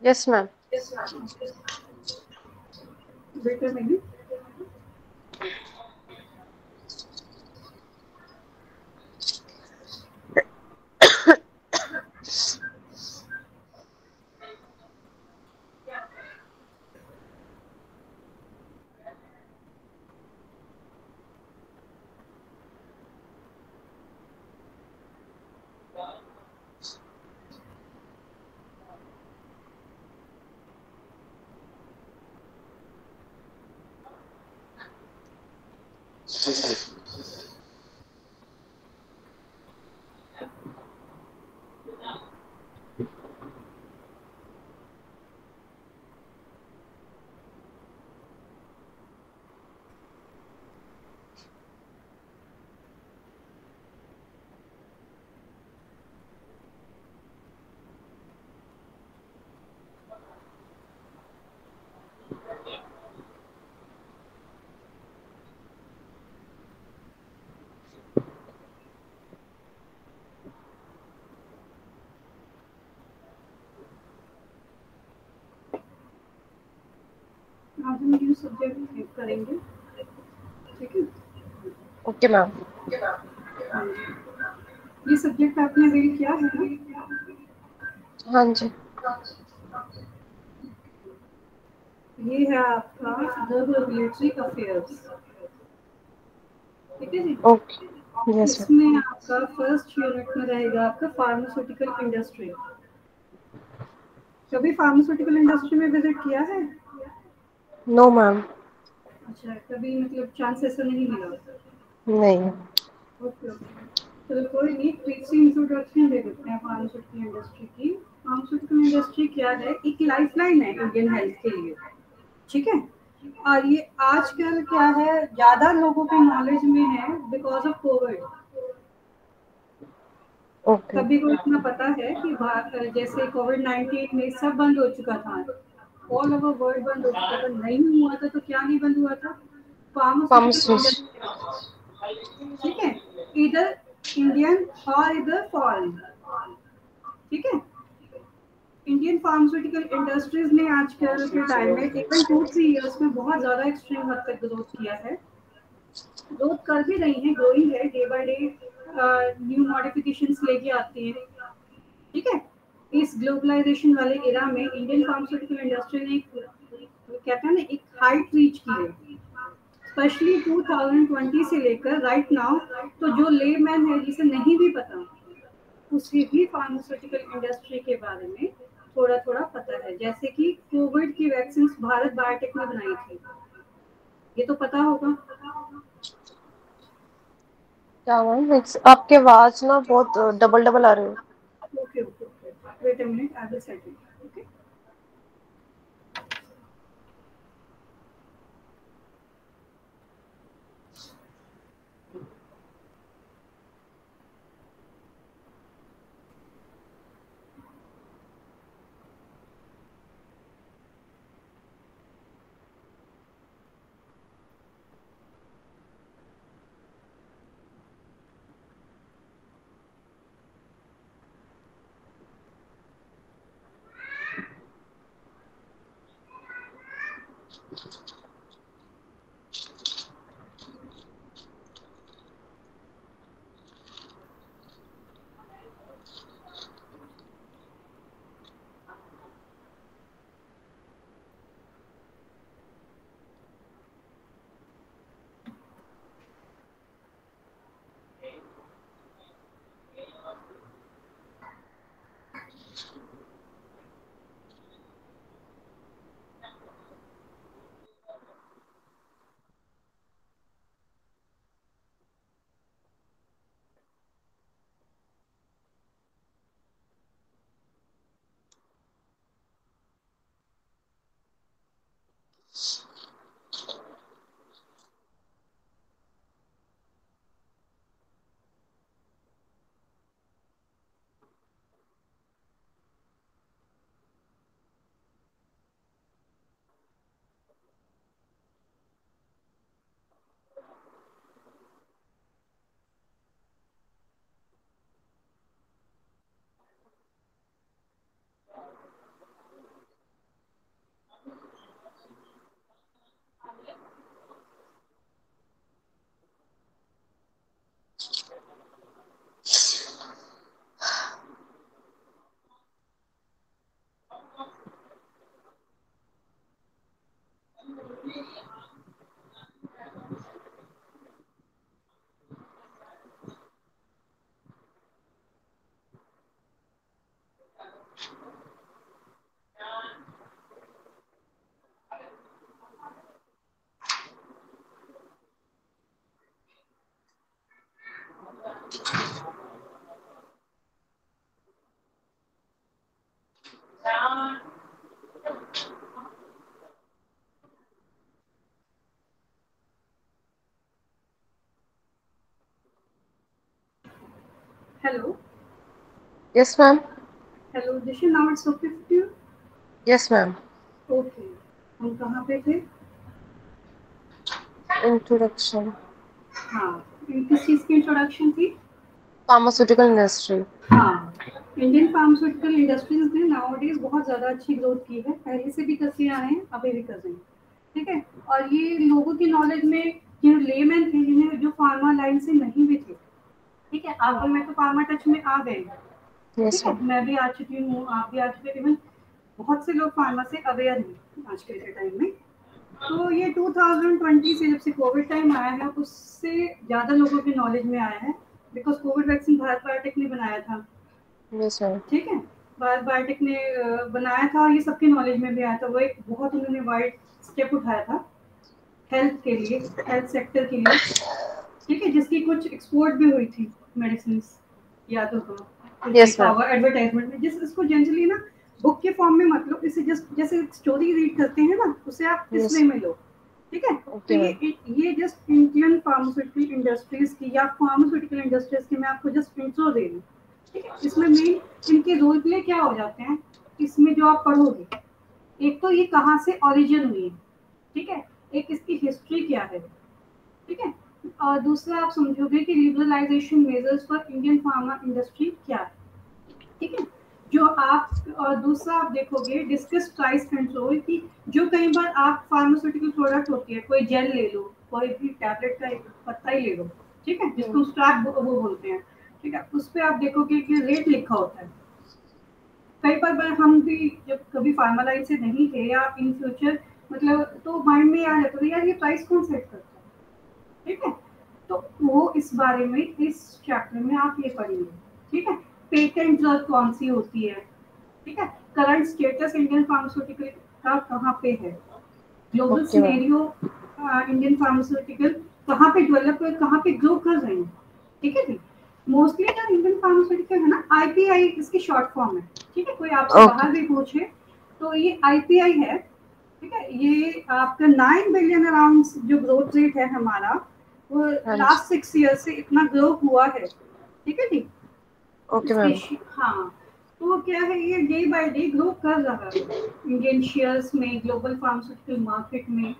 Yes ma'am. बेटा नहीं। आज हम न्यू सब्जेक्ट करेंगे, ठीक है। Okay ma'am. ये सब्जेक्ट आपने रीड किया है ना? हाँ जी। ये है आपका ग्लोबल मिलिट्री अफेयर्स, ठीक है जी। Okay yes ma'am. इसमें आपका फर्स्ट यूनिट में रहेगा आपका फार्मास्यूटिकल इंडस्ट्री। कभी फार्मास्यूटिकल इंडस्ट्री में विजिट किया है? No ma'am. अच्छा, कभी मतलब चांस ऐसा नहीं मिला? नहीं। ओके ओके, चलो कोई नहीं, क्विक सी इंट्रोडक्शन दे देते हैं फार्मास्यूटिकल इंडस्ट्री की। फार्मास्यूटिकल इंडस्ट्री क्या है? एक लाइफलाइन है इंडियन हेल्थ के लिए, ठीक है। और ये आजकल क्या है, ज्यादा लोगों के नॉलेज में है बिकॉज ऑफ कोविड। ओके। सभी को इतना पता है कि जैसे कोविड-19 में सब बंद हो चुका था, ऑल ओवर वर्ल्ड बंद हो चुका था। नहीं हुआ था तो क्या नहीं बंद हुआ था? Pharmaceutical pharmacist. इंडस्ट्री, ठीक है। इधर इंडियन और इधर फॉरेन, ठीक है। इंडियन फार्मास्यूटिकल इंडस्ट्रीज ने आजकल के टाइम में इवन 2-3 इयर्स में बहुत ज्यादा एक्सट्रीम हद तक ग्रोथ किया है। ग्रोथ कर भी रही है, ग्रोइंग है day by day, new modifications लेके आती हैं, ठीक है। इस ग्लोबलाइजेशन वाले एरा में इंडियन फार्मास्यूटिकल इंडस्ट्री ने कहते हैं ना एक हाइट रीच की है, स्पेशली 2020 से लेकर राइट नाउ। तो जो लेमैन है जिसे नहीं भी पता, उसे भी फार्मास्यूटिकल इंडस्ट्री के बारे में थोड़ा थोड़ा पता है। जैसे कि कोविड की वैक्सीन भारत बायोटेक ने बनाई थी, ये तो पता होगा। क्या मैम, आपकी आवाज ना बहुत डबल डबल आ रही है। Okay okay okay, wait a minute, I will set it, okay. Hello. Yes, ma'am. Hello Disha, now it's okay for you? Yes, ma'am. Okay, हम कहाँ पे थे? Introduction. हाँ, किस चीज़ की इंट्रोडक्शन थी? Pharmaceutical industry. हाँ, इंडियन फार्मास्यूटिकल इंडस्ट्रीज ने नाउअडेज बहुत ज़्यादा अच्छी ग्रोथ की है, पहले से भी करते आ रहे हैं, अभी भी कर रहे हैं, ठीक है। और ये लोगों की नॉलेज में, जो लेमैन थे, जिन्हें जो फार्मा लाइन से नहीं भी थे, ठीक है, आप और मैं तो फार्मा टच में आ गए, ठीक Yes, है, ma'am. मैं भी आ चुकी हूँ, आप भी आ चुके हैं, इवन बहुत से लोग फार्मा से अवेयर हैं आज के टाइम में। तो ये 2020 से, जब से कोविड टाइम आया है, उससे ज़्यादा लोगों की नॉलेज में आया है, because Covid vaccine Bharat biotech ने बनाया था, Yes, ma'am. ठीक है। भारत बायोटेक ने बनाया था, और ये सबके नॉलेज में भी आया था, वो एक बहुत उन्होंने वाइड स्टेप उठाया था हेल्थ के लिए, हेल्थ सेक्टर के लिए, ठीक है, जिसकी कुछ एक्सपोर्ट भी हुई थी मेडिसिन, याद होगा, कुछ Yes, देखा ma'am. होगा एडवर्टाइजमेंट में, जिस इसको जनरली ना बुक के फॉर्म में मत लो, इसे जस्ट जैसे स्टोरी रीड करते हैं ना, उसे आप इस वे Yes. में लो, ठीक है। तो Okay, ma'am. ये जस्ट इंडियन फार्मास्यूटिकल इंडस्ट्रीज की, या फार्मास्यूटिकल इंडस्ट्रीज की मैं आपको जस्ट इंट्रो दे रही हूँ, ठीक है। इसमें मेन इनके रोल प्ले क्या हो जाते हैं, इसमें जो आप पढ़ोगे, एक तो ये कहाँ से ओरिजिन हुई है, ठीक है, एक इसकी हिस्ट्री क्या है, ठीक है, और दूसरा आप समझोगे कि liberalisation measures for Indian pharma industry क्या है, ठीक है। जो आप, और दूसरा आप देखोगे डिस्कस प्राइस कंट्रोल की, जो कई बार आप फार्मास्यूटिकल प्रोडक्ट होती है, कोई जेल ले लो, कोई भी टैबलेट का एक पत्ता ही ले लो, ठीक है, Hmm. जिसको स्ट्रैप वो बोलते हैं, ठीक है, उस पर आप देखोगे कि रेट लिखा होता है। कई बार हम भी जब कभी फार्मा लाइन से नहीं थे, या इन फ्यूचर, मतलब तो माइंड में आ जाता था, यार ये प्राइस कौन सेट करता है, ठीक है। तो वो इस बारे में इस चैप्टर में आप ये पढ़ेंगे, ठीक है। पेटेंट ड्रग कौन सी होती है, ठीक है। करंट स्टेटस इंडियन फार्मास्यूटिकल का कहाँ पे है, global Okay, ma'am. Scenario, Indian pharmaceutical कहाँ पे डेवलप है, कहाँ पे ग्रो कर रहे हैं, ठीक है जी। मोस्टली ना इंडियन फार्मास्यूटिकल है ना, आईपीआई इसकी शॉर्ट फॉर्म है, ठीक है, कोई आपसे Okay. बाहर भी पूछे तो ये आईपीआई है, ठीक है। ये आपका 9 बिलियन अराउंड जो ग्रोथ रेट है हमारा, वो हाँ जी. लास्ट 6 ईयर से इतना ग्रो हुआ है, ठीक है जी। Okay, इसकी ma'am. हाँ, तो क्या है, ये डे बाय डे ग्रो कर रहा है इंडियन शेयर्स में, ग्लोबल फार्मास्यूटिकल मार्केट में,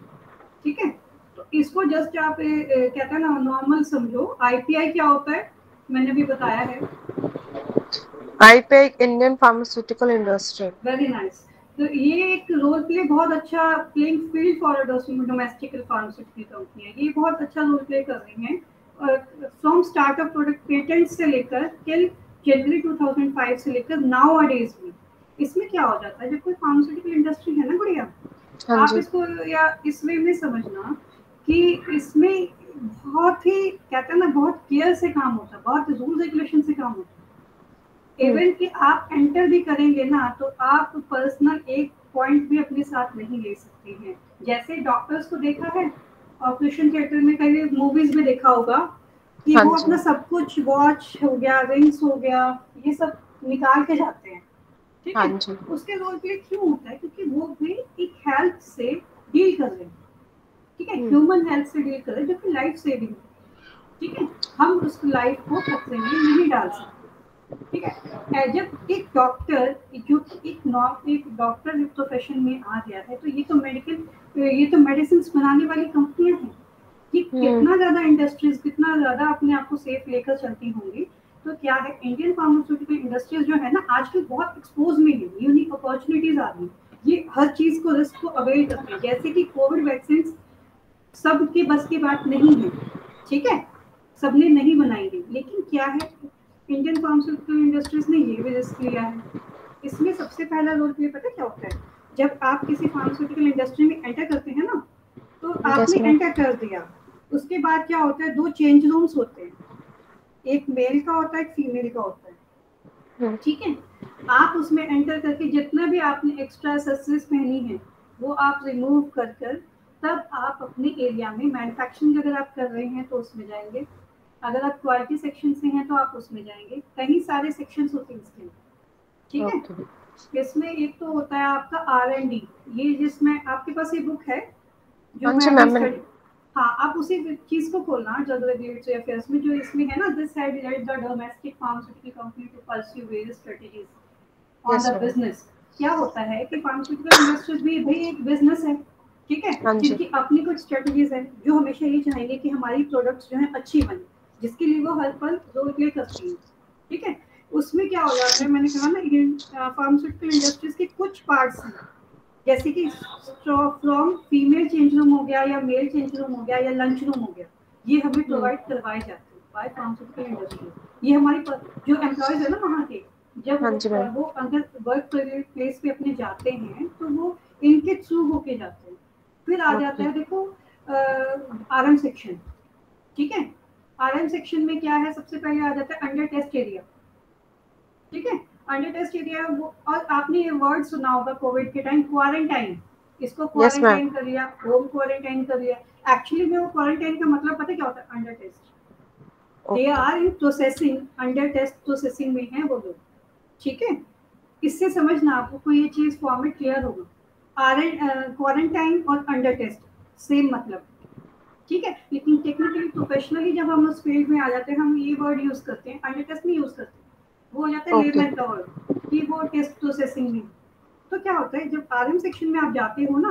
ठीक है। तो इसको जस्ट आप कहते हैं ना, नॉर्मल समझो। आईपीआई क्या होता है, मैंने भी बताया है। IPAC Indian Pharmaceutical Industry. Very nice. तो ये एक रोल प्ले बहुत अच्छा, playing field for domestic pharmaceutical company है, ये बहुत अच्छा रोल प्ले कर रही हैं, फ्रॉम स्टार्टअप प्रोडक्ट पेटेंट से लेकर टिल जनवरी 2005 से लेकर नाउ अडेज में। इसमें क्या हो जाता है, जब कोई फार्मास्यूटिकल इंडस्ट्री है ना बढ़िया, हाँ आप जी. इसको या इस वे में समझना कि इसमें बहुत ही, कहते हैं ना, बहुत केयर से काम होता है, बहुत रूल रेगुलेशन से काम होता है। Hmm. इवन कि आप एंटर भी करेंगे ना, तो आप पर्सनल एक पॉइंट भी अपने साथ नहीं ले सकते हैं। जैसे डॉक्टर्स को देखा है ऑपरेशन थिएटर में, कई मूवीज में देखा होगा कि हाँ वो जी. अपना सब कुछ, वॉच हो गया, रिंग्स हो गया, ये सब निकाल के जाते हैं, ठीक हाँ है। जी. उसके रोल प्ले क्यों होता है, क्योंकि वो भी एक हेल्थ से डील कर रहे हैं, ठीक है, Hmm. ह्यूमन हेल्थ से डील कर रहे हैं, जो कि लाइफ सेविंग है, ठीक है। हम उस लाइफ को खतरे में नहीं डाल सकते, ठीक है। जब एक डॉक्टर, जो कि एक डॉक्टर प्रोफेशन में आ गया है, तो ये तो मेडिसिन बनाने वाली कंपनियां हैं, कि Hmm. कितना ज्यादा इंडस्ट्रीज, कितना ज्यादा अपने आप को सेफ लेकर चलती होंगी। तो क्या है, इंडियन फार्मास्यूटिकल इंडस्ट्रीज जो है ना, आजकल बहुत एक्सपोज में है, यूनिक अपॉर्चुनिटीज आ रही है, ये हर चीज को, रिस्क को अवेल करते हैं। जैसे कि कोविड वैक्सीन सबके बस की बात नहीं है, ठीक है, सबने नहीं बनाई है, लेकिन क्या है, इंडियन फार्मास्यूटिकल इंडस्ट्रीज ने ये भी रिस्क लिया है। इसमें सबसे पहला रोल प्ले पता क्या होता है, जब आप किसी फार्मास्यूटिकल इंडस्ट्री में एंटर करते हैं ना, तो आपने Yes, ma'am. एंटर कर दिया, उसके बाद क्या होता है, दो चेंज रूम्स होते हैं, एक मेल का होता है, एक फीमेल का होता है, Hmm. ठीक है। आप उसमें एंटर करके जितना भी आपने एक्स्ट्रा एक्सेसरीज पहनी है, वो आप रिमूव कर कर, तब आप अपने एरिया में मैन्युफैक्चरिंग अगर आप कर रहे हैं तो उसमें जाएंगे, अगर आप क्वालिटी सेक्शन से हैं तो आप उसमें जाएंगे, कई सारे सेक्शन होते हैं इसके लिए, ठीक है। Okay. इसमें एक तो होता है आपका R&D, ये जिसमें आपके पास ये बुक है जो हाँ मैं जी अभी मैम। स्टडी, हाँ आप उसी चीज को खोलना, ड्रग रेगुलेटरी अफेयर्स में जो इसमें है ना, this had led the domestic pharmaceutical company to pursue various strategies on yes the ma'am. Business. क्या होता है कि फार्मास्यूटिकल इंडस्ट्रीज भी एक बिजनेस है, ठीक है, हाँ जी। जिनकी अपनी कुछ स्ट्रेटजीज है, जो हमेशा ये चाहेंगे कि हमारी प्रोडक्ट्स जो है अच्छी बने, जिसके लिए वो हर पल रोल प्ले करती है, ठीक है। उसमें क्या हो जाता है, मैंने कहा ना, फार्मास्यूटिकल इंडस्ट्रीज के कुछ पार्ट्स हैं, जैसे कि फ्रॉम फीमेल चेंज रूम हो गया, या मेल चेंज रूम हो गया, या लंच रूम हो गया, ये हमें प्रोवाइड करवाए जाते हैं बाय फार्मास्यूटिकल इंडस्ट्री। ये हमारी जो एम्प्लॉयज है ना वहाँ के, जब हाँ जी मैम। वो अगर वर्क प्लेस पे अपने जाते हैं तो वो इनके थ्रू होके जाते हैं। फिर आ जाता ओके। है देखो RM सेक्शन, ठीक है। RM सेक्शन में क्या है, सबसे पहले आ जाता है अंडर टेस्ट एरिया, ठीक है। अंडर टेस्ट एरिया वो, और आपने ये वर्ड सुना होगा कोविड के टाइम, क्वारंटाइन, इसको यस मैम। क्वारंटाइन कर लिया, होम क्वारंटाइन कर लिया। एक्चुअली में वो क्वारंटाइन का मतलब पता है क्या होता है, under test, they okay. Are in processing, under test processing में है वो लोग, ठीक है। इससे समझना आपको ये चीज फॉर्मेट क्लियर होगा, आर एन क्वारंटाइन और अंडर टेस्ट सेम मतलब, ठीक है। लेकिन टेक्निकली प्रोफेशनली जब हम उस फील्ड में आ जाते हैं, हम ये वर्ड यूज करते हैं, अंडर टेस्ट नहीं यूज करते, वो हो जाता है ओके। लेमैन का वर्ड, कि वो टेस्ट प्रोसेसिंग में। तो क्या होता है, जब RM सेक्शन में आप जाते हो ना,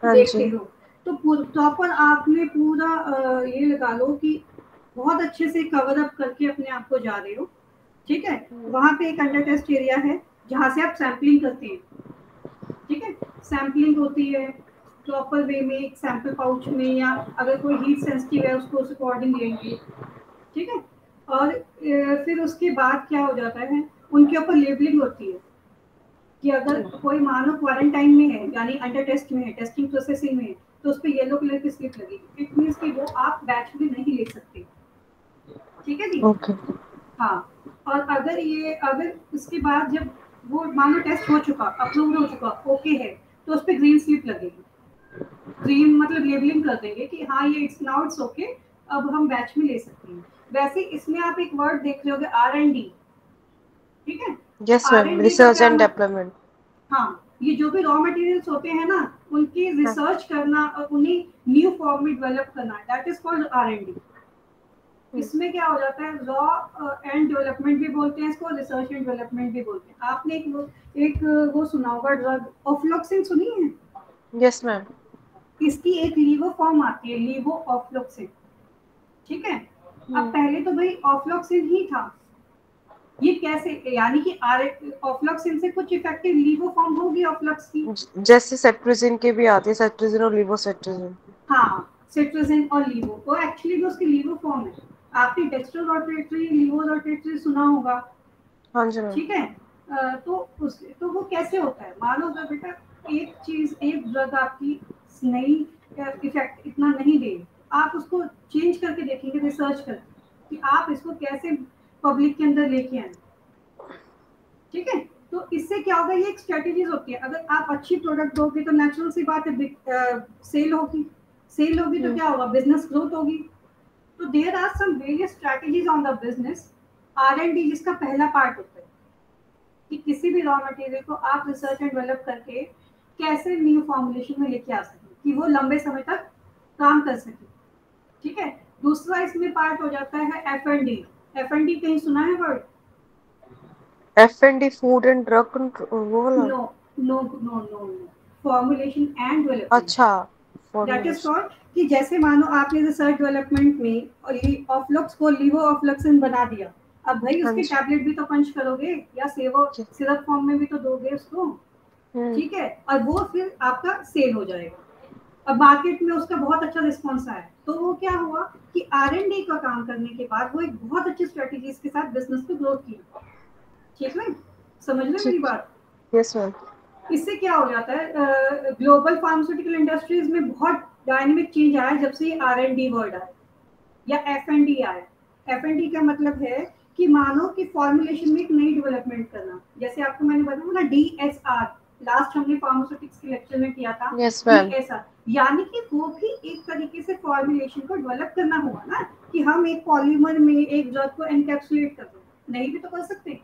हाँ देखते जी। हो, तो प्रॉपर आपने पूरा ये लगा लो कि बहुत अच्छे से कवर अप करके अपने आप को जा रहे हो, ठीक है। वहां पे एक अंडर टेस्ट एरिया है जहां से आप सैम्पलिंग करते हैं, ठीक है। सैम्पलिंग होती है प्रॉपर वे में, एक सैंपल पाउच में, या अगर कोई हीट सेंसिटिव है उसको उस अकॉर्डिंग लेंगे, ठीक है। और फिर उसके बाद क्या हो जाता है, उनके ऊपर लेबलिंग होती है कि अगर कोई मानो क्वारंटाइन में है, यानी अंडर टेस्ट में है, टेस्टिंग प्रोसेसिंग में है, तो उस पर येलो कलर की स्लिप लगेगी, इट मीन्स कि वो आप बैच में नहीं ले सकते, ठीक है जी। ओके। हाँ, और अगर उसके बाद जब वो मान लो टेस्ट हो चुका, अप्रूव हो चुका, ओके है, तो उस पर ग्रीन स्लिप लगेगी, ग्रीन मतलब लेबलिंग कर देंगे कि हाँ ये इट्स नाउ इट्स ओके, अब हम बैच में ले सकते हैं। वैसे इसमें आप एक वर्ड देख रहे होगे, R&D, ठीक है। यस मैम, R&D का रिसर्च क्या एंड मतलब, डेवलपमेंट। हाँ, ये जो भी रॉ मटेरियल्स होते हैं ना, उनकी हाँ। रिसर्च करना और उन्हें न्यू फॉर्म में डेवलप करना, दैट इज कॉल्ड R&D। इसमें क्या हो जाता है, रॉ एंड डेवलपमेंट भी बोलते हैं इसको, रिसर्च एंड डेवलपमेंट भी बोलते हैं। आपने वो सुना होगा, ड्रग ऑफ्लोक्सिन सुनी है? Yes ma'am. इसकी एक लीवो फॉर्म आती है, लीवो ऑफ्लोक्सिन, ठीक है। अब पहले तो भाई ऑफ्लोक्सिन ही था, ये कैसे, यानी कि आर ऑफ्लोक्सिन से कुछ इफेक्टिव लीवो फॉर्म होगी ऑफ्लोक्स की। जैसे सेट्रिजिन के भी आते हैं, सेट्रिजिन और लिवोसेट्रिजिन। हाँ, सिट्राजिन और लीवो, वो एक्चुअली में उसकी लीवो फॉर्म है। आपने डेक्स्ट्रो रोटेटरी, लीवो रोटेटरी सुना होगा, हाँ जी मैम। ठीक है। तो वो कैसे होता है, मान लो अगर बेटा एक चीज, एक ड्रग आपकी नई इफेक्ट इतना नहीं दे, आप उसको चेंज करके देखेंगे, रिसर्च करके कि आप इसको कैसे पब्लिक के अंदर लेके आए, ठीक है। तो इससे क्या होगा, ये एक स्ट्रेटेजीज होती है, अगर आप अच्छी प्रोडक्ट दोगे तो नेचुरल सी बात है, सेल होगी, सेल होगी तो क्या होगा, बिजनेस ग्रोथ होगी। तो there are some various strategies on the business. R&D जिसका पहला पार्ट होता है कि किसी भी रॉ मटेरियल को आप रिसर्च एंड डेवलप करके कैसे न्यू फॉर्मुलेशन में लेके आ सके कि वो लंबे समय तक काम कर सके, ठीक है। दूसरा इसमें पार्ट हो जाता है F&D। F&D कहीं सुना है word? F&D, food and drug वो वाला। No, no, formulation and development, अच्छा। That is formulation. कॉल्ड कि जैसे मानो आपने रिसर्च डेवलपमेंट में और ऑफ्लक्स को लीवो ऑफ्लक्सिन बना दिया, अब भाई हाँ उसके जी। टैबलेट भी तो पंच करोगे, या सेवो सिरप फॉर्म में भी तो दोगे उसको, हम्म। ठीक है। और वो फिर आपका सेल हो जाएगा, और मार्केट में उसका बहुत अच्छा रिस्पॉन्स आया, तो वो क्या हुआ कि R&D का काम करने के बाद वो एक बहुत अच्छी स्ट्रेटेजीज के साथ बिजनेस को ग्रोथ किया, ठीक है। समझ रहे मेरी ठीक। बात? Yes ma'am. इससे क्या हो जाता है, ग्लोबल फार्मास्यूटिकल इंडस्ट्रीज में बहुत डायनेमिक चेंज आया जब से R&D वर्ड आया, या F&D आया। F&D का मतलब है कि मानो कि फॉर्मुलेशन में एक नई डेवलपमेंट करना, जैसे आपको मैंने बताया ना DSR, लास्ट हमने फार्मास्यूटिक्स के लेक्चर में किया था, यस मैम। DSR, यानी कि वो भी एक तरीके से फॉर्मुलेशन को डेवलप करना हुआ ना, कि हम एक पॉलीमर में एक ड्रग को एनकैप्सुलेट कर दें, नहीं भी तो कर सकते हैं,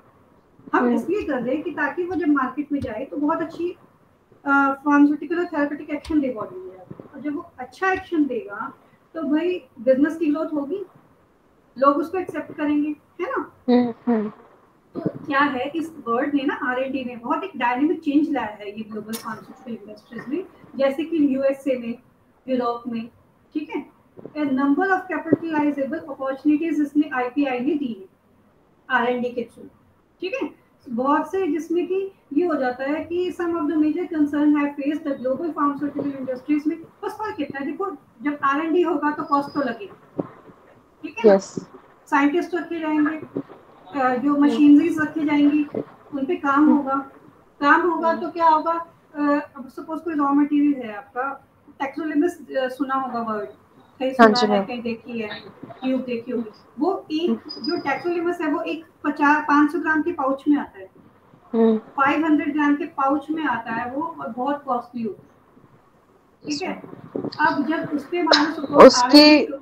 हम इसलिए कर रहे हैं कि ताकि वो जब मार्केट में जाए तो बहुत अच्छी फार्मास्यूटिकल और थेरेपेटिक एक्शन दे बॉडी में, और जब वो अच्छा एक्शन देगा तो भाई बिजनेस की ग्रोथ होगी, लोग उसको एक्सेप्ट करेंगे, है ना। तो क्या है, इस वर्ड ने ना R&D ने बहुत एक डायनेमिक चेंज लाया है ये ग्लोबल फार्मास्यूटिकल इंडस्ट्रीज में, जैसे कि यूएसए में, यूरोप में, ठीक है। ए नंबर ऑफ कैपिटलाइजेबल अपॉर्चुनिटीज इसने आईपीआई ने दी है R&D के थ्रू, ठीक है। बहुत से जिसमें कि ये हो जाता है कि some of the major concern have faced the global pharmaceutical industries में, बस फर्क कितना है, देखो जब R&D होगा तो कॉस्ट तो लगेगा, ठीक है ना। साइंटिस्ट रखे जाएंगे, जो मशीनरीज रखी जाएंगी, उन पे काम होगा तो क्या होगा, अब सपोज कोई रॉ मटेरियल है आपका, टेक्सोलिमस सुना होगा वर्ड, कहीं सुना है कहीं देखी है, ट्यूब देखी होगी, वो एक जो टेक्सोलिमस है वो एक 500 ग्राम के पाउच में आता है, 500 ग्राम के पाउच में आता है वो, और बहुत कॉस्टली होता है, ठीक है। अब जब उस पे मानो सपोज उसकी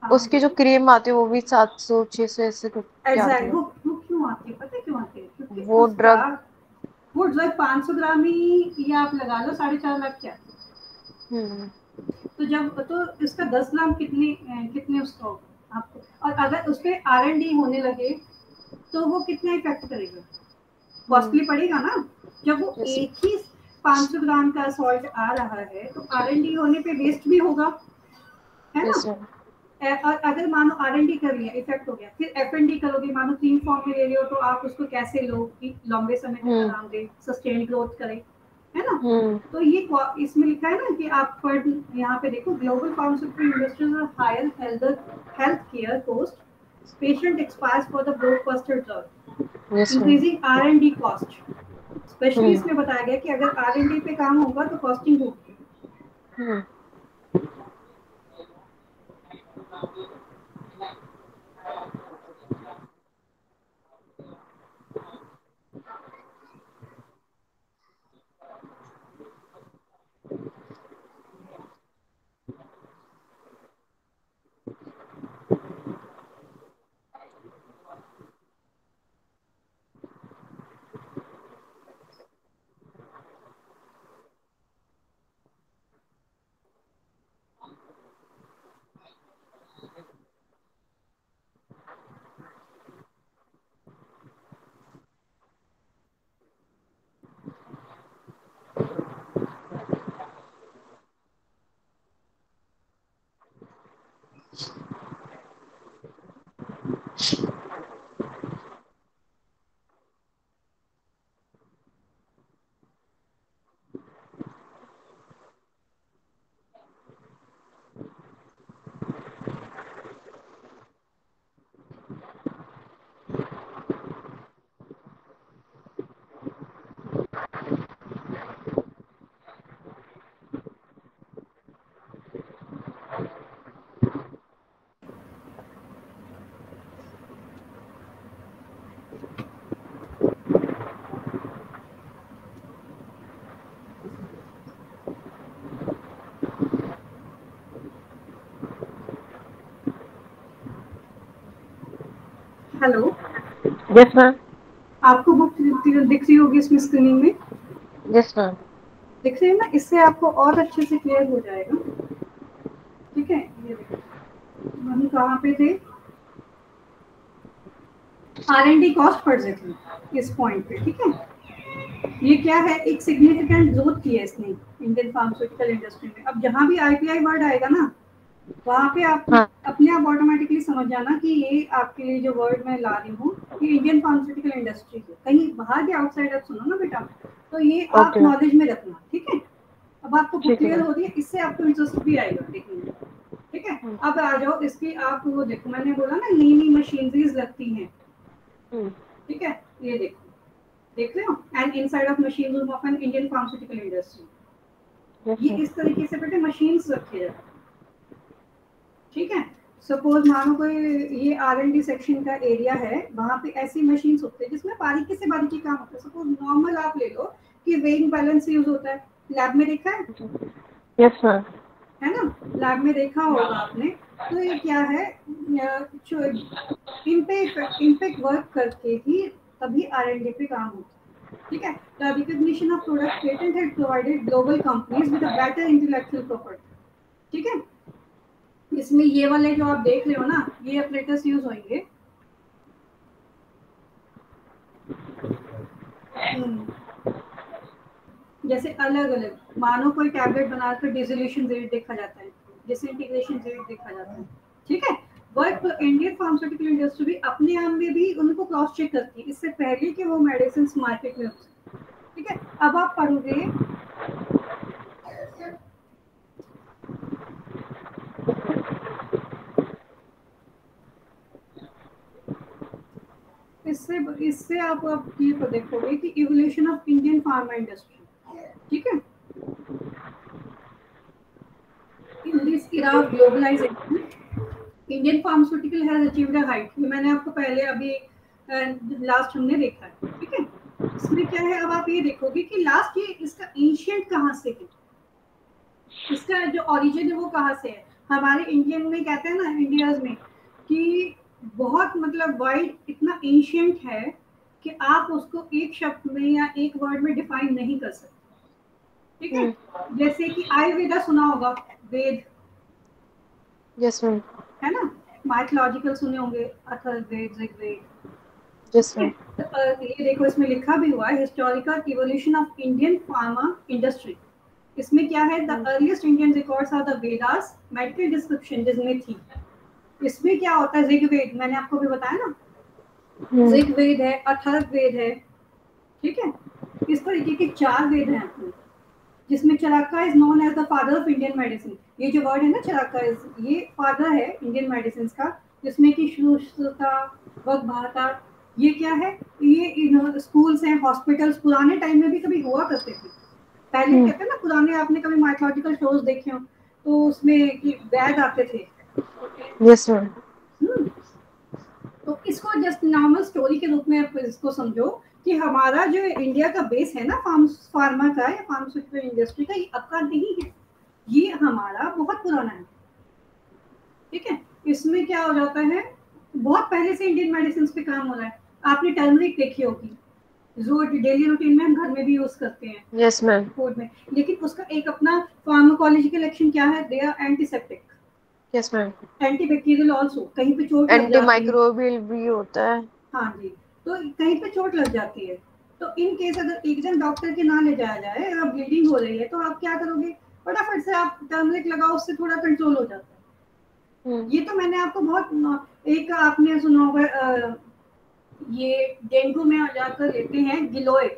उसकी जो क्रीम आती है वो भी 700-600 ऐसे की आती है। वो क्यों आती है, पता है क्यों आती है, क्योंकि वो उसका ड्रग वो ड्रग 500 ग्राम ही, ये आप लगा लो 4.5 लाख क्या, तो जब तो इसका 10 ग्राम कितने उसका होगा आपको, और अगर उस पर R&D होने लगे तो वो कितना इफेक्ट करेगा, कॉस्टली पड़ेगा ना। जब वो एक ही 500 ग्राम का सॉल्ट आ रहा है तो R&D होने पे वेस्ट भी होगा, है ना। और अगर मानो R&D कर लिया, इफेक्ट हो गया, फिर F&D करोगे, मानो 3 फॉर्म में ले रहे हो तो आप उसको कैसे लो कि लंबे समय तक आराम दे, सस्टेन ग्रोथ करे, है ना। तो ये इसमें लिखा है ना कि आप पर यहाँ पे देखो, global pharmaceutical industries are higher health care cost, patient expires for the blockbuster drug, increasing R&D cost. Specially इसमें बताया गया कि अगर R&D पे काम होगा तो कॉस्टिंग होगी। Hello, yes ma'am. आपको बुक दिख रही होगी इसमें स्क्रीनिंग में, यस मैम। दिख रही है ना, इससे आपको और अच्छे से क्लियर हो जाएगा, ठीक है। ये देखो हम कहाँ पे थे, R&D कॉस्ट पड़ जाती इस पॉइंट पे, ठीक है। ये क्या है, एक सिग्निफिकेंट ग्रोथ की है इसने इंडियन फार्मास्यूटिकल इंडस्ट्री में। अब जहाँ भी आईपीआई वर्ड आएगा ना, वहाँ पे आप अपने आप ऑटोमेटिकली समझ जाना कि ये आपके लिए जो वर्ड मैं ला रही हूँ ये इंडियन फार्मास्यूटिकल इंडस्ट्री है, कहीं बाहर के आउटसाइड आप सुनो ना बेटा, तो ये आप नॉलेज में रखना, ठीक है। अब आपको क्लियर हो रही है, इससे आपको इंटरेस्ट भी आएगा देखने में, ठीक है। अब आ जाओ इसकी, आप वो देखो, मैंने बोला ना नई नई मशीनरीज लगती हैं, ठीक है। ये देखो, देख रहे हो, and inside of machine room of an Indian pharmaceutical industry, ये इस तरीके से बेटे मशीन्स रखे जाते हैं, ठीक है। सपोज मानो कोई ये R&D सेक्शन का एरिया है, वहाँ पे ऐसी मशीन्स होते हैं जिसमें बारीकी से बारीकी काम होता है। सपोज नॉर्मल आप ले लो कि वेइंग बैलेंस यूज होता है, लैब में देखा है, यस मैम। है ना, लैब में देखा होगा आपने। तो ये क्या है, इम्पैक्ट वर्क करके ही अभी R&D पे काम होता है, ठीक है। The recognition of product patent had provided global companies with a better intellectual property, ठीक है। इसमें ये वाले जो आप देख रहे हो ना, ये ऑपरेटर्स यूज होंगे। जैसे अलग अलग, मानो कोई टैबलेट बनाकर डिसोल्यूशन रेट देखा जाता है, डिसइंटीग्रेशन रेट देखा जाता है, ठीक है। बट इंडियन फार्मास्यूटिकल इंडस्ट्री भी अपने आप में भी उनको क्रॉस चेक करती है इससे पहले कि वो मेडिसिन मार्केट में हो, ठीक है। अब आप पढ़ोगे इससे इससे आप अब ये देखोगे कि evolution of Indian pharma industry, ठीक है। In this era of globalization, Indian pharmaceutical has achieved a height, ये मैंने आपको पहले अभी लास्ट हमने देखा है, ठीक है। इसमें क्या है, अब आप ये देखोगे कि लास्ट ये इसका एंशिएंट कहाँ से है, इसका जो ओरिजिन है वो कहाँ से है। हमारे इंडियन में कहते हैं ना, इंडियाज में, कि बहुत मतलब वाइड इतना एंशिएंट है कि आप उसको एक शब्द में या एक वर्ड में डिफाइन नहीं कर सकते, ठीक है। जैसे कि आयुर्वेदा सुना होगा, वेद, यस मैम। है ना। माइथोलॉजिकल सुने होंगे, अथर्ववेद, ऋग्वेद, यस ठीक है। मैम। तो ये देखो इसमें लिखा भी हुआ है, historical evolution of Indian pharma industry. इसमें क्या है, the earliest Indian records are the Vedas, medical description जिसमें थी। इसमें क्या होता है, ऋग्वेद मैंने आपको भी बताया ना, ऋग्वेद है, अथर्ववेद है, ठीक है। इस तरीके के 4 वेद हैं अपने, जिसमें Charaka is known as the father of Indian medicine. ये जो वर्ड है ना चरका, ये फादर है इंडियन मेडिसिन का, जिसमें कि श्रुश्रुता, वगभाता, ये क्या है, ये स्कूल्स हैं, हॉस्पिटल्स पुराने टाइम में भी कभी हुआ करते थे। पहले कहते हैं ना, पुराने आपने कभी माइथोलॉजिकल शोज देखे हो तो उसमें कि वैद आते थे। Yes ma'am. तो इसको जस्ट नॉर्मल स्टोरी के रूप में आप इसको समझो कि हमारा जो इंडिया का बेस है ना, फार्मा का या फार्मास्यूटिकल इंडस्ट्री का, ये अब का नहीं है, ये हमारा बहुत पुराना है, ठीक है। इसमें क्या हो जाता है, बहुत पहले से इंडियन मेडिसिन पे काम हो रहा है। आपने टर्मरिक देखी होगी, जो डेली रूटीन में हम घर में भी यूज करते हैं, यस मैम। फूड में, लेकिन उसका एक अपना फार्माकोलॉजिकल एक्शन क्या है, they are antiseptic, yes ma'am. Antibacterial also, कहीं पे चोट लग एंटी जाती है, माइक्रोबियल भी होता है। हाँ जी, तो कहीं पे चोट लग जाती है, तो इन केस अगर एकदम डॉक्टर के ना ले जाया जाए, अगर ब्लीडिंग हो रही है तो आप क्या करोगे, फटाफट से आप टर्मरिक लगाओ, उससे थोड़ा कंट्रोल हो जाता है। ये तो मैंने आपको बहुत, एक आपने सुना होगा, ये डेंगू में जाकर लेते हैं गिलोय,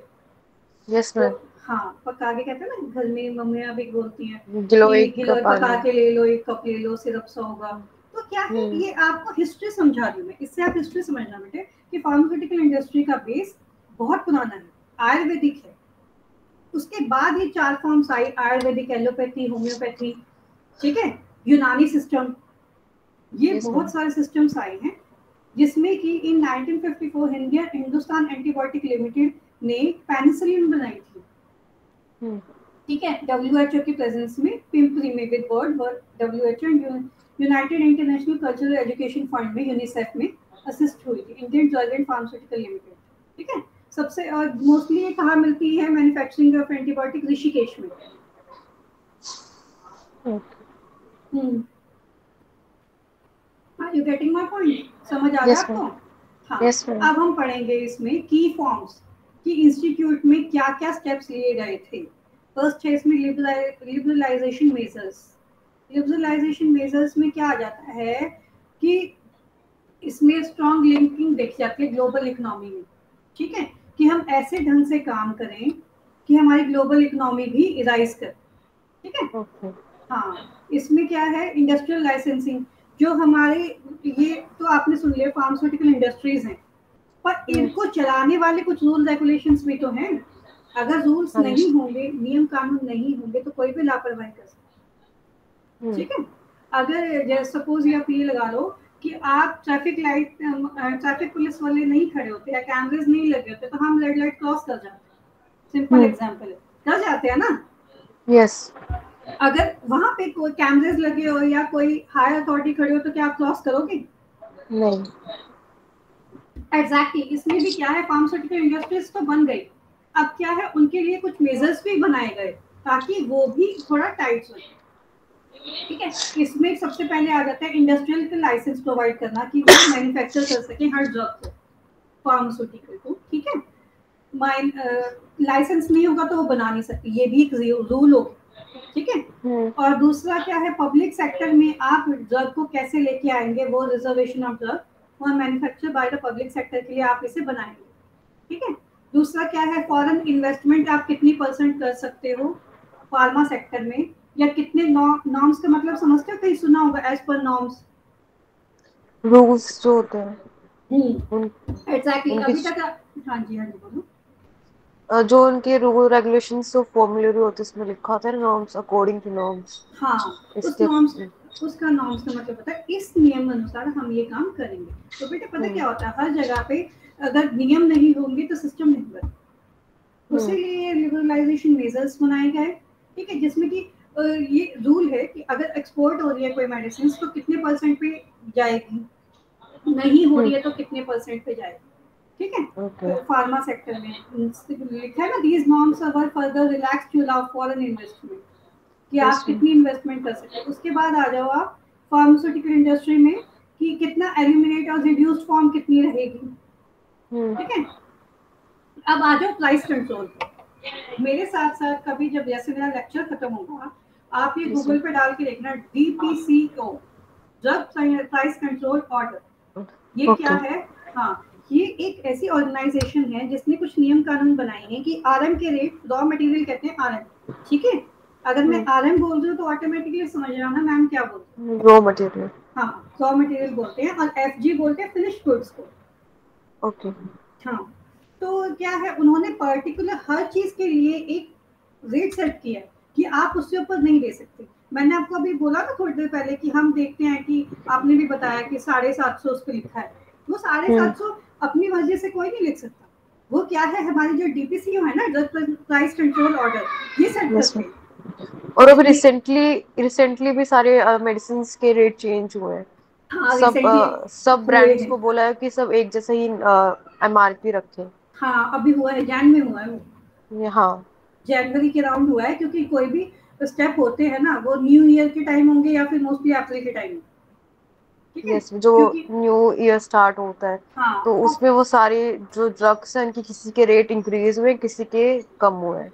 यस तो मैम। हाँ, पका के कहते हैं ना, घर में मम्मियाँ भी बोलती हैं गिलोय कि का गिलोय पका पानी। के ले लो, 1 कप ले लो, सिरप सा होगा। तो क्या है, ये आपको हिस्ट्री समझा रही हूँ मैं, इससे आप हिस्ट्री समझना बेटे कि फार्मास्यूटिकल इंडस्ट्री का बेस बहुत पुराना है, आयुर्वेदिक है। उसके बाद ये 4 फॉर्म्स आई, आयुर्वेदिक, एलोपैथी, होम्योपैथी, ठीक है, यूनानी सिस्टम, ये यस बहुत मैम। सारे सिस्टम्स आए हैं, जिसमें कि इन 1954 हिंदुस्तान एंटीबायोटिक लिमिटेड ने पेनिसिलिन बनाई थी, ठीक है, डब्ल्यूएचओ की प्रेजेंस में, पिंपरी में, with word WHO and United international cultural education fund में, यूनिसेफ में असिस्ट हुई थी, Indian drug and pharmaceutical limited, ठीक है। सबसे और मोस्टली ये कहाँ मिलती है, मैन्युफैक्चरिंग ऑफ एंटीबायोटिक ऋषिकेश में। Are you getting my point, समझ आ गया यस आपको। मैम। हाँ, यस मैम। अब हम पढ़ेंगे इसमें की फॉर्म्स, कि इंस्टीट्यूट में क्या क्या स्टेप्स लिए गए थे। फर्स्ट है इसमें लिबरलाइजेशन मेजर्स। लिबरलाइजेशन मेजर्स में क्या आ जाता है कि इसमें स्ट्रॉन्ग लिंकिंग देखी जाती है ग्लोबल इकोनॉमी में, ठीक है, कि हम ऐसे ढंग से काम करें कि हमारी ग्लोबल इकोनॉमी भी राइज करे, ठीक है। ओके। हाँ, इसमें क्या है, इंडस्ट्रियल लाइसेंसिंग, जो हमारे, ये तो आपने सुन लिया फार्मास्यूटिकल इंडस्ट्रीज हैं, पर इनको चलाने वाले कुछ रूल रेगुलेशंस भी तो हैं। अगर रूल्स हाँ नहीं जी। होंगे, नियम कानून नहीं होंगे, तो कोई भी लापरवाही कर सकता है, ठीक है। अगर सपोज आप ये लगा लो कि आप ट्रैफिक लाइट, ट्रैफिक पुलिस वाले नहीं खड़े होते या कैमरेज नहीं लगे होते, तो हम रेड लाइट क्रॉस कर जाते हैं, सिंपल एग्जांपल है, कर जाते हैं ना। यस। अगर वहां पे कोई कैमरेज लगे हो या कोई हायर अथॉरिटी खड़े हो, तो क्या आप क्रॉस करोगे? नहीं। एग्जैक्टली इसमें भी क्या है, फार्मास्यूटिकल इंडस्ट्रीज तो बन गई, अब क्या है उनके लिए कुछ मेजर्स भी बनाए गए ताकि वो भी थोड़ा टाइट हो जाए। ठीक है, इसमें सबसे पहले आ जाता है इंडस्ट्रियल का लाइसेंस प्रोवाइड करना कि वो मैन्युफैक्चर कर सके हर ड्रग को, फार्मास्यूटिकल को। ठीक है, माइन लाइसेंस नहीं होगा तो वो बना नहीं सकती, ये भी एक रूल हो। ठीक है, और दूसरा क्या है, पब्लिक सेक्टर में आप ड्रग को कैसे लेके आएंगे, वो रिजर्वेशन ऑफ ड्रग और manufacture by the public sector के लिए आप इसे बनाएंगे। ठीक है, दूसरा क्या है, फॉरेन इन्वेस्टमेंट आप कितनी परसेंट कर सकते हो फार्मा सेक्टर में, या कितने नॉर्म्स का मतलब समझते हो, कहीं सुना होगा एज पर नॉर्म्स, रूल्स जो होते हैं उन एग्जैक्टली उनकी अभी तक हाँ जी हाँ जी बोलो। जो उनके रूल रेगुलेशंस जो फॉर्मूलरी होते हैं उसमें लिखा होता है नॉर्म्स अकॉर्डिंग टू नॉर्म्स। हाँ, उस इसके नॉर्म्स, उसका नॉर्म्स का मतलब पता है, इस नियम अनुसार हम ये काम करेंगे। तो बेटा पता क्या होता है, हर जगह पे अगर नियम नहीं होंगे तो सिस्टम नहीं बनेगा, उसीलिए लिबरलाइजेशन मेजर्स बनाए गए। ठीक है, जिसमें कि ये रूल है कि अगर एक्सपोर्ट हो रही है कोई मेडिसिन तो कितने परसेंट पे जाएगी, नहीं हो रही है तो कितने परसेंट पे जाएगी। ठीक है, ओके फार्मा सेक्टर में लिखा है ना, these norms are further relax to allow foreign investment, कि आप यस कितनी इन्वेस्टमेंट कर सकते हैं। उसके बाद आ जाओ आप फार्मास्यूटिकल इंडस्ट्री में कि कितना एल्यूमिनेट और रिड्यूस्ड फॉर्म कितनी रहेगी। ठीक है, अब आ जाओ प्राइस कंट्रोल पे। मेरे साथ साथ कभी जब जैसे मेरा लेक्चर खत्म होगा, आप ये यस गूगल पे डाल के देखना, DPCO, drug price control order, ये क्या ओके है। हाँ, ये एक ऐसी ऑर्गेनाइजेशन है जिसने कुछ नियम कानून बनाए हैं कि आरएम के रेट, रॉ मटेरियल कहते हैं आरएम। ठीक है, अगर मैं आरएम बोल रही हूँ तो ऑटोमेटिकली समझ रहा हूँ ना मैम क्या बोल रही हूँ। रॉ मटेरियल हाँ, रॉ मटेरियल बोलते हैं, और एफजी बोलते हैं फिनिश्ड गुड्स को। ओके हाँ, तो क्या है, उन्होंने पर्टिकुलर हर चीज के लिए एक रेट सेट किया है कि आप उससे ऊपर नहीं दे सकते। मैंने आपको अभी बोला ना थोड़ी देर पहले कि हम देखते हैं कि आपने भी बताया कि 750 उस पर लिखा है, वो 750 अपनी मर्जी से कोई नहीं लिख सकता। वो क्या है, हमारी जो डीपीसीओ है ना, ड्रग प्राइस कंट्रोल ऑर्डर, ये सेट यस करते हैं। और अभी ये रिसेंटली भी सारे मेडिसिन के रेट चेंज हुए हैं। हाँ सब रिसेंटली सब हुए ब्रांड्स हैं। को बोला है कि सब एक जैसा ही एमआरपी रखें। हाँ, अभी हुआ है, जैन में हुआ है वो, हाँ जनवरी के राउंड हुआ है, क्योंकि कोई भी स्टेप होते हैं ना, वो न्यू ईयर के टाइम होंगे या फिर मोस्टली अप्रैल के टाइम। ठीक है, यस जो क्योंकि न्यू ईयर स्टार्ट होता है हाँ, तो उसमें वो सारे जो ड्रग्स हैं उनकी किसी के रेट इंक्रीज हुए किसी के कम हुए हैं।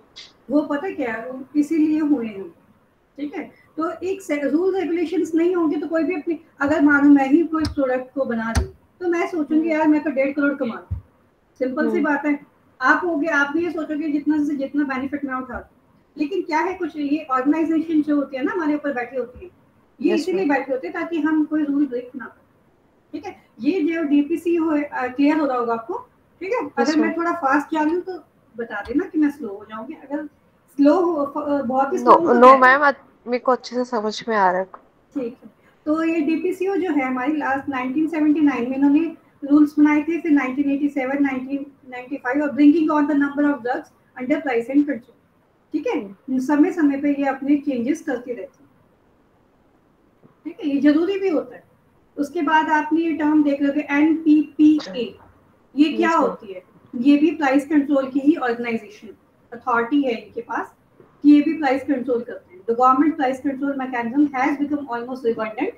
वो पता क्या है, इसीलिए हुए हैं। ठीक है, तो एक रूल रेगुलेशंस नहीं होंगे तो कोई भी अपनी, अगर मानो मैं ही कोई प्रोडक्ट को बना रही हूँ तो मैं सोचूंगी यार मैं तो 1.5 करोड़ कमा रहा हूँ, सिंपल सी हम्म बात है। आप होगे, आप भी ये सोचोगे जितना से जितना बेनिफिट मैं उठा दूँ। लेकिन क्या है, कुछ ये ऑर्गेनाइजेशन जो होती है ना हमारे ऊपर बैठी होती है, ये यस इसीलिए मैम बैठे होते हैं ताकि हम कोई रूल ब्रेक ना करें। ठीक है, ये जो डीपीसी हो क्लियर हो रहा होगा आपको। ठीक है, अगर यस मैम मैं थोड़ा फास्ट जा रही हूँ तो बता देना कि मैं स्लो हो जाऊंगी, अगर स्लो हो, बहुत ही नो स्लो हूँ तो नो कह देना। मैम मेरे को अच्छे से समझ में आ रहा है। ठीक है, तो ये डीपीसीओ जो है हमारी लास्ट 1979 में इन्होंने रूल्स बनाए थे, फिर 1987, 1995, और bringing on the number of drugs under price and control. ठीक है, समय समय पे ये अपने चेंजेस करती रहती है। ठीक है, ये जरूरी भी होता है। उसके बाद आपने ये टर्म देख लोगे NPPA, ये क्या यस मैम होती है, ये भी प्राइस कंट्रोल की ही ऑर्गेनाइजेशन, अथॉरिटी है इनके पास कि ये भी प्राइस कंट्रोल करते हैं। The government price control mechanism has become almost redundant.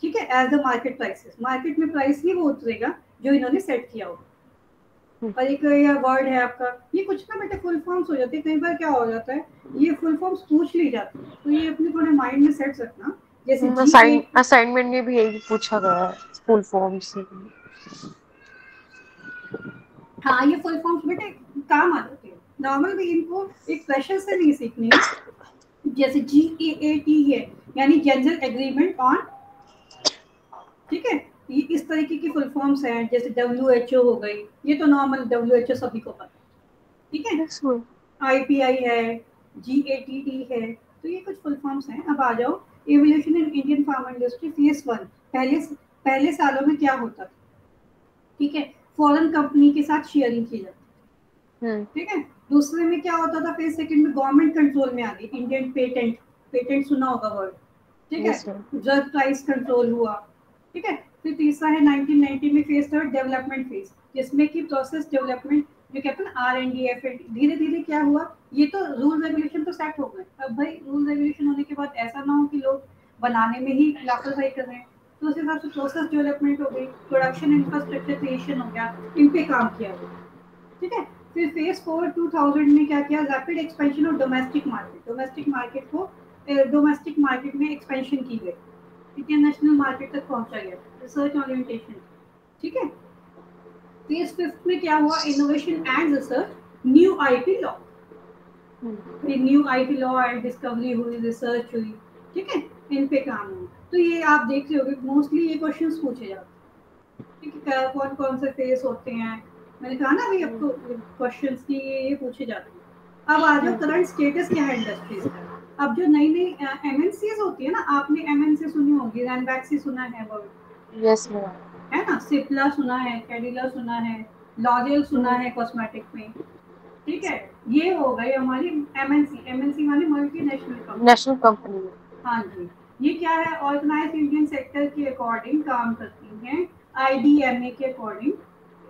ठीक है, as the market prices, market में प्राइस ही वो उतरेगा जो इन्होंने सेट किया होगा। और एक ये वर्ड है आपका, ये कुछ ना बेटे फुल फॉर्म्स हो जाते हैं, कई बार क्या हो जाता है, ये फुल फॉर्म्स पूछ ली जाती है, तो ये अपने थोड़े माइंड में सेट रखना। जैसे G8, असाइनमेंट में भी यही पूछा गया है स्कूल फॉर्म से। हाँ, ये फुल फॉर्म्स बेटे काम आ जाते हैं, नॉर्मल भी इनको एक प्रेशर से नहीं सीखनी है। जैसे GAAT है, यानी जनरल एग्रीमेंट ऑन। ठीक है, ये इस तरीके की फुल फॉर्म्स हैं, जैसे WHO हो गई, ये तो नॉर्मल WHO सभी को पता है। ठीक है, यस मैम IPI है, GATT है, तो ये कुछ फुल फॉर्म्स हैं। अब आ जाओ evolution in Indian pharma industry phase 1। पहले सालों में क्या होता था। ठीक है, फॉरेन कंपनी के साथ शेयरिंग की जाती। ठीक है, दूसरे में क्या होता था, फेज सेकंड में गवर्नमेंट कंट्रोल में आ गई, इंडियन पेटेंट, पेटेंट सुना होगा वर्ड। ठीक है, yes ma'am drug price control हुआ। ठीक है, फिर तीसरा है 1990 में फेज थर्ड डेवलपमेंट फेज, जिसमें कि प्रोसेस डेवलपमेंट जो कहते हैं ना R&D एफएनडी, धीरे धीरे क्या हुआ, ये तो रूल रेगुलेशन तो सेट हो गए, अब भाई रूल रेगुलेशन होने के बाद ऐसा ना हो कि लोग बनाने में ही लापरवाही कर रहे हैं, तो उस हिसाब से प्रोसेस डेवलपमेंट हो गई, प्रोडक्शन इंफ्रास्ट्रक्चर क्रिएशन हो गया, इन पे काम किया गया, ठीक है। फिर फेज फोर 2000 में क्या किया, rapid expansion of domestic market, domestic market को डोमेस्टिक मार्केट में एक्सपेंशन की गई, इंटरनेशनल मार्केट तक पहुंचा गया, रिसर्च ओरिएंटेशन, ठीक है। फेज फिफ्थ में क्या हुआ, innovation and research, new IP law, फिर new IP law and discovery हुई, रिसर्च हुई, ठीक है, इन पे काम हुआ। तो ये आप देख रहे होगे मोस्टली ये क्वेश्चंस पूछे जाते हैं, ठीक है, कौन कौन से फेज होते हैं, मैंने कहा ना अभी आपको क्वेश्चंस की ये पूछे जाते हैं। अब आ जाओ करंट स्टेटस क्या है इंडस्ट्रीज का। अब जो नई नई एमएनसीज होती है ना, आपने एमएनसी सुनी होगी, रैनबैक्सी सुना है वर्ड, यस मैम। है ना, सिप्ला सुना है, कैडिला सुना है, लॉरियल सुना है कॉस्मेटिक में, ठीक है। ये हो गई हमारी एमएनसी, एमएनसी मानी मल्टीनेशनल कंपनी। National company. हाँ जी, ये क्या है, ऑर्गेनाइज इंडियन सेक्टर के अकॉर्डिंग काम करती हैं, आईडीएमए के according,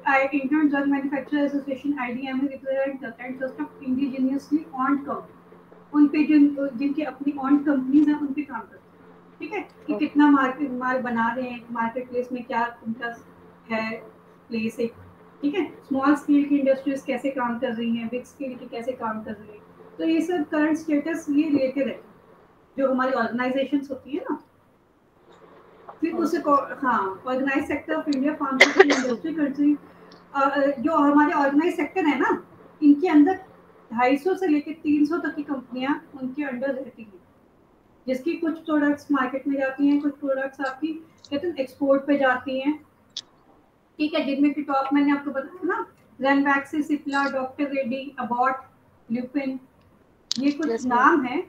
Indian drug manufacturer association IDMA represent करता है interest of indigenously owned company, उन पे जिनके अपनी ऑन्ड कंपनीज हैं उन पे काम करते हैं, ठीक है, कि कितना मार्केट माल बना रहे हैं, मार्केट प्लेस में क्या उनका है प्लेस है, ठीक है, स्मॉल स्केल की इंडस्ट्रीज कैसे काम कर रही हैं, बिग स्केल की कैसे काम कर रही है, तो ये सब करंट स्टेटस ये रिलेटेड है जो हमारी ऑर्गेनाइजेशंस होती है ना। फिर उसे हाँ, organise sector of India pharmaceutical industry country, जो हमारे ऑर्गेनाइज सेक्टर है ना, इनके अंदर 250 से लेकर 300 तक की कंपनियां उनके अंडर रहती हैं, जिसकी कुछ प्रोडक्ट्स मार्केट में जाती हैं, कुछ प्रोडक्ट्स आपकी कहते हैं एक्सपोर्ट पे जाती हैं, ठीक है, जिनमें की टॉप मैंने आपको बताया ना, रैनबैक्सी, सिप्ला, डॉक्टर रेड्डी, अबॉट, ल्यूपिन, ये कुछ यस मैम। नाम है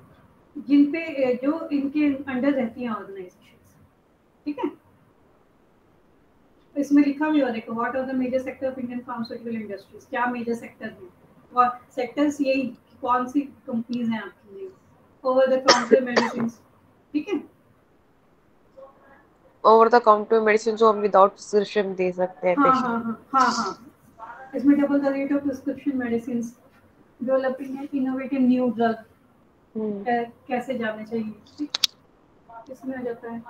जिन पे जो इनके अंडर रहती हैं ऑर्गेनाइजेशन, ठीक है। इसमें लिखा भी हुआ देखो, what are the major sector of Indian pharmaceutical industries, क्या मेजर सेक्टर है, और सेक्टर्स यही कि कौन सी कंपनीज हैं आपके लिए, ओवर द काउंटर मेडिसिन, ठीक है। ओवर द काउंटर मेडिसिन जो हम विदाउट प्रिस्क्रिप्शन दे सकते हैं हाँ पेशेंट। हाँ हाँ हाँ हाँ, इसमें double the rate of prescription medicine, developing and innovative new drug, कैसे जाने चाहिए, ठीक, इसमें आ जाता है।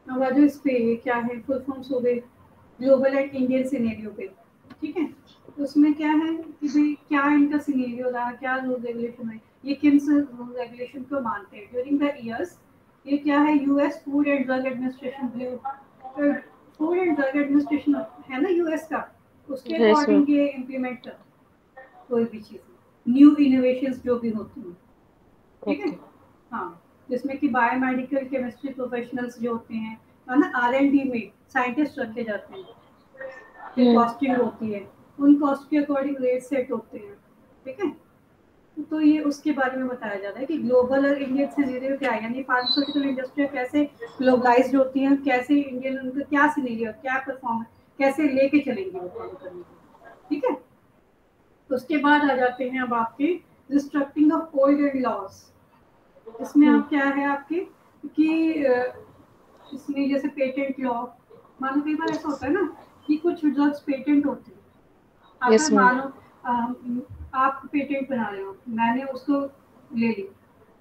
अब आ जाओ इस पे, ये क्या है, फुल फॉर्म्स हो गए, ग्लोबल एंड इंडियन सिनेरियो पे, ठीक है। तो उसमें क्या है कि भाई क्या इनका सिनेरियो रहा, क्या रूल रेगुलेशन है, ये किन से रूल रेगुलेशन को मानते हैं ड्यूरिंग द ईयर्स। ये क्या है, US food and drug administration, food and drug administration है ना यूएस का, उसके यस मैम। अकॉर्डिंग ये इम्प्लीमेंट करते हैं कोई भी चीज़, न्यू इनोवेशंस जो भी होती हैं, ठीक है। ओके। हाँ, जिसमें कि बायोमेडिकल केमिस्ट्री प्रोफेशनल्स जो होते हैं, है ना, R&D में साइंटिस्ट रखे जाते हैं, फिर कॉस्टिंग होती है, उन कॉस्ट के अकॉर्डिंग रेट सेट होते हैं, ठीक है। तो ये उसके बारे में बताया जा रहा है कि ग्लोबल और इंडियन सिनेरियो क्या है, यानी फार्मास्यूटिकल इंडस्ट्री कैसे ग्लोबलाइज्ड होती है, कैसे इंडियन उनका क्या सिनेरियो, क्या परफॉर्मेंस, कैसे लेके चलेंगे वो काम करने को, ठीक है। उसके बाद आ जाते हैं अब आपके restructuring of old and loss. इसमें आप क्या है आपके कि इसमें जैसे पेटेंट लॉ, मानो कई बार ऐसा होता है ना कि कुछ ड्रग्स पेटेंट होते हैं, यस अगर मैम। मानो आप पेटेंट बना रहे हो, मैंने उसको ले ली,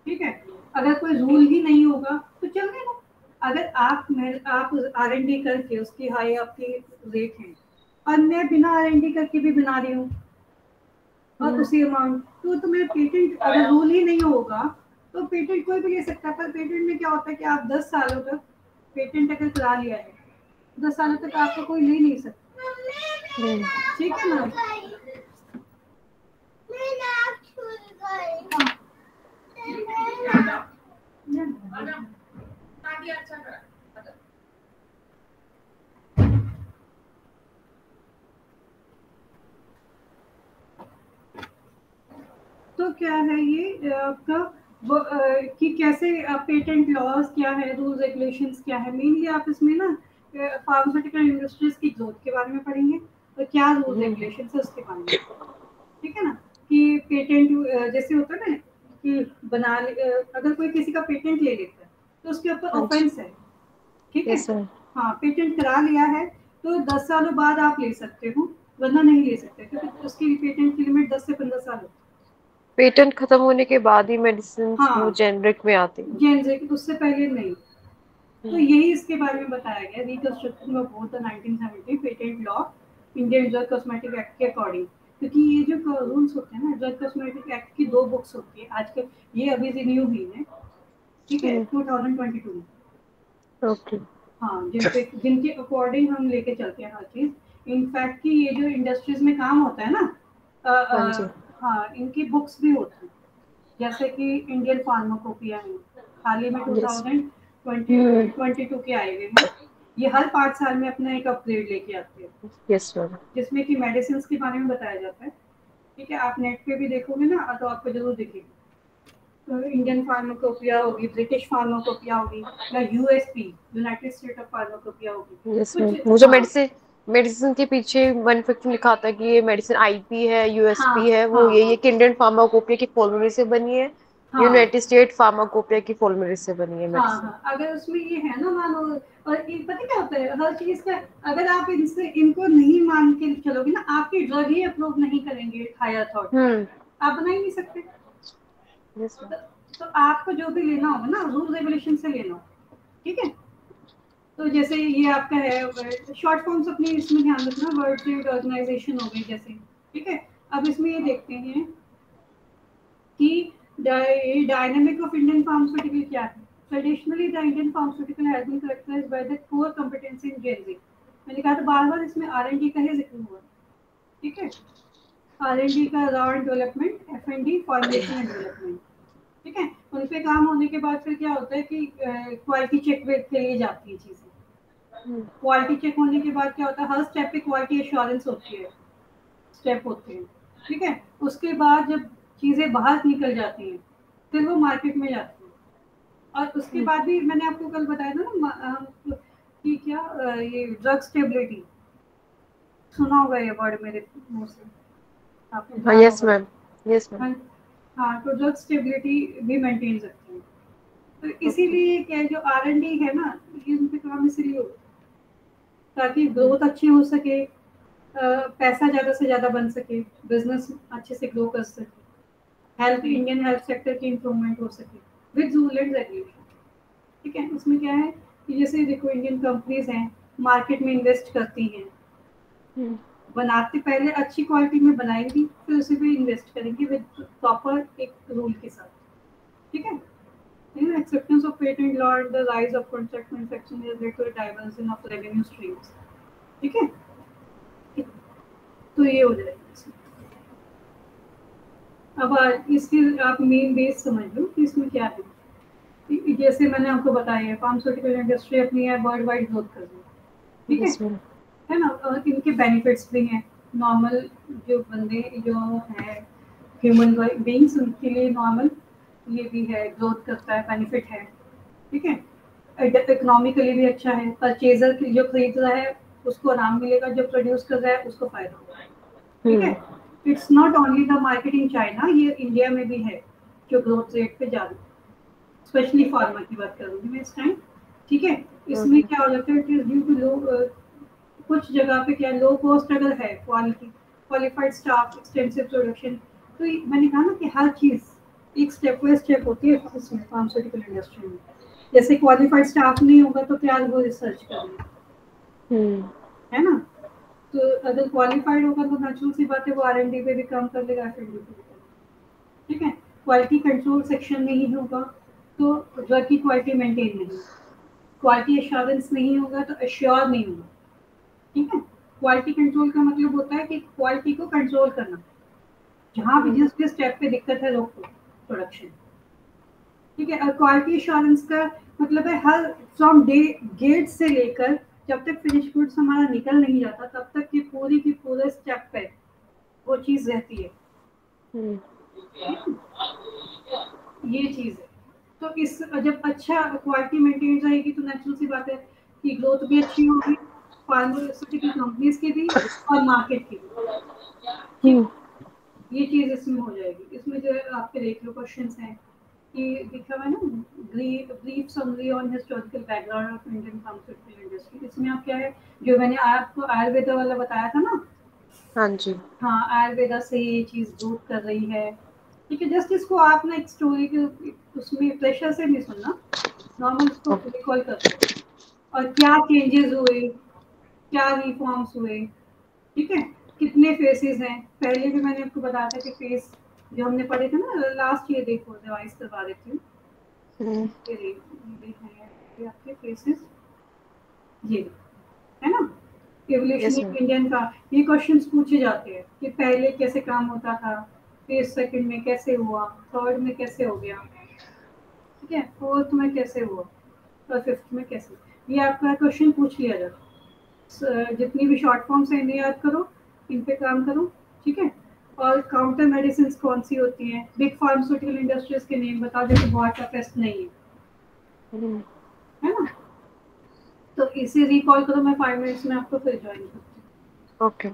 ठीक है, अगर कोई रूल ही नहीं होगा तो चलने दो। अगर आप R&D करके उसकी हाई आपकी रेट है, और मैं बिना R&D करके भी बना रही हूँ और उसी अमाउंट, तो तुम्हें पेटेंट अगर रूल ही नहीं होगा तो पेटेंट कोई भी ले सकता है। पर पेटेंट में क्या होता है कि आप 10 सालों तक पेटेंट अगर करा लिया है, 10 सालों तक आपको कोई ले नहीं सकता, ठीक है ना। तो क्या है ये आपका कि कैसे पेटेंट लॉज क्या है, रूल रेगुलेशंस क्या है, मेनली आप इसमें ना फार्मास्यूटिकल इंडस्ट्रीज की ग्रोथ के बारे में पढ़ेंगे और क्या रूल रेगुलेशंस है उसके बारे में, ठीक है ना। कि पेटेंट जैसे होता है ना कि अगर कोई किसी का पेटेंट ले लेता है तो उसके ऊपर हाँ जी। ऑफेंस है, ठीक है। Yes ma'am. हाँ पेटेंट करा लिया है तो 10 सालों बाद आप ले सकते हो, वरना नहीं ले सकते क्योंकि उसकी पेटेंट की लिमिट 10 से 15 साल होती पेटेंट खत्म होने के बाद ही मेडिसिन है। वो हाँ जेनरिक में आती है। जेनरिक उससे पहले नहीं। तो हम्म। यही इसके बारे में बताया गया reconstruction of both the 1970 patent law Indian drug cosmetic act के अकॉर्डिंग। क्योंकि ये जो रूल्स होते हैं ना ड्रग कॉस्मेटिक एक्ट की 2 बुक्स होती है आजकल, ये अभी रिन्यू हुई है, ठीक है, 2022 में। ओके। हाँ जिनके अकॉर्डिंग हम लेके चलते हैं हर चीज। इनफैक्ट कि ये जो इंडस्ट्रीज में काम होता है ना, हाँ जी। हाँ इनकी बुक्स भी होती हैं, जैसे कि इंडियन फार्माकोपिया है, हाल ही में यस। 2022 के आए हुए हैं। ये हर 5 साल में अपना एक अपग्रेड लेके आते हैं, यस मैम। जिसमें कि मेडिसिन के बारे में बताया जाता है। ठीक है, आप नेट पे भी देखोगे ना तो आपको जरूर दिखेगा। तो इंडियन फार्माकोपिया होगी, ब्रिटिश फार्माकोपिया होगी, या USP United state of pharmacopoeia होगी। यस मैम, कुछ वो जो हाँ मेडिसिन मेडिसिन के पीछे मैन्युफैक्चरिंग लिखा आता है कि ये मेडिसिन आईपी है, हाँ यूएसपी है, वो हाँ ये हाँ कि इंडियन फार्माकोपिया की फॉर्मूले से बनी है, हाँ यूनाइटेड स्टेट फार्माकोपिया की फॉर्मूले से बनी है हाँ मेडिसिन। हाँ अगर उसमें ये है ना मानो, और ये पता क्या होता है हर चीज का, अगर आप इनसे इनको नहीं मान के चलोगे ना, आपकी ड्रग ही अप्रूव नहीं करेंगे हायर अथॉरिटी, हम्म। आप बना ही नहीं सकते। Yes ma'am. तो, तो आपको जो भी लेना होगा ना रूल रेगुलेशन से लेना होगा, ठीक है। तो जैसे ये आपका है शॉर्ट फॉर्म्स अपनी इसमें ध्यान रखना, वर्ल्ड ट्रेड ऑर्गेनाइजेशन हो गई जैसे, ठीक है। अब इसमें ये देखते हैं कि डायनामिक ऑफ इंडियन फार्मास्यूटिकल क्या है। Traditionally the Indian pharmaceutical has been characterised by the poor competency in generic. मैंने कहा था बार बार इसमें आर&डी का ही जिक्र हुआ, ठीक है। आर&डी का raw and development, F and D formulation and development, ठीक है। उन पे काम होने के बाद फिर क्या होता है कि क्वालिटी चेक के लिए जाती है चीजें। क्वालिटी चेक होने के बाद क्या होता है, हर स्टेप पे क्वालिटी एश्योरेंस होती है, स्टेप होते हैं, ठीक है। उसके बाद जब चीजें बाहर निकल जाती हैं फिर वो मार्केट में जाती है। और उसके बाद भी मैंने आपको कल बताया था ना कि क्या ये ड्रग स्टेबिलिटी, सुना होगा ये वर्ड मेरे मुंह से, आपने हाँ। ध्यान यस होगा। मैम। Yes ma'am. हाँ हाँ, तो ड्रग स्टेबिलिटी भी मेंटेन रखती है। तो ओके। इसीलिए क्या है, जो आर&डी है ना, ये उनके काम इसलिए होता है ताकि ग्रोथ अच्छी हो सके, पैसा ज़्यादा से ज़्यादा बन सके, बिजनेस अच्छे से ग्रो कर सके, हेल्थ इंडियन हेल्थ सेक्टर की इम्प्रूवमेंट हो सके विद रूल एंड रेगुलेशन, ठीक है। इसमें क्या है कि जैसे देखो इंडियन कंपनीज हैं, मार्केट में इन्वेस्ट करती हैं, बनाते पहले अच्छी क्वालिटी में बनाएंगी, फिर उसे भी इन्वेस्ट करेंगी विद प्रॉपर एक रूल के साथ, ठीक है। Acceptance of patent law and the rise of contract manufacturing has led to a diversion of revenue streams, ठीक है। तो ये हो जाएगा इसमें। अब इसकी आप मेन बेस समझ लो कि इसमें क्या है। जैसे मैंने आपको बताया है फार्मास्यूटिकल इंडस्ट्री अपनी है वर्ल्ड वाइड ग्रोथ कर रही है, यस ठीक मैम। है ना। और इनके बेनिफिट्स भी हैं, नॉर्मल जो बंदे जो है ह्यूमन बींग्स उनके लिए नॉर्मल ये भी है, ग्रोथ करता है, बेनिफिट है, ठीक है। इकोनॉमिकली भी अच्छा है, परचेजर जो खरीद रहा है उसको आराम मिलेगा, जो प्रोड्यूस कर रहा है उसको फायदा होगा, ठीक है। It's not only the market in China, ये इंडिया में भी है जो ग्रोथ रेट पे जा रही है, स्पेशली फार्मा की बात करूंगी मैं इस टाइम, ठीक है। इसमें ओके। क्या हो जाता है कि ड्यू टू लो कुछ जगह पे क्या लो कॉस्ट अगर है, quality qualified staff, extensive production, तो मैंने कहा ना कि हर चीज एक स्टेप बाय स्टेप होती है इसमें फार्मास्यूटिकल इंडस्ट्री में। जैसे क्वालिफाइड स्टाफ नहीं होगा तो क्या वो रिसर्च करेंगे, है ना। तो अगर क्वालिफाइड होगा तो नेचुरल सी बात है वो आर&डी पे भी काम कर लेगा, एफ&डी पे भी कर लेगा, ठीक है। क्वालिटी कंट्रोल सेक्शन नहीं होगा तो ड्रग की क्वालिटी मेंटेन नहीं, क्वालिटी एश्योरेंस नहीं होगा तो एश्योर नहीं होगा, ठीक है। क्वालिटी कंट्रोल का मतलब होता है कि क्वालिटी को कंट्रोल करना, जहाँ भी जिस भी स्टेप पे दिक्कत है रोको प्रोडक्शन, ठीक है। और क्वालिटी एश्योरेंस का मतलब है हर फ्रॉम डे गेट से लेकर जब तक फिनिश गुड्स हमारा निकल नहीं जाता तब तक की पूरे स्टेप पे वो चीज रहती है, ये चीज है। तो इस जब अच्छा क्वालिटी मेंटेन रहेगी तो नेचुरल सी बात है कि ग्रोथ भी अच्छी होगी फार्मास्यूटिकल कंपनीज की भी और मार्केट की भी, ठीक। ये चीज इसमें हो जाएगी। इसमें जो है आपके देख लो क्वेश्चंस हैं, कि लिखा हुआ है ना, brief summary on historical background of Indian pharmaceutical industry. इसमें आप क्या है, जो मैंने आपको आयुर्वेदा वाला बताया था ना, हाँ जी। हाँ आयुर्वेदा से ये चीज़ ग्रोथ कर रही है। ठीक है, जस्ट इसको आप ना एक स्टोरी के उसमें प्रेशर से नहीं सुनना, नॉर्मल उसको रिकॉल करते हैं और क्या चेंजेस हुए, क्या रिफॉर्म्स हुए। ठीक है, कितने फेसेस हैं, पहले भी मैंने आपको बताया था कि फेस जो हमने पढ़े थे ना लास्ट, ये देखो रिवाइज करवा देती हूँ। हम्म। ये हैं ये आपके फेसेस, ये है ना, evolution yes of ma'am. Indian का। ये क्वेश्चंस पूछे जाते हैं कि पहले कैसे काम होता था, फिर सेकंड में कैसे हुआ, थर्ड में कैसे हो गया, ठीक है, फोर्थ में कैसे हुआ और फिफ्थ में कैसे। ये आपका क्वेश्चन पूछ लिया जाता है। जितनी भी शॉर्ट फॉर्म्स हैं इन्हें याद करो, इन पे काम करो। ठीक है, और काउंटर मेडिसिन कौन सी होती हैं, बिग फार्मास्यूटिकल इंडस्ट्रीज के नेम बता दो कि बहुत का टेस्ट नहीं है, हम्म। है ना। तो इसे रिकॉल करो, मैं 5 मिनट्स में आपको फिर ज्वाइन करती हूँ। ओके।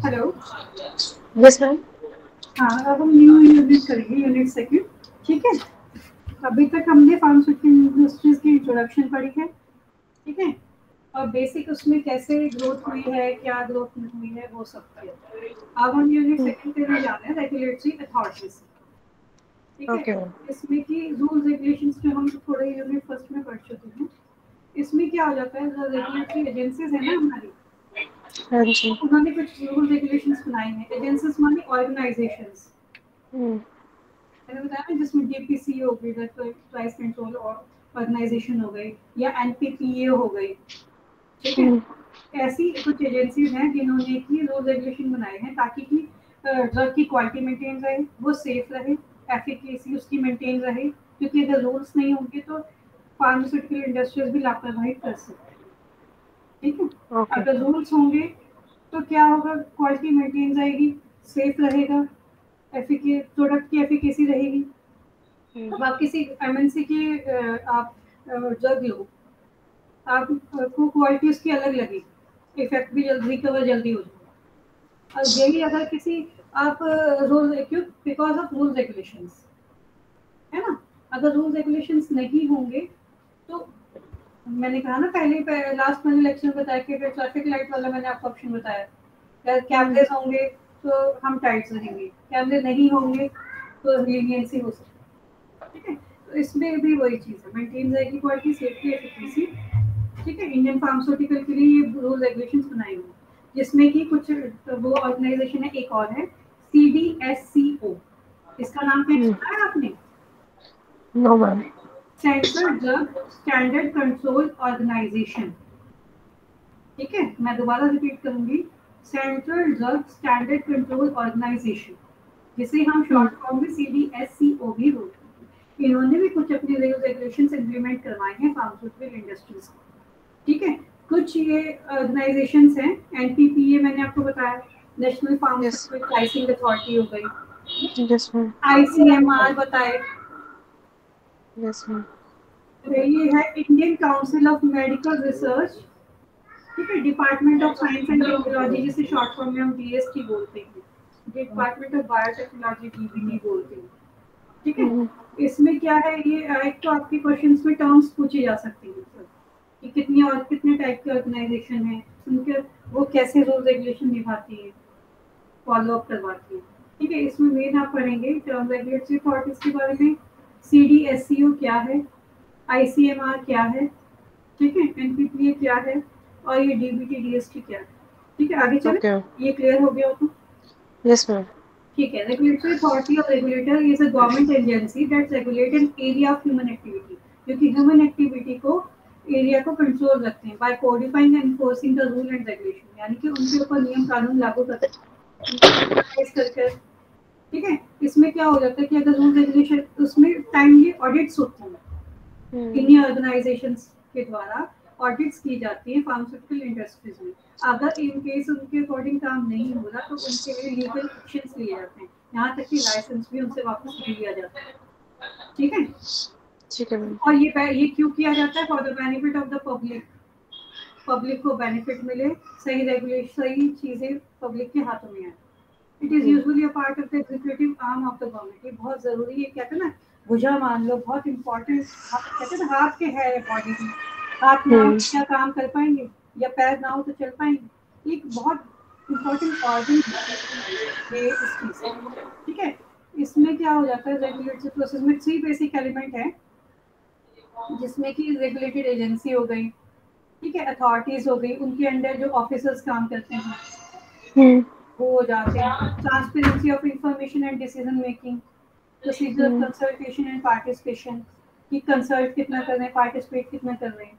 हेलो। Yes ma'am. हाँ, अब हम न्यू यूनिट करेंगे, यूनिट सेकंड। ठीक है, अभी तक हमने फार्मास्यूटिकल इंडस्ट्रीज की इंट्रोडक्शन पढ़ी है। ठीक है, और बेसिक उसमें कैसे ग्रोथ हुई है, क्या ग्रोथ हुई है, वो सब किया। अब हम यूनिट सेकंड पे में जाना है, रेगुलेटरी अथॉरिटीज। ठीक है, ओके मैम। इसमें की रूल्स रेगुलेशंस जो हम थोड़े यूनिट फर्स्ट में पढ़ चुके हैं। इसमें क्या हो जाता है, जो रेगुलेटरी एजेंसीज है ना हमारी, हाँ जी। उन्होंने कुछ रूल रेगुलेशंस बनाए हैं। एजेंसीज माने ऑर्गेनाइजेशंस, हम्म। मैंने बताया ना, जिसमें डीपीसी हो गई, प्राइस कंट्रोल ऑर्गेनाइजेशन हो गई, या एनपीपीए हो गई। ठीक है, हम्म। ऐसी कुछ एजेंसीज हैं जिन्होंने की रूल रेगुलेशन बनाए हैं ताकि कि ड्रग की क्वालिटी मेंटेन रहे, वो सेफ रहे, एफिकेसी उसकी मेंटेन रहे। क्योंकि अगर रूल्स नहीं होंगे तो फार्मास्यूटिकल इंडस्ट्रीज भी लापरवाही कर सकते हैं। ठीक है, ओके। अगर रूल्स होंगे तो क्या होगा, क्वालिटी मेंटेन रहेगी, सेफ रहेगा, एफिके प्रोडक्ट की एफिकेसी रहेगी। अब आप किसी एमएनसी की आप ड्रग लो, आपको क्वालिटी उसकी अलग लगी, इफेक्ट भी जल्दी, रिकवर जल्दी हो जाएगा। और यही अगर किसी आप रूल, क्यों, बिकॉज ऑफ रूल रेगुलेशंस, है ना। अगर रूल रेगुलेशंस नहीं होंगे तो, मैंने कहा ना पहले लास्ट मैंने लेक्चर में बताया कि ट्रैफिक लाइट वाला मैंने आपको ऑप्शन बताया, अगर कैमरेज होंगे तो हम टाइट रहेंगे, कैमरे नहीं होंगे तो लीनियंसी हो सकती है। ठीक है, तो इसमें भी वही चीज़ है, मेंटेन रहेगी क्वालिटी, सेफ्टी, एफिकेसी। ठीक है, इंडियन फार्मास्यूटिकल के लिए ये रूल रेगुलेशंस बनाए हुए हैं, जिसमें कि कुछ वो ऑर्गेनाइजेशन है, एक और है CDSCO। इसका नाम कहीं सुना है आपने? No ma'am. Central drug standard control organisation. ठीक है, मैं दोबारा रिपीट करूंगी, central drug standard control organisation, जिसे हम शॉर्ट फॉर्म में CDSCO भी बोलते हैं। इन्होंने भी कुछ अपने रेगुलेशंस इंप्लीमेंट करवाए हैं फार्मास्यूटिकल इंडस्ट्रीज को। ठीक है, कुछ ये ऑर्गेनाइजेशंस हैं। NPPA मैंने आपको बताया, national Yes. Pharmaceutical pricing authority हो गई। Yes, ma'am. ICMR बताए, Yes, ma'am. फिर ये है Indian council of medical research. ठीक है, department of science and technology, जिसे शॉर्ट फॉर्म में हम DST बोलते हैं, डिपार्टमेंट ऑफ बायोटेक्नोलॉजी DBT बोलते हैं। ठीक है, Mm-hmm. इसमें क्या है, ये एक तो आपके क्वेश्चंस में टर्म्स पूछी जा सकती है सर, कि कितनी और कितने टाइप के ऑर्गेनाइजेशन है, उनके वो कैसे रूल रेगुलेशन निभाती है, फॉलो अप करवाती है। ठीक है, इसमें मेन आप पढ़ेंगे टर्म रेगुलेटरी अथॉरिटीज के बारे में, CDSCO क्या है, ICMR क्या है, ठीक है, NPPA क्या है, और ये DBT DST क्या है। ठीक है, आगे चले, Okay. ये क्लियर हो गया हो तो Yes, ma'am. ठीक है। रेगुलेटरी अथॉरिटी और regulator is a government agency that regulate an area of human activity, जो कि ह्यूमन एक्टिविटी को एरिया को कंट्रोल रखते हैं by codifying and enforcing the rule and regulation, यानी कि उनके ऊपर नियम कानून लागू करते हैं, उनको सुपरवाइज करके। ठीक है, इसमें क्या हो जाता है कि अगर रूल रेगुलेशन, उसमें टाइमली ऑडिट्स होती हैं, Mm. इन्हीं ऑर्गेनाइजेशंस के द्वारा ऑडिट्स की जाती हैं फार्मास्यूटिकल इंडस्ट्रीज में। अगर इन केस उनके अकॉर्डिंग काम नहीं हो रहा तो उनके लिए लीगल एक्शंस लिए जाते हैं, यहाँ तक कि लाइसेंस भी उनसे वापस ले लिया जाता है। ठीक है, ठीक है मैम। और ये क्यों किया जाता है, for the benefit of the public, public को बेनिफिट मिले, सही रेगुलेशन, सही चीजें पब्लिक के हाथों में आए। It is usually a part of the executive arm of the government. ये बहुत जरूरी है, कहते हैं ना भुजा मान लो, बहुत इंपॉर्टेंट, कहते हैं ना हाथ के है बॉडी में, हाथ ना हो तो क्या काम कर पाएंगे, या पैर ना हो तो चल पाएंगे। एक बहुत इंपॉर्टेंट ऑर्गन है ये इस चीज का। ठीक है, इसमें क्या हो जाता है, रेगुलेटरी प्रोसेस में 3 बेसिक एलिमेंट है, जिसमें कि रेगुलेटेड एजेंसी हो गई, ठीक है, अथॉरिटीज हो गई, उनके अंडर जो ऑफिसर्स काम करते हैं हम्म। वो हो जाते हैं, transparency of information and decision making, procedure of hmm. Consultation and participation, कि कंसल्ट कितना कर रहे हैं, पार्टिसिपेट कितना कर रहे हैं।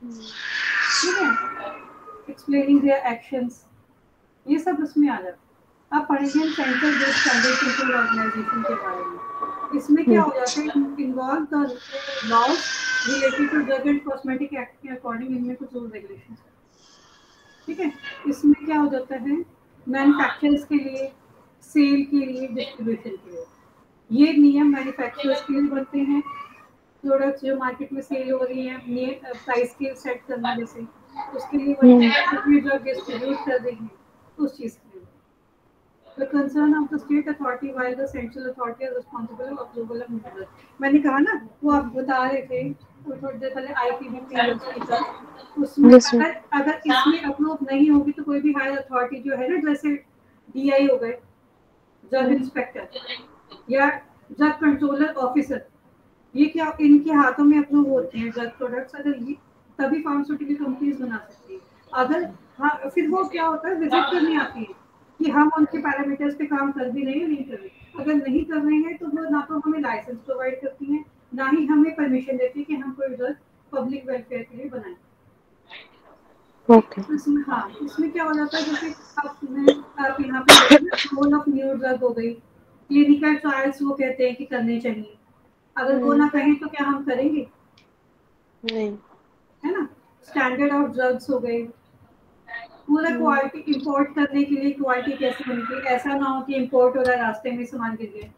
ठीक है, एक्सप्लेनिंग देयर एक्शंस, ये सब उसमें आ जाता है। अब पढ़ेंगे हम central drug standard control organisation के बारे में। इसमें क्या हो जाता है, involve the laws related to drug and cosmetic act के अकॉर्डिंग इनमें कुछ रूल रेगुलेशंस है। ठीक है, इसमें क्या हो जाता है, मैन्युफैक्चरर्स के लिए, सेल के लिए, डिस्ट्रीब्यूशन के लिए, ये नियम मैन्युफैक्चरर्स के लिए बनते हैं। प्रोडक्ट्स जो मार्केट में सेल हो रही है, प्राइस के सेट करना जैसे, उसके लिए बनते हम्म। हैं। जितनी ड्रग डिस्ट्रीब्यूट कर रही है उस चीज़ के लिए। The concern of the state authority while the central authority is responsible for approval of new drugs। मैंने कहा ना, वो आप बता रहे थे वो थोड़ी देर पहले IPBPS की था, उसमें यस मैम। अगर अगर इसमें अप्रूव नहीं होगी तो कोई भी हायर अथॉरिटी जो है ना, जैसे DI हो गए, ड्रग इंस्पेक्टर, या ड्रग कंट्रोलर ऑफिसर, ये क्या इनके हाथों में अप्रूव होते हैं ड्रग प्रोडक्ट्स, अगर ये तभी फार्मास्यूटिकल कंपनीज बना सकती है। अगर हाँ, फिर वो क्या होता है, विजिट करने आती है कि हम उनके पैरामीटर्स पे काम कर भी रहे हैं, नहीं कर रहे। अगर नहीं कर रहे हैं तो वो ना तो हमें लाइसेंस प्रोवाइड करती हैं, ना ही हमें परमिशन देती है कि हम कोई ड्रग पब्लिक वेलफेयर के लिए बनाएं। ठीक ओके। है, इसमें हाँ, इसमें क्या हो जाता है, जैसे आप यहाँ पे देखिए ना, रोल ऑफ न्यू ड्रग हो गई, क्लिनिकल ट्रायल्स वो कहते हैं कि करने चाहिए। अगर वो ना कहें तो क्या हम करेंगे, नहीं। है ना। स्टैंडर्ड ऑफ ड्रग्स हो गए, पूरा क्वालिटी, इंपोर्ट करने के लिए क्वालिटी कैसे होनी चाहिए, ऐसा ना हो कि इंपोर्ट हो रहा है रास्ते में सामान गिर गया,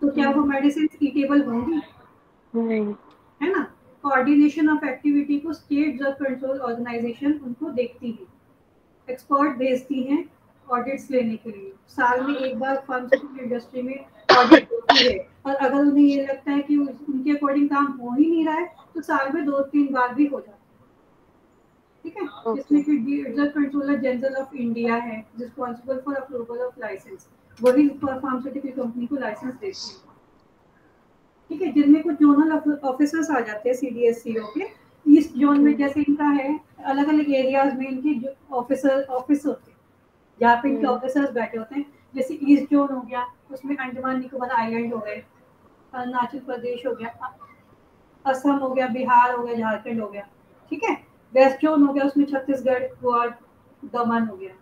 तो क्या वो मेडिसिन ईटेबल होंगी, नहीं। है ना। कोऑर्डिनेशन ऑफ एक्टिविटी को स्टेट ड्रग कंट्रोल ऑर्गेनाइजेशन उनको देखती है, एक्सपर्ट भेजती हैं ऑडिट्स लेने के लिए। साल में एक बार फार्मास्यूटिकल इंडस्ट्री में ऑडिट होती है, और अगर उन्हें ये लगता है कि उनके अकॉर्डिंग काम हो ही नहीं रहा है तो साल में 2-3 बार भी हो जाता है। ठीक है, ओके। जिसमें कि drug controller general of India है responsible for approval of license, वही फार्मास्यूटिकल कंपनी को लाइसेंस देती है। ठीक है, जिनमें कुछ जोनल ऑफिसर्स आ जाते हैं CDSCO के। ईस्ट जोन में जैसे इनका है, अलग अलग एरियाज में इनके ऑफिस होते हैं, जहाँ पे इनके ऑफिसर्स बैठे होते हैं। जैसे ईस्ट जोन हो गया, उसमें अंडमान निकोबार आइलैंड हो गए, अरुणाचल प्रदेश हो गया, असम हो गया, बिहार हो गया, झारखंड हो गया। ठीक है, वेस्ट जोन हो गया, उसमें छत्तीसगढ़, गोवा, दमन हो गया।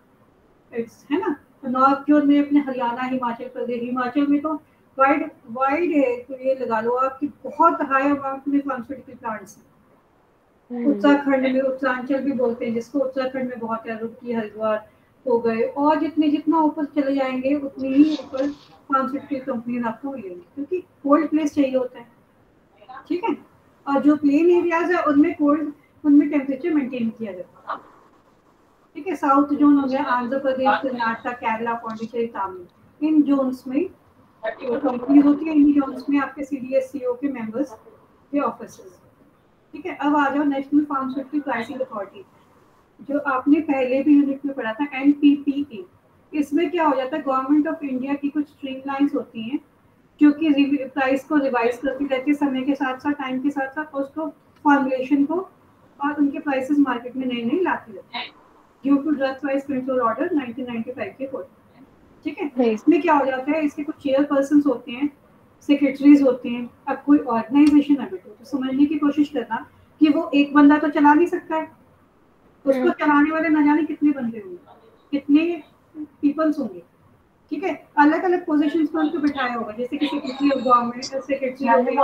इट्स है ना। नॉर्थ की ओर में अपने हरियाणा, हिमाचल प्रदेश, हिमाचल में तो वाइड वाइड है, तो ये लगा लो आपकी बहुत हाई अमाउंट में फार्मास्यूटिकल प्लांट्स हैं। उत्तराखंड में, उत्तरांचल भी बोलते हैं जिसको, उत्तराखंड में बहुत है, रुड़की, हरिद्वार हो गए, और जितने जितना ऊपर चले जाएंगे उतनी ही ऊपर फार्मास्यूटिकल कंपनीज आपको मिलेंगी, क्योंकि कोल्ड प्लेस चाहिए होता है, ठीक है। और जो प्लेन एरियाज है उनमें कोल्ड, उनमें टेम्परेचर मेंटेन किया जाता है, ठीक है। साउथ जोन हो गया, आंध्र प्रदेश, कर्नाटक, केरला, पौंडीचेरी, तमिल, इन जोन्स में कंपनी होती है, इन जोन्स में आपके सीडीएस सीओ के मेंबर्स के ऑफिसर्स, ठीक है। अब आ जाओ नेशनल फार्मास्यूटिकल प्राइसिंग अथॉरिटी, जो आपने पहले भी यूनिट में पढ़ा था, एनपीपीए। इसमें क्या हो जाता है, गवर्नमेंट ऑफ इंडिया की कुछ स्ट्रीमलाइंस होती हैं जो कि प्राइस को रिवाइज करती रहती है समय के साथ साथ, टाइम के साथ साथ, उसको फॉर्मुलेशन को और उनके प्राइसेस मार्केट में नए नए लाती रहती है, due to drug price control order 1995 के कोड, ठीक है। इसमें क्या हो जाता है, इसके कुछ चेयरपर्सन होते हैं, सेक्रेटरीज होते हैं। अब कोई ऑर्गेनाइजेशन है बेटो, तो समझने की कोशिश करना कि वो एक बंदा तो चला नहीं सकता है, उसको चलाने वाले न जाने कितने बंदे होंगे, कितने पीपल्स होंगे, ठीक है। अलग अलग पोजीशंस पर उनको बिठाया होगा, जैसे कि सेक्रेटरी ऑफ गवर्नमेंट, सेक्रेटरी हो गए,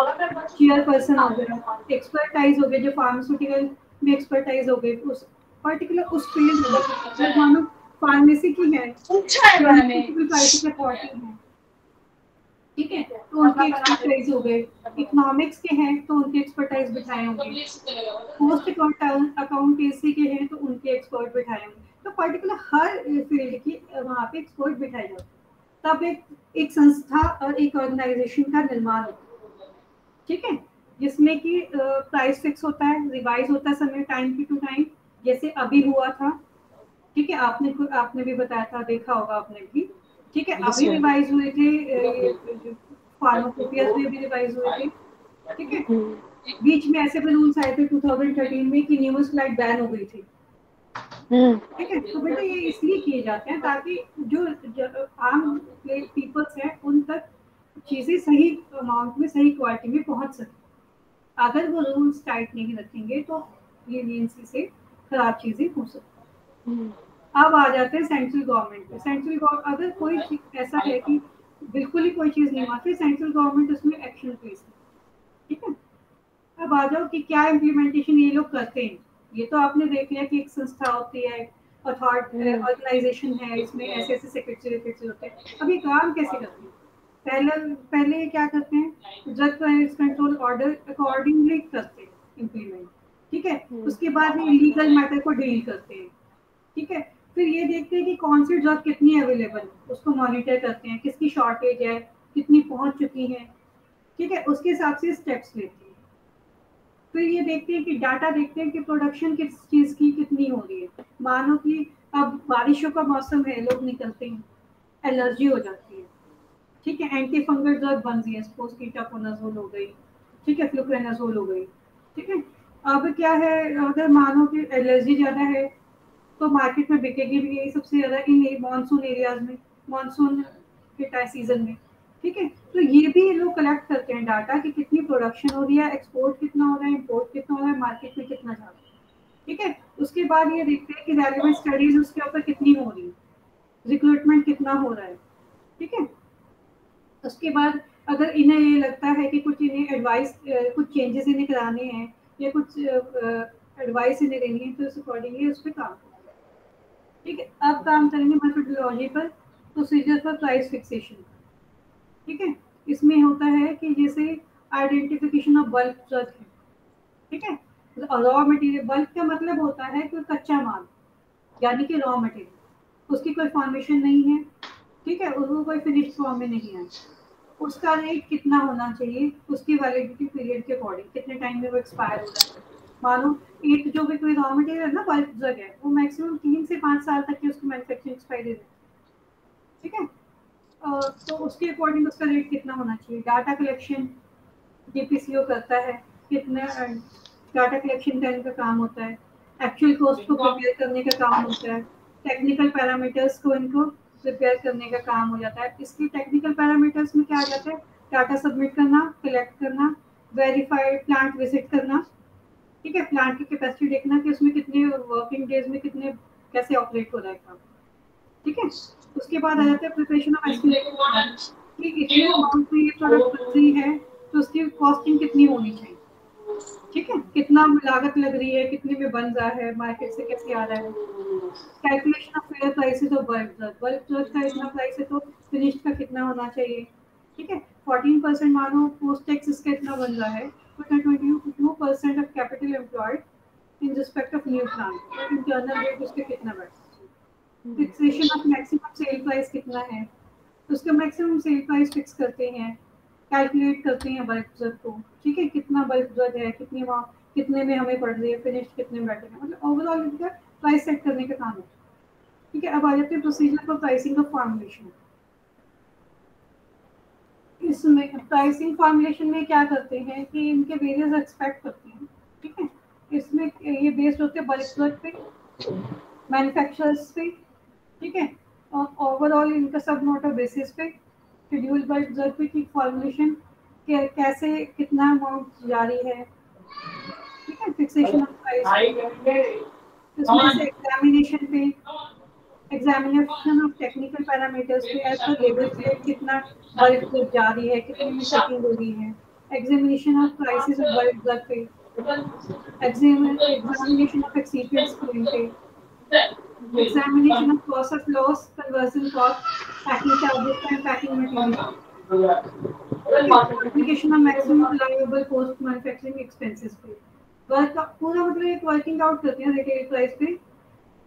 चेयरपर्सन हो गया, एक्सपर्टाइज हो गए, जो फार्मास्यूटिकल में एक्सपर्टाइज हो गए उस पर्टिकुलर उस फील्ड में, मतलब मानो फार्मेसी की है, फार्मास्यूटिकल प्राइसिंग अथॉरिटी है, ठीक है, तो उनके एक्सपर्टाइज हो गए। इकोनॉमिक्स के हैं तो उनके एक्सपर्टाइज बिठाए होंगे, पोस्ट अकाउंटेंसी के हैं तो उनके एक्सपर्ट बिठाए होंगे, तो पर्टिकुलर हर फील्ड की वहाँ पे एक्सपर्ट बिठाए जाते हैं, तब एक संस्था और एक ऑर्गेनाइजेशन का निर्माण होता है, ठीक है, जिसमें कि प्राइस फिक्स होता है, रिवाइज होता है समय, टाइम टू टाइम, जैसे अभी हुआ था, ठीक है। आपने भी बताया था, देखा होगा आपने भी, ठीक है, अभी रिवाइज हुए थे, ये फार्माकोपियाज में भी रिवाइज हुए थे, ठीक है। बीच में ऐसे भी रूल्स आए थे 2013 में कि न्यूज लाइट बैन हो गई थी, ठीक है। तो बेटा ये इसलिए किए जाते हैं ताकि जो आम पीपल्स हैं उन तक चीजें सही अमाउंट में, सही क्वालिटी में पहुंच सके। अगर वो रूल्स टाइट नहीं रखेंगे तो लीनियंसी से खराब चीजें हो सकती हैं। अब आ जाते हैं सेंट्रल गवर्नमेंट पे। सेंट्रल गवर्नमेंट अगर कोई ऐसा है कि बिल्कुल ही कोई चीज नहीं मानती, सेंट्रल गवर्नमेंट उसमें एक्शन प्लीज, ठीक है। अब आ जाओ कि क्या इम्प्लीमेंटेशन ये लोग करते हैं। ये तो आपने देख लिया कि एक संस्था होती है, ऑर्गेनाइजेशन है, इसमें ऐसे ऐसे सेक्रेटरी होते हैं। अब ये काम कैसे करते हैं, पहले पहले क्या करते हैं, drug price control order accordingly करते हैं इम्प्लीमेंट, ठीक है। उसके बाद ये इलीगल मैटर को डील करते हैं, ठीक है। फिर ये देखते हैं कि कौन सी ड्रग कितनी अवेलेबल है, उसको मॉनिटर करते हैं, किसकी शॉर्टेज है, कितनी पहुंच चुकी है, ठीक है, उसके हिसाब से स्टेप्स लेते हैं। फिर ये देखते हैं कि डाटा देखते हैं कि प्रोडक्शन किस चीज की कितनी हो रही है। मानो कि अब बारिशों का मौसम है, लोग निकलते हैं, एलर्जी हो जाती है, ठीक है, एंटी फंगल ड्रग बनती है, सपोज कीटाकोनाजोल हो गई, ठीक है, फ्लुकोनाजोल हो गई, ठीक है। अब क्या है, अगर मानो कि एलर्जी ज्यादा है तो मार्केट में बिकेगी भी यही सबसे ज्यादा इन मानसून एरियाज में, मानसून के सीजन में, ठीक है। तो ये भी लोग कलेक्ट करते हैं डाटा कि कितनी प्रोडक्शन हो रही है, एक्सपोर्ट कितना हो रहा है, इम्पोर्ट कितना हो रहा है, मार्केट में कितना जा रहा है, ठीक है। उसके बाद ये देखते हैं कि रेलिवेंट स्टडीज उसके ऊपर कितनी हो रही है, रिक्रूटमेंट कितना हो रहा है, ठीक है। उसके बाद अगर इन्हें ये लगता है कि कुछ इन्हें एडवाइस, कुछ चेंजेस इन्हें कराने हैं या कुछ एडवाइस इन्हें देनी है, तो उस अकॉर्डिंगली उस पर काम करेंगे, ठीक है। अब काम करेंगे मेथोडोलॉजी पर, प्रोसीजर फॉर प्राइस फिक्सेशन, ठीक है। इसमें होता है कि जैसे आइडेंटिफिकेशन ऑफ बल्क ड्रग है, ठीक है। रॉ मटेरियल, बल्क का मतलब होता है कोई कच्चा माल, यानी कि रॉ मटेरियल, उसकी कोई फॉर्मेशन नहीं है, ठीक है, उसको कोई फिनिश फॉर्म में नहीं है, उसका रेट कितना होना चाहिए, उसकी वैलिडिटी पीरियड के अकॉर्डिंग कितने टाइम में वो एक्सपायर हो रहा है। मानो एक जो भी कोई रॉ मटेरियल है ना, बल्क ड्रग है, वो मैक्सिमम 3 से 5 साल तक की उसकी मैन्युफैक्चरिंग एक्सपायरी है, ठीक है। तो उसके अकॉर्डिंग उसका रेट कितना होना चाहिए। डाटा कलेक्शन डीपीसीओ करता है, कितना डाटा कलेक्शन का इनका काम होता है, एक्चुअल कॉस्ट को प्रिपेयर करने का काम होता है, टेक्निकल पैरामीटर्स को इनको प्रिपेयर करने का काम हो जाता है। इसकी टेक्निकल पैरामीटर्स में क्या आ जाता है, डाटा सबमिट करना, कलेक्ट करना, वेरीफाइड प्लांट विजिट करना, ठीक है, प्लांट की कैपेसिटी देखना कि उसमें कितने वर्किंग डेज में कितने कैसे ऑपरेट हो रहा है काम, ठीक है। उसके बाद आ जाता है प्रिपरेशन ऑफ एस्टिमेटेड कॉस्ट, कि इतने अमाउंट में ये प्रोडक्ट बन रही है तो उसकी कॉस्टिंग कितनी होनी चाहिए। ठीक है, कितना लागत लग रही है, कितने में बन रहा है, मार्केट से कैसे आ रहा है। Calculation of fair prices of bulk drug, bulk drug का इतना प्राइस है तो फिनिश्ड का कितना होना चाहिए। ठीक है, 14% मानो पोस्ट टैक्स इसका इतना बन रहा है तो 22% of capital employed in respect of new plant, तो इंटरनल रेट उसके कितना बैठता है। Fixation of maximum sale price कितना है, तो उसका मैक्सिमम सेल प्राइस फिक्स करते हैं, कैलकुलेट करते हैं बल्क ड्रग को। ठीक है, कितना बल्क ड्रग है, कितने वहाँ कितने में हमें पड़ रही है, फिनिश्ड कितने में बैठेगा, मतलब ओवरऑल इनका प्राइस सेट करने का काम है। ठीक है, अब आ जाते हैं procedure for pricing of formulation. इसमें प्राइसिंग फॉर्मुलेशन में क्या करते हैं कि इनके वेरियस एक्सपेक्ट करते हैं। ठीक है, इसमें ये बेस्ड होते हैं बल्क ड्रग पे, मैन्युफैक्चरर्स पे। ठीक है, और ओवरऑल इनका सब नोट बेसिस पे शेड्यूल बल्क ड्रग पे की फॉर्मुलेशन कैसे कितना अमाउंट जारी है। ठीक है, फिक्सेशन ऑफ प्राइस पे, इसमें से एग्जामिनेशन पे, एग्जामिनेशन ऑफ टेक्निकल पैरामीटर्स पे एज पर लेवल प्लेट कितना बल्क जारी है, कितने में चेकिंग हो रही है। Examination of prices of bulk drug पे, एग्जामिनेशन ऑफ एक्सीपिएंट्स क्लेम पे, examination of cost of loss, conversion cost, packing charges and packing material. ठीक है, application of maximum allowable post manufacturing expenses पे, वर्क पूरा मतलब एक वर्किंग आउट करते हैं रिटेल प्राइस पे।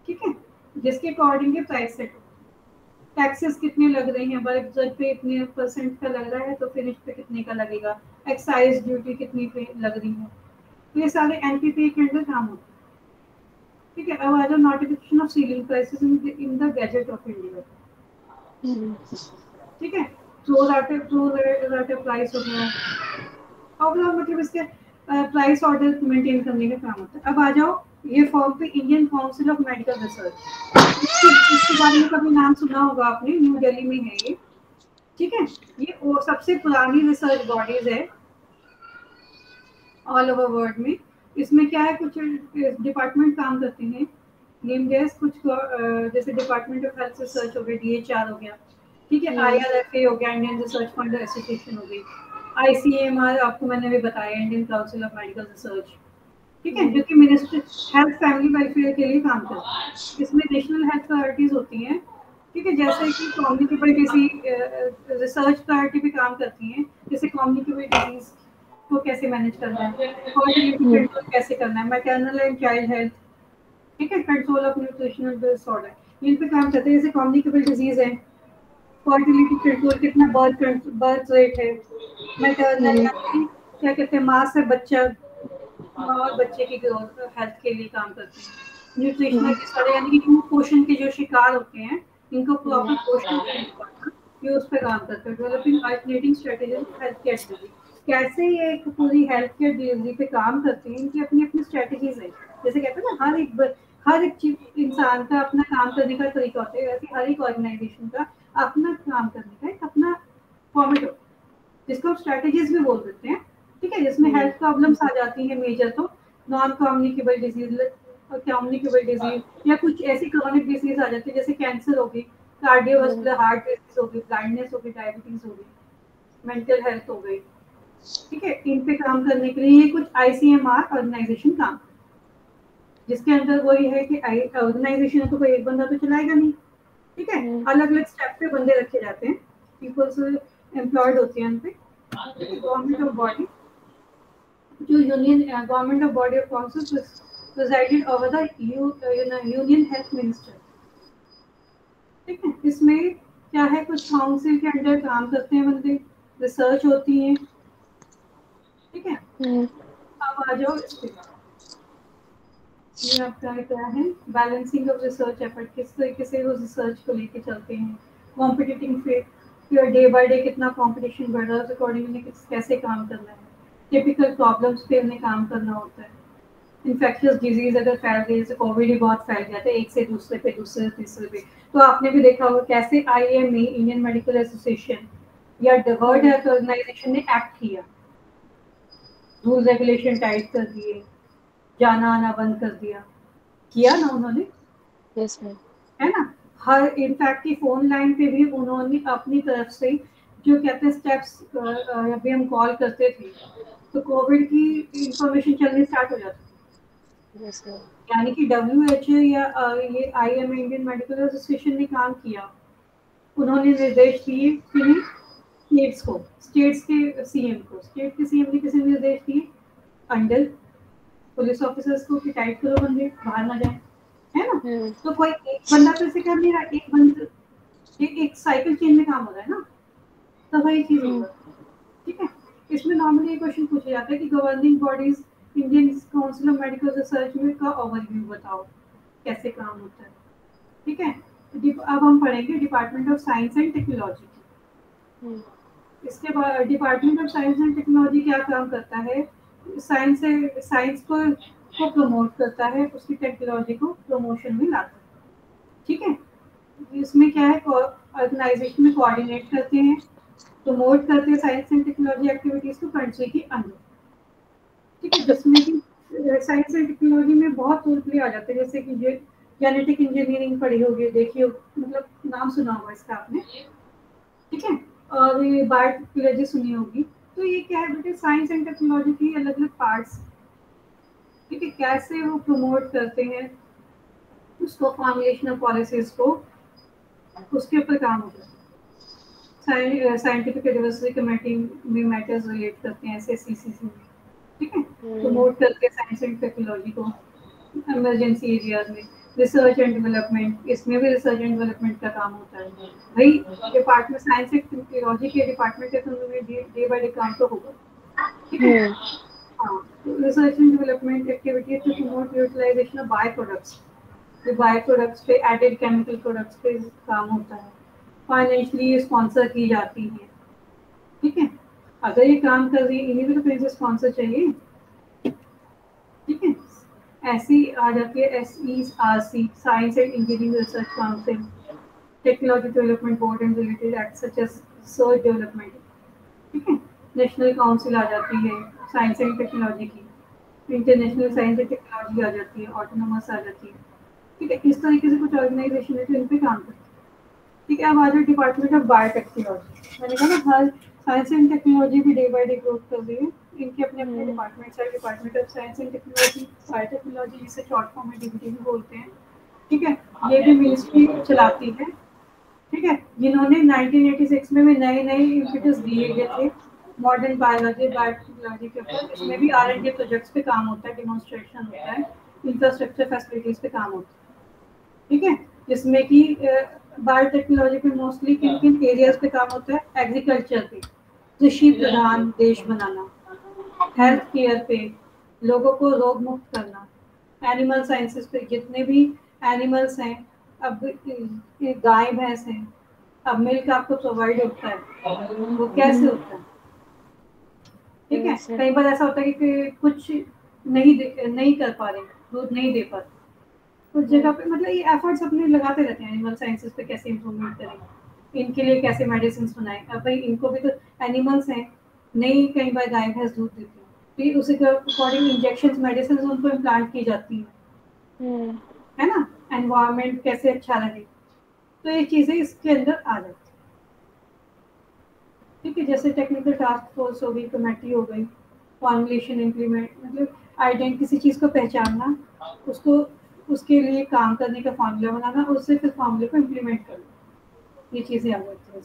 ठीक है, जिसके अकॉर्डिंग ये प्राइस सेट। टैक्सेस कितने लग रहे हैं, बल्क ड्रग पे इतने परसेंट का लग रहा है तो फिनिश पे कितने का लगेगा, एक्साइज ड्यूटी कितनी पे लग रही है, तो ये सारे एनपीपी के अंदर काम होते हैं। ठीक है, अब आ जाओ notification of ceiling prices in the gadget of India. ठीक है, प्रो राटे प्राइस हो गया, ओवरऑल मतलब इसके प्राइस ऑर्डर मेंटेन करने का काम होता है। अब आ जाओ ये फॉर्म पे Indian council of medical research, इसके बारे में कभी नाम सुना होगा आपने, न्यू दिल्ली में है ये। ठीक है, ये वो सबसे पुरानी रिसर्च बॉडीज है ऑल ओवर वर्ल्ड में। इसमें क्या है, कुछ डिपार्टमेंट काम करते हैं नेम्ड एज कुछ जैसे डिपार्टमेंट ऑफ हेल्थ रिसर्च हो गया, डीएचआर हो गया। ठीक है, आईआरएफए हो गया, इंडियन रिसर्च फंड एसोसिएशन हो गई, आईसीएमआर आपको मैंने भी बताया, Indian council of medical research. ठीक है, जो कि मिनिस्ट्री हेल्थ फैमिली वेलफेयर के लिए काम करती है। इसमें नेशनल हेल्थ प्रायोरिटीज होती हैं। ठीक है, जैसे कि कम्युनिकेबल डिजीज रिसर्च प्रायोरिटी भी काम करती हैं, जैसे कम्युनिकेबल डिजीज को कैसे मैनेज करना है, फर्टिलिटी कंट्रोल कैसे करना है, मैटरनल एंड चाइल्ड हेल्थ। ठीक है, कंट्रोल ऑफ न्यूट्रिशनल डिसऑर्डर, इन पे काम करते हैं। जैसे कम्युनिकेबल डिजीज है, फर्टिलिटी कंट्रोल, कितना बर्थ रेट है, मैटरनल यानी क्या कहते हैं माँ से बच्चा, माँ और बच्चे की ग्रोथ हेल्थ के लिए काम करते हैं। न्यूट्रिशनल डिसऑर्डर यानी कि कुपोषण के जो शिकार होते हैं इनको प्रॉपर पोषण दे नहीं पाना, ये उस पर काम करते हैं। Developing alternating strategy health care delivery, कैसे ये एक पूरी हेल्थ केयर डिलीवरी पे काम करते हैं, इनकी अपनी अपनी स्ट्रेटेजीज है। जैसे कहते हैं ना हर एक चीज इंसान का अपना काम करने का तरीका होता है, वैसे हर एक ऑर्गेनाइजेशन का अपना काम करने का एक अपना फॉर्मेट होता है, जिसको हम स्ट्रेटेजीज भी बोल देते हैं। ठीक है, जिसमें हेल्थ प्रॉब्लम्स आ जाती हैं मेजर, तो non communicable disease, communicable disease या कुछ ऐसी क्रॉनिक डिजीज आ जाती है जैसे कैंसर हो गई, कार्डियोवास्कुलर हार्ट डिजीज हो गई, ब्लाइंडनेस हो गई, डायबिटीज हो गई, मेंटल हेल्थ हो गई। ठीक है, इन पे काम करने के लिए ये कुछ आईसीएमआर ऑर्गेनाइजेशन काम, जिसके अंदर वही है कि ऑर्गेनाइजेशन को कोई एक बंदा तो चलाएगा नहीं। ठीक है, अलग अलग स्टेप पे बंदे रखे जाते हैं, पीपल्स एम्प्लॉयड होते हैं उन पे। गवर्नमेंट ऑफ बॉडी, जो union government of body of council preceded over the union health minister. ठीक है, इसमें क्या है, कुछ काउंसिल के अंडर काम करते हैं बंदे, रिसर्च होती है। ठीक है, अब आ जाओ इस पे, ये आपका क्या है, बैलेंसिंग ऑफ रिसर्च एफर्ट, किस तरीके से वो रिसर्च को लेके चलते हैं। कॉम्पिटिटिंग फिर डे बाय डे कितना कंपटीशन बढ़ रहा है, उस अकॉर्डिंग उन्हें कैसे काम करना है। टिपिकल प्रॉब्लम्स पे उन्हें काम करना होता है। इन्फेक्शियस डिजीज अगर फैल गई, जैसे कोविड ही बहुत फैल गया था, एक से दूसरे पे, दूसरे से तीसरे पे, तो आपने भी देखा होगा कैसे आईएमए, इंडियन मेडिकल एसोसिएशन या वर्ल्ड हेल्थ ऑर्गेनाइजेशन ने एक्ट किया, रूल रेगुलेशन टाइट कर दिए, जाना आना बंद कर दिया, किया ना उन्होंने, यस मैम। है ना। हर इनफैक्ट की फोन लाइन पे भी उन्होंने अपनी तरफ से जो कहते हैं स्टेप्स अभी हम कॉल करते थे तो कोविड की इंफॉर्मेशन चलनी स्टार्ट हो जाती यस मैम। थी, यानी कि WHO या ये IM इंडियन मेडिकल एसोसिएशन ने काम किया। उन्होंने निर्देश दिए किन्हें? स्टेट्स को, स्टेट्स के सीएम को, स्टेट के सीएम ने किसे निर्देश दिए? अंडर पुलिस ऑफिसर्स को कि टाइट करो बंदे बाहर ना जाए, है ना? तो कोई एक बंदा तो इसे कर नहीं रहा, एक बंदा एक साइकिल चेन में काम हो रहा है ना, तो वही चीज होगा। ठीक है, इसमें नॉर्मली क्वेश्चन पूछा जाता है कि governing bodies Indian council of medical research में का ओवरव्यू बताओ कैसे काम होता है। ठीक है, अब हम पढ़ेंगे department of science and technology. इसके बाद department of science and technology क्या काम करता है? साइंस को प्रमोट करता है, उसकी टेक्नोलॉजी को प्रमोशन में लाता है। ठीक है, इसमें क्या है, ऑर्गेनाइजेशन में कोऑर्डिनेट करते हैं, प्रमोट करते हैं साइंस एंड टेक्नोलॉजी एक्टिविटीज को कंट्री के अंदर। ठीक है, जिसमें कि साइंस एंड टेक्नोलॉजी में बहुत टूल प्ले आ जाते हैं, जैसे कि ये जेनेटिक इंजीनियरिंग पढ़ी होगी, देखिए मतलब नाम सुना होगा इसका आपने। ठीक है, और ये बायोटेक्नोलॉजी सुनी होगी। तो ये क्या है बेटे, साइंस एंड टेक्नोलॉजी की अलग अलग पार्ट्स। ठीक है, कैसे वो प्रमोट करते हैं उसको, फॉर्मुलेशन ऑफ पॉलिसीज को, उसके ऊपर काम होता है। साइंटिफिक एडवाइजरी कमेटी में मैटर्स रिलेट करते हैं SSCCC में। ठीक है, प्रमोट करते हैं साइंस एंड टेक्नोलॉजी को इमरजेंसी एरियाज में। रिसर्च एंड डेवलपमेंट, इसमें भी रिसर्च एंड डेवलपमेंट का काम होता है भाई। डिपार्टमेंट साइंस एंड टेक्नोलॉजी के डिपार्टमेंट है तो डे बाय डे काम तो होगा। ठीक है, हाँ, research and development activities to promote utilization of by products, जो बाय प्रोडक्ट्स पे एडेड केमिकल प्रोडक्ट्स पे काम होता है। फाइनेंशियली स्पॉन्सर की जाती है। ठीक है, अगर ये काम कर रही है, इन्हीं को तो कहीं से स्पॉन्सर चाहिए। ठीक है, ऐसी आ जाती है SERC, science and engineering research council, technology development board and related act such as research development. ठीक है, नेशनल काउंसिल आ जाती है साइंस एंड टेक्नोलॉजी की, इंटरनेशनल साइंस एंड टेक्नोलॉजी आ जाती है, ऑटोनोमस आ जाती है। ठीक है, इस तरीके से कुछ ऑर्गेनाइजेशन है जो इन पे काम करती है। ठीक है, अब आ जाए डिपार्टमेंट ऑफ बायोटेक्नोलॉजी। मैंने कहा ना हर साइंस एंड टेक्नोलॉजी भी डे बाय डे ग्रोथ कर रही है, इनके अपने अपने डिपार्टमेंट्स है। Department of science and technology, biotechnology जिसे शॉर्ट फॉर्म में DBT भी बोलते हैं। ठीक है, ये भी मिनिस्ट्री चलाती है। ठीक है, जिन्होंने 1986 में नए नए इम्पिटस दिए गए थे मॉडर्न बायोलॉजी बायोटेक्नोलॉजी के ऊपर। इसमें भी R&D प्रोजेक्ट्स पे काम होता है, डिमॉन्स्ट्रेशन होता है, इंफ्रास्ट्रक्चर फैसिलिटीज पे काम होता है। ठीक है, जिसमें कि बायोटेक्नोलॉजी पे मोस्टली किन किन एरियाज पे काम होता है? एग्रीकल्चर पे, कृषि प्रधान देश बनाना, हेल्थ केयर पे, लोगों को रोग मुक्त करना, एनिमल साइंसेस पे, जितने भी एनिमल्स हैं, अब गाय भैंस हैं, अब मिल्क आपको प्रोवाइड होता है, वो कैसे होता है? ठीक है, कई बार ऐसा होता है कि कुछ नहीं कर पा रहे, दूध नहीं दे पा रहे, कुछ जगह पे मतलब ये एफर्ट्स अपने लगाते रहते हैं एनिमल साइंसेस पे, कैसे इम्प्रूवमेंट करें, इनके लिए कैसे मेडिसिन बनाएं। अब भाई इनको भी तो एनिमल्स हैं, नहीं कई बार गाय भैंस दूध देती है, फिर उसी के अकॉर्डिंग इंजेक्शन मेडिसिन उनको इम्प्लांट की जाती है ना, एनवायरनमेंट कैसे अच्छा रहे। तो ये चीजें इसके अंदर आ जाती है। ठीक है, जैसे टेक्निकल टास्क फोर्स हो गई, कमेटी हो गई, फॉर्मुलेशन इम्प्लीमेंट, मतलब आइडेंट किसी चीज को पहचानना, उसको उसके लिए काम करने का फॉर्मूला बनाना, और उससे फिर फॉर्मूले को इम्प्लीमेंट करना, ये चीजें आ जाती हैं।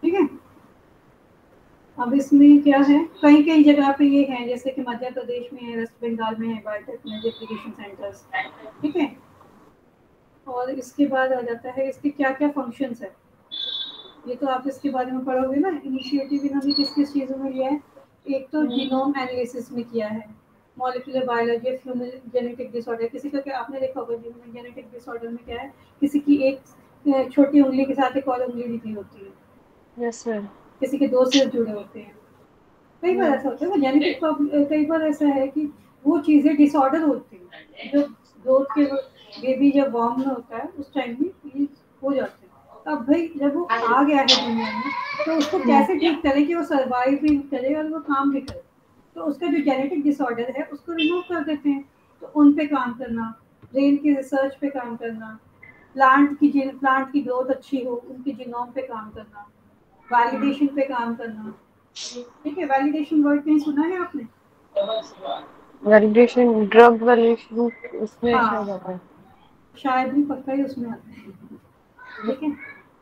ठीक है, अब इसमें क्या है, कई कई जगह पे ये है, जैसे कि मध्य प्रदेश में है, वेस्ट बंगाल में है बायोटेक्नोलॉजी एप्लीकेशन सेंटर्स। ठीक है, और इसके बाद आ जाता है इसके क्या क्या फंक्शंस है, ये तो आप इसके बारे में पढ़ोगे ना। इनिशिएटिव इन्होंने किस किस चीज़ों में लिया है? एक तो जीनोम एनालिसिस में किया है, molecular biology of human genetic disorder. किसी का क्या आपने देखा होगा, ह्यूमन जेनेटिक डिसऑर्डर में क्या है, किसी की एक छोटी उंगली के साथ एक और उंगली निकली होती है। Yes ma'am. किसी के दो सिर जुड़े होते हैं। कई बार ऐसा होता है वो जेनेटिक, कई बार ऐसा है कि वो चीज़ें डिसऑर्डर होती हैं, जो ग्रोथ के बेबी जब वॉर्म में होता है उस टाइम भी ये हो जाते हैं। अब भाई जब वो आ गया है दुनिया में, तो उसको कैसे ठीक करें कि वो सर्वाइव भी करे और वो काम भी करे। तो उसका जो जेनेटिक डिसऑर्डर है उसको रिमूव कर देते हैं। तो उन पे काम करना, ब्रेन की रिसर्च पे काम करना, प्लांट की ग्रोथ अच्छी हो, उनके जीनोम पे काम करना, वैलिडेशन पे काम करना। ठीक है, वैलिडेशन वर्ड कहीं सुना है आपने? वैलिडेशन, ड्रग वैलिडेशन उसमें शायद हाँ, आता है। शायद भी पक्का ही उसमें आता है। ठीक है,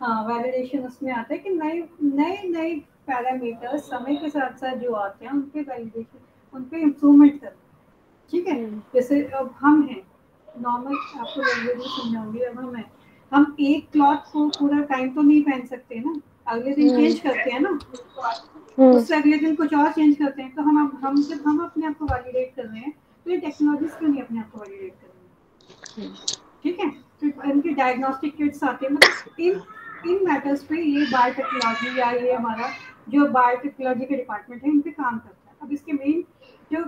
हाँ, वैलिडेशन उसमें आता है कि नए नए नए पैरामीटर्स समय के साथ साथ जो आते हैं उनके वैलिडेशन, उन पे इम्प्रूवमेंट करना। ठीक है, जैसे अब हम हैं नॉर्मल, आपको लैंग्वेज में समझाऊंगी। अब हम एक क्लॉथ को पूरा टाइम तो नहीं पहन सकते ना, अगले दिन चेंज करते हैं ना, उससे अगले दिन कुछ और चेंज करते हैं। तो हम जब हम अपने आप को वैलिडेट कर रहे हैं, तो ये टेक्नोलॉजीज क्यों नहीं अपने आप को वैलिडेट कर रही हैं? ठीक है, तो इनके डायग्नोस्टिक किट्स आते हैं, मतलब इन इन मैटर्स पे ये बायोटेक्नोलॉजी या ये हमारा जो बायोटेक्नोलॉजी के डिपार्टमेंट है, इन पे काम करता है। अब इसके मेन जो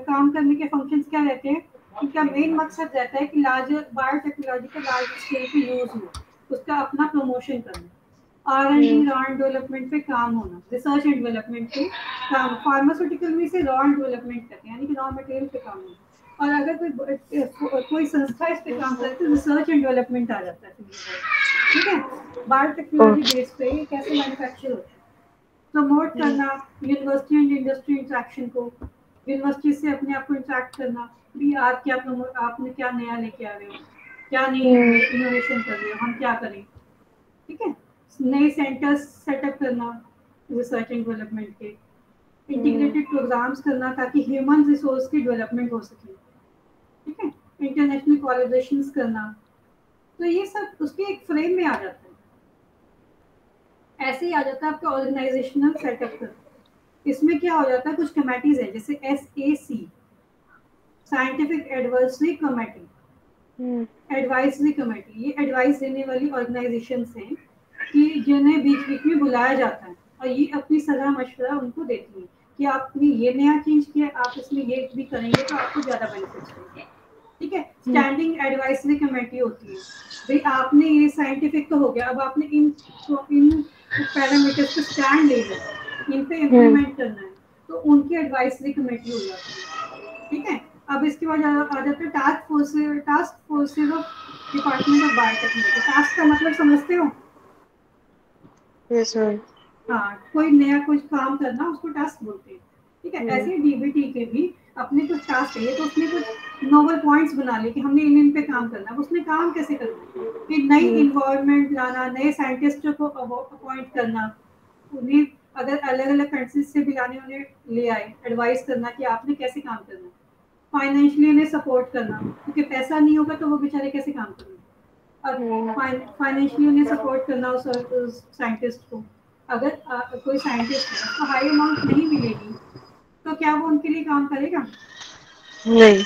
काम करने के फंक्शंस क्या रहते हैं, इनका मेन मकसद रहता है कि लार्ज बायोटेक्नोलॉजी का लार्ज स्केल पे यूज हो, उसका अपना प्रमोशन करना, R&D रॉ एंड डेवलपमेंट पे काम होना, रिसर्च एंड डेवलपमेंट पे काम। फार्मास्यूटिकल में से रॉ एंड डेवलपमेंट करते हैं, यानी कि रॉ मटेरियल पे काम होना। और अगर कोई संस्था इस पे काम करे तो रिसर्च एंड डेवलपमेंट आ जाता है फिर ये word। ठीक है, बायोटेक्नोलॉजी बेस पे ये कैसे मैन्युफैक्चर होता है, प्रमोट करना यूनिवर्सिटी एंड इंडस्ट्री इंटरेक्शन को, यूनिवर्सिटी से अपने आप को इंटरेक्ट करना, भी आप क्या प्रमोट, आपने क्या नया लेके आ रहे हो, क्या नई इनोवेशन कर रहे हो, हम क्या करें। ठीक है, नए सेंटर्स सेटअप करना रिसर्च एंड डेवलपमेंट के, इंटीग्रेटेड प्रोग्राम्स करना ताकि ह्यूमन रिसोर्स की डेवलपमेंट हो सके। ठीक है, इंटरनेशनल कोलैबोरेशंस करना। तो ये सब उसके एक फ्रेम में आ जाता है, ऐसे ही आ जाता है आपका ऑर्गेनाइजेशनल सेटअप का। इसमें क्या हो जाता है, कुछ कमेटीज है जैसे SAC, scientific advisory committee, advisory committee, ये एडवाइस देने वाली ऑर्गेनाइजेशंस हैं कि जिन्हें बीच बीच में बुलाया जाता है और ये अपनी सलाह मशवरा उनको देती है कि आपने ये नया चेंज किया, आप इसमें ये भी करेंगे तो आपको ज्यादा बेनिफिट्स होंगे। ठीक है, स्टैंडिंग एडवाइजरी कमेटी होती है, भाई आपने ये साइंटिफिक तो हो गया, अब आपने इन पैरामीटर्स पे स्टैंड ले लिया, इन पे इम्प्लीमेंट करना है, तो उनकी एडवाइजरी कमेटी हो जाती है। ठीक है, अब इसके बाद आ जाता है task forces of department of biotechnology. Task का मतलब समझते हो? Yes ma'am. हाँ, कोई नया कुछ काम करना उसको टास्क बोलते हैं। ठीक है, ऐसे DBT के भी अपने कुछ टास्क है, तो उसने कुछ नोबल पॉइंट्स बना लिए कि हमने इन पे काम करना है। उसने काम कैसे करना है कि नई इन्वायरमेंट लाना, नए साइंटिस्टों को अपॉइंट करना, उन्हें अगर अलग अलग कंट्रीज से भी लाने, उन्हें ले आए, एडवाइस करना कि आपने कैसे काम करना है, फाइनेंशियली उन्हें सपोर्ट करना, क्योंकि पैसा नहीं होगा तो वो बेचारे कैसे काम करेंगे। और फाइनेंशियली उन्हें सपोर्ट करना उस साइंटिस्ट को। अगर कोई साइंटिस्ट है उसको हाई अमाउंट नहीं मिलेगी, तो क्या वो उनके लिए काम करेगा? नहीं।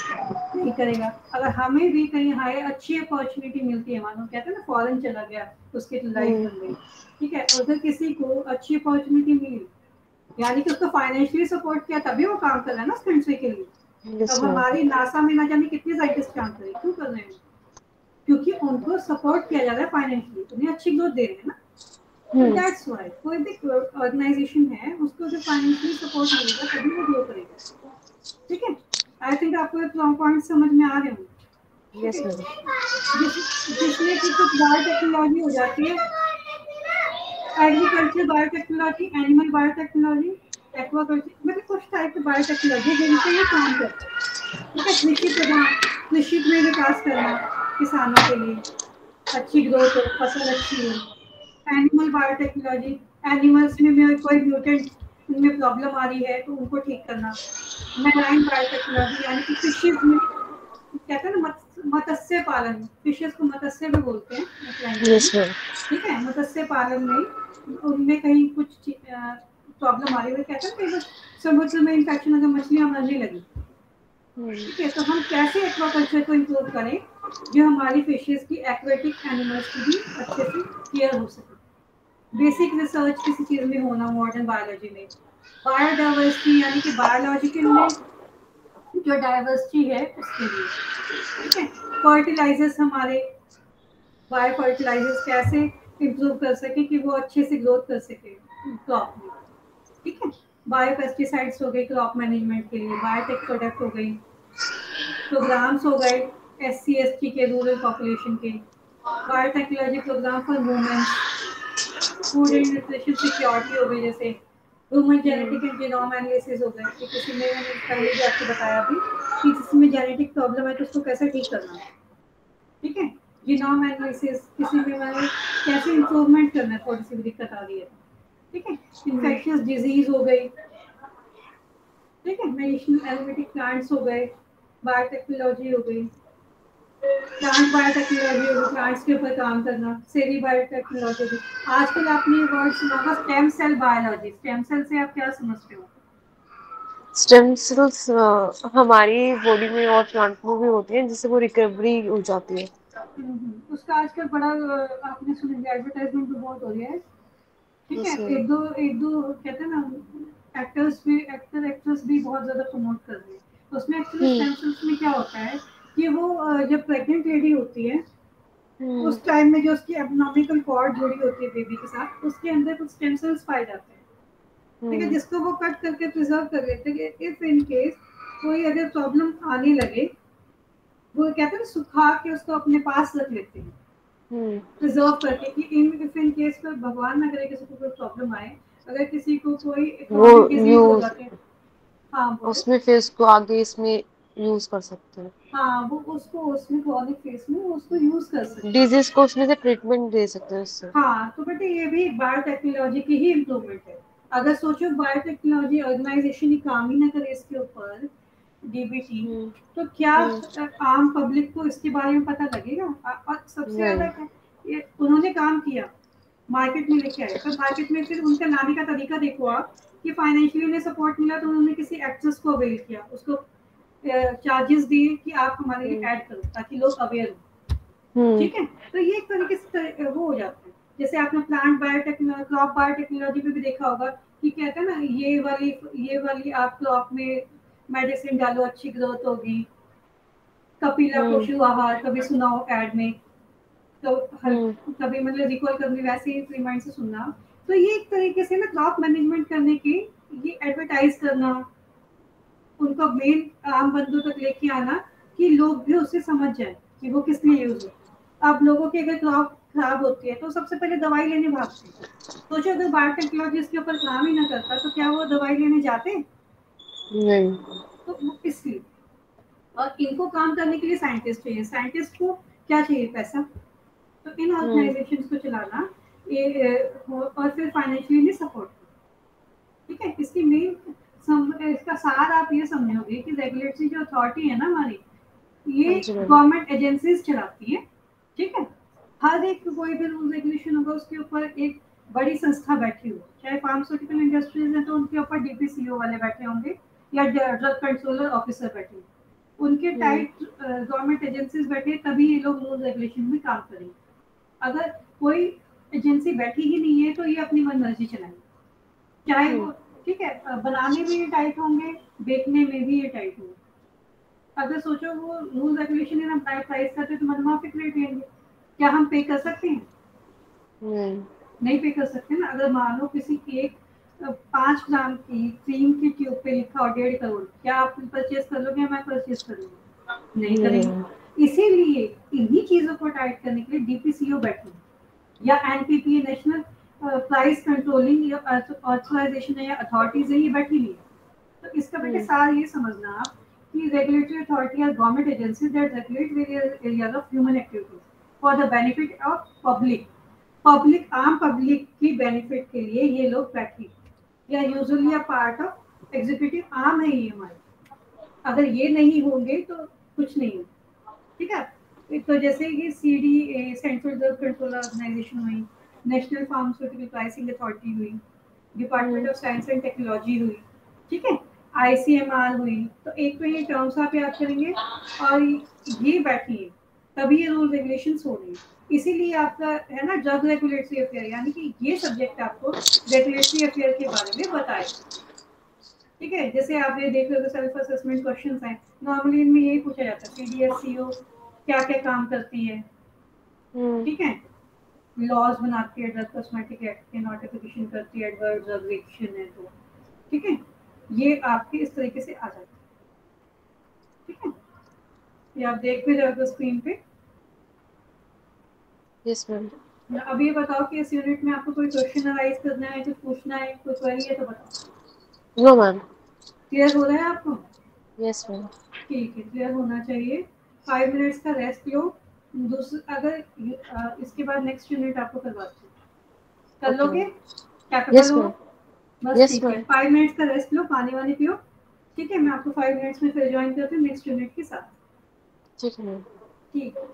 नहीं करेगा। अगर हमें भी कहीं हाई अच्छी अपॉर्चुनिटी मिलती है, मानो कहते हैं ना फॉरेन चला गया, उसकी लाइफ बन गई। ठीक है, अगर किसी को अच्छी अपॉर्चुनिटी मिली, यानी कि उसको फाइनेंशियली सपोर्ट किया, तभी वो काम कर रहा है ना उस कंट्री के लिए। यस अब मैम। हमारी नासा में ना जाने कितने साइंटिस्ट काम कर रहे हैं, क्यों कर रहे हैं? क्योंकि उनको सपोर्ट किया जा रहा है फाइनेंशियली, उन्हें अच्छी ग्रोथ दे रहे हैं ना। तो दैट्स व्हाई कोई भी ऑर्गेनाइजेशन है, उसको जब फाइनेंशियली सपोर्ट मिलेगा तभी वो ग्रो करेगा। ठीक है, आई थिंक आपको ये पॉइंट समझ में आ रहे होंगे। ठीक यस है, मैम। जिसमें कि कुछ बायोटेक्नोलॉजी हो जाती है, agriculture biotechnology, animal biotechnology, aquaculture, मतलब कुछ टाइप की बायोटेक्नोलॉजी जिन पे ये काम करता है। ठीक है, कृषि में विकास करना, किसानों के लिए अच्छी ग्रोथ हो, फसल अच्छी हो। एनिमल बायोटेक्नोलॉजी, एनिमल्स में कोई म्यूटेंट, उनमें प्रॉब्लम आ रही है तो उनको ठीक करना। मैराइन बायोटेक्नोलॉजी, यानी कि फिशेज में, कहते हैं ना मत्स्य पालन, फिशेज को मत्स्य भी बोलते हैं एक लैंग्वेज में। Yes ma'am. ठीक है, मत्स्य पालन में उनमें कहीं कुछ प्रॉब्लम आ रही है, कहते हैं ना कई बार समुद्र में इन्फेक्शन, अगर मछलियां मरने लगी। ठीक है, तो हम कैसे एक्वाकल्चर को इम्प्रूव करें जो हमारी फिशेज की, एक्वेटिक एनिमल्स की भी अच्छे से केयर हो सके। बेसिक रिसर्च किसी चीज में होना, मॉडर्न बायोलॉजी में। बायोडाइवर्सिटी, यानी कि बायोलॉजिकल में जो डाइवर्सिटी है उसके लिए। ठीक है, फर्टिलाइजर्स, हमारे बायो फर्टिलाइजर्स कैसे इम्प्रूव कर सके कि वो अच्छे से ग्रोथ कर सके क्रॉप में। ठीक है, बायो पेस्टिसाइड्स हो गए क्रॉप मैनेजमेंट के लिए, बायोटेक प्रोडक्ट हो गई, प्रोग्राम्स हो गए SC ST के, रूरल पॉपुलेशन के। Biotechnology program for women's, food and nutrition security हो गई, जैसे human genetic and genome analysis हो गए, कि किसी में मैंने पहले भी आपको बताया अभी कि किसी में जेनेटिक प्रॉब्लम है तो उसको कैसे ठीक करना, ठीक है। जीनोम एनालिसिस, किसी में मैंने कैसे इंप्रूवमेंट करना है, थोड़ी सी भी दिक्कत आ रही है, ठीक है। इन्फेक्शियस डिजीज हो गई, ठीक है। मेडिसिनल एरोमेटिक प्लांट्स हो गए, बायोटेक्नोलॉजी हो गई, प्लांट बायोटेक्नोलॉजी होगी, प्लांट्स के ऊपर काम करना, सेरी बायोटेक्नोलॉजी होगी। आजकल आपने ये वर्ड सुना होगा stem cell biology. Stem cell से आप क्या समझते हो? स्टेम सेल्स हमारी बॉडी में और प्लांट में भी होती हैं, जिससे वो रिकवरी हो जाती है। उसका आजकल बड़ा आपने सुना, एडवर्टाइजमेंट भी बहुत हो रही है, ठीक है। जैसे एक दो कहते हैं ना, एक्टर एक्ट्रेस भी बहुत ज्यादा प्रमोट कर रहे हैं। तो उसमें एक्चुअली हम्म स्टेम सेल्स में क्या होता है कि वो जब प्रेग्नेंट लेडी होती है हम्म उस टाइम में जो उसकी एब्नॉमिकल कॉर्ड जुड़ी होती है बेबी के साथ, उसके अंदर कुछ स्टेम सेल्स पाए जाते हैं, ठीक है, हम्म जिसको वो कट करके प्रिजर्व कर लेते हैं कि इफ इन केस कोई अगर प्रॉब्लम आने लगे, वो कहते हैं ना सुखा के उसको अपने पास रख लेते हैं, हम्म प्रिजर्व करके, कि इन इफ इन केस पर भगवान ना करे किसी को कोई प्रॉब्लम आए, अगर किसी को कोई वो क्रॉनिक डिजीज हो यूज जाते हैं। हाँ बोलो। उसमें फिर उसको आगे इसमें यूज कर सकते हैं। हाँ, वो उसको उसमें क्रॉनिक फेस में वो उसको यूज कर सकते हैं। डिजीज को उसमें से ट्रीटमेंट दे सकते हैं उससे। हाँ, तो बेटे ये भी बायोटेक्नोलॉजी की ही इम्प्रूवमेंट है। अगर सोचो बायोटेक्नोलॉजी ऑर्गेनाइजेशन ही काम ही ना करे इसके ऊपर, डीबीटी, हम्म तो क्या हम्म आम पब्लिक को इसके बारे में पता लगेगा? और सबसे ज्यादा नहीं। क्या, ये उन्होंने काम किया, मार्केट में लेके आए, पर मार्केट में फिर उनका लाने का तरीका देखो आप, कि फाइनेंशियली उन्हें सपोर्ट मिला तो उन्होंने किसी एक्ट्रेस को अवेल किया, उसको चार्जेस दिए कि आप हमारे लिए हम्म ऐड करो ताकि लोग अवेयर हो, हम्म ठीक है। तो ये एक तरीके से वो हो जाता है। जैसे आपने प्लांट बायोटेक्नोलॉजी, क्रॉप बायोटेक्नोलॉजी में भी देखा होगा कि कहते हैं ना, ये वाली आप क्रॉप में मेडिसिन डालो अच्छी ग्रोथ होगी, कपिला हम्म पशु आहार कभी सुना हो एड में, तो हर हम्म कभी मतलब रिकॉल करने वैसे ही रिमाइंड से सुनना। तो ये एक तरीके से ना क्रॉप मैनेजमेंट करने की, ये एडवर्टाइज करना, उनका मेन आम बंदों तक लेके आना, कि लोग भी उससे समझ जाए कि वो किस लिए यूज होता है। अब लोगों की अगर क्रॉप खराब होती है तो सबसे पहले दवाई लेने भागते हैं। सोचो अगर बायोटेक्नोलॉजी इसके ऊपर काम ही ना करता तो क्या वो दवाई लेने जाते? नहीं। तो इसलिए, और इनको काम करने के लिए साइंटिस्ट चाहिए। साइंटिस्ट को क्या चाहिए? पैसा। तो इन हम्म ऑर्गेनाइजेशन को चलाना, ये और फिर फाइनेंशियली सपोर्ट, ठीक है। इसकी इसका सार आप ये समझोगे कि रेगुलेटरी जो अथॉरिटी है ना हमारी, हाँ ये जी मैम। गवर्नमेंट एजेंसीज चलाती है, ठीक है। हर एक कोई भी रूल रेगुलेशन होगा उसके ऊपर एक बड़ी संस्था बैठी हो, चाहे फार्मास्यूटिकल इंडस्ट्रीज है तो उनके ऊपर डीपीसीओ वाले बैठे होंगे, या ड्रग कंट्रोलर ऑफिसर बैठे होंगे, उनके हम्म टाइट गवर्नमेंट एजेंसीज बैठे, तभी ये लोग रूल रेगुलेशन में काम करेंगे। अगर कोई एजेंसी बैठी ही नहीं है तो ये अपनी मनमर्जी चलाएंगे, चाहे हम्म वो, ठीक है, बनाने में ये टाइट होंगे, बेचने में भी ये टाइट होंगे। अगर सोचो वो रूल रेगुलेशन है ना, प्राइस करते तो मनमाफिक रेट लेंगे, क्या हम पे कर सकते हैं? नहीं। नहीं पे कर सकते ना। अगर मान लो किसी की एक 5 ग्राम की क्रीम की ट्यूब पे लिखा हो 1.5 करोड़, क्या आप परचेज कर लोगे? मैं परचेज करूंगी? नहीं नहीं। करेंगे। इसीलिए इन्हीं चीजों को टाइट करने के लिए डीपीसीओ बैठे हैं, या एनपीपी नेशनल प्राइस कंट्रोलिंग या ऑथराइजेशन या अथॉरिटीज है, ये बैठी हुई है। तो इसका बेटे हम्म सार ये समझना आप, कि regulatory authority are government agencies that regulate various areas of human activities for the benefit of public. Public, आम पब्लिक की बेनिफिट के लिए ये लोग बैठे हैं, या usually a part of executive arm है ये हमारे। अगर ये नहीं होंगे तो कुछ नहीं होगा, ठीक है। तो जैसे ये CD central drug control organisation हुई, नेशनल फार्मास्यूटिकल प्राइसिंग अथॉरिटी हुई, department hmm of science and technology हुई, ठीक है, आईसीएमआर हुई। तो एक तो ये टर्म्स आप याद करेंगे, और ये बैठी है, तभी ये रूल रेगुलेशन हो रही है। इसीलिए आपका है ना ड्रग रेगुलेटरी अफेयर, यानी कि ये सब्जेक्ट आपको रेगुलेटरी अफेयर के बारे में बताएगा, ठीक है। जैसे आप ये देख रहे हो सेल्फ असेसमेंट क्वेश्चंस हैं, नॉर्मली इनमें यही पूछा जाता है, सीडीएससीओ क्या क्या काम करती है, हम्म ठीक है, लॉज बनाती है, ड्रग कॉस्मेटिक एक्ट के नोटिफिकेशन करती है, ड्रग रिएक्शन है तो, ठीक है, ये आपके इस तरीके से आ जाता है, ठीक है। ये आप देख भी रहे हो स्क्रीन पे। Yes ma'am. अब ये बताओ कि इस यूनिट में आपको कोई क्वेश्चन अराइज करना है, कुछ पूछना है, कोई क्वेरी है तो बताओ। No ma'am. क्लियर हो रहा है आपको? Yes ma'am. ठीक है, क्लियर होना चाहिए। 5 मिनट्स का रेस्ट लो। दूसरा अगर इसके बाद नेक्स्ट यूनिट आपको करवाती हूँ, कर ओके लोगे? मैम। कैपेबल यस हो? मैम। बस यस ठीक है, मैम। 5 मिनट्स का रेस्ट लो, पानी वानी पियो। ठीक है, मैं आपको 5 मिनट्स में फिर ज्वाइन करती हूँ नेक्स्ट यूनिट के साथ। ठीक है मैम। ठीक है।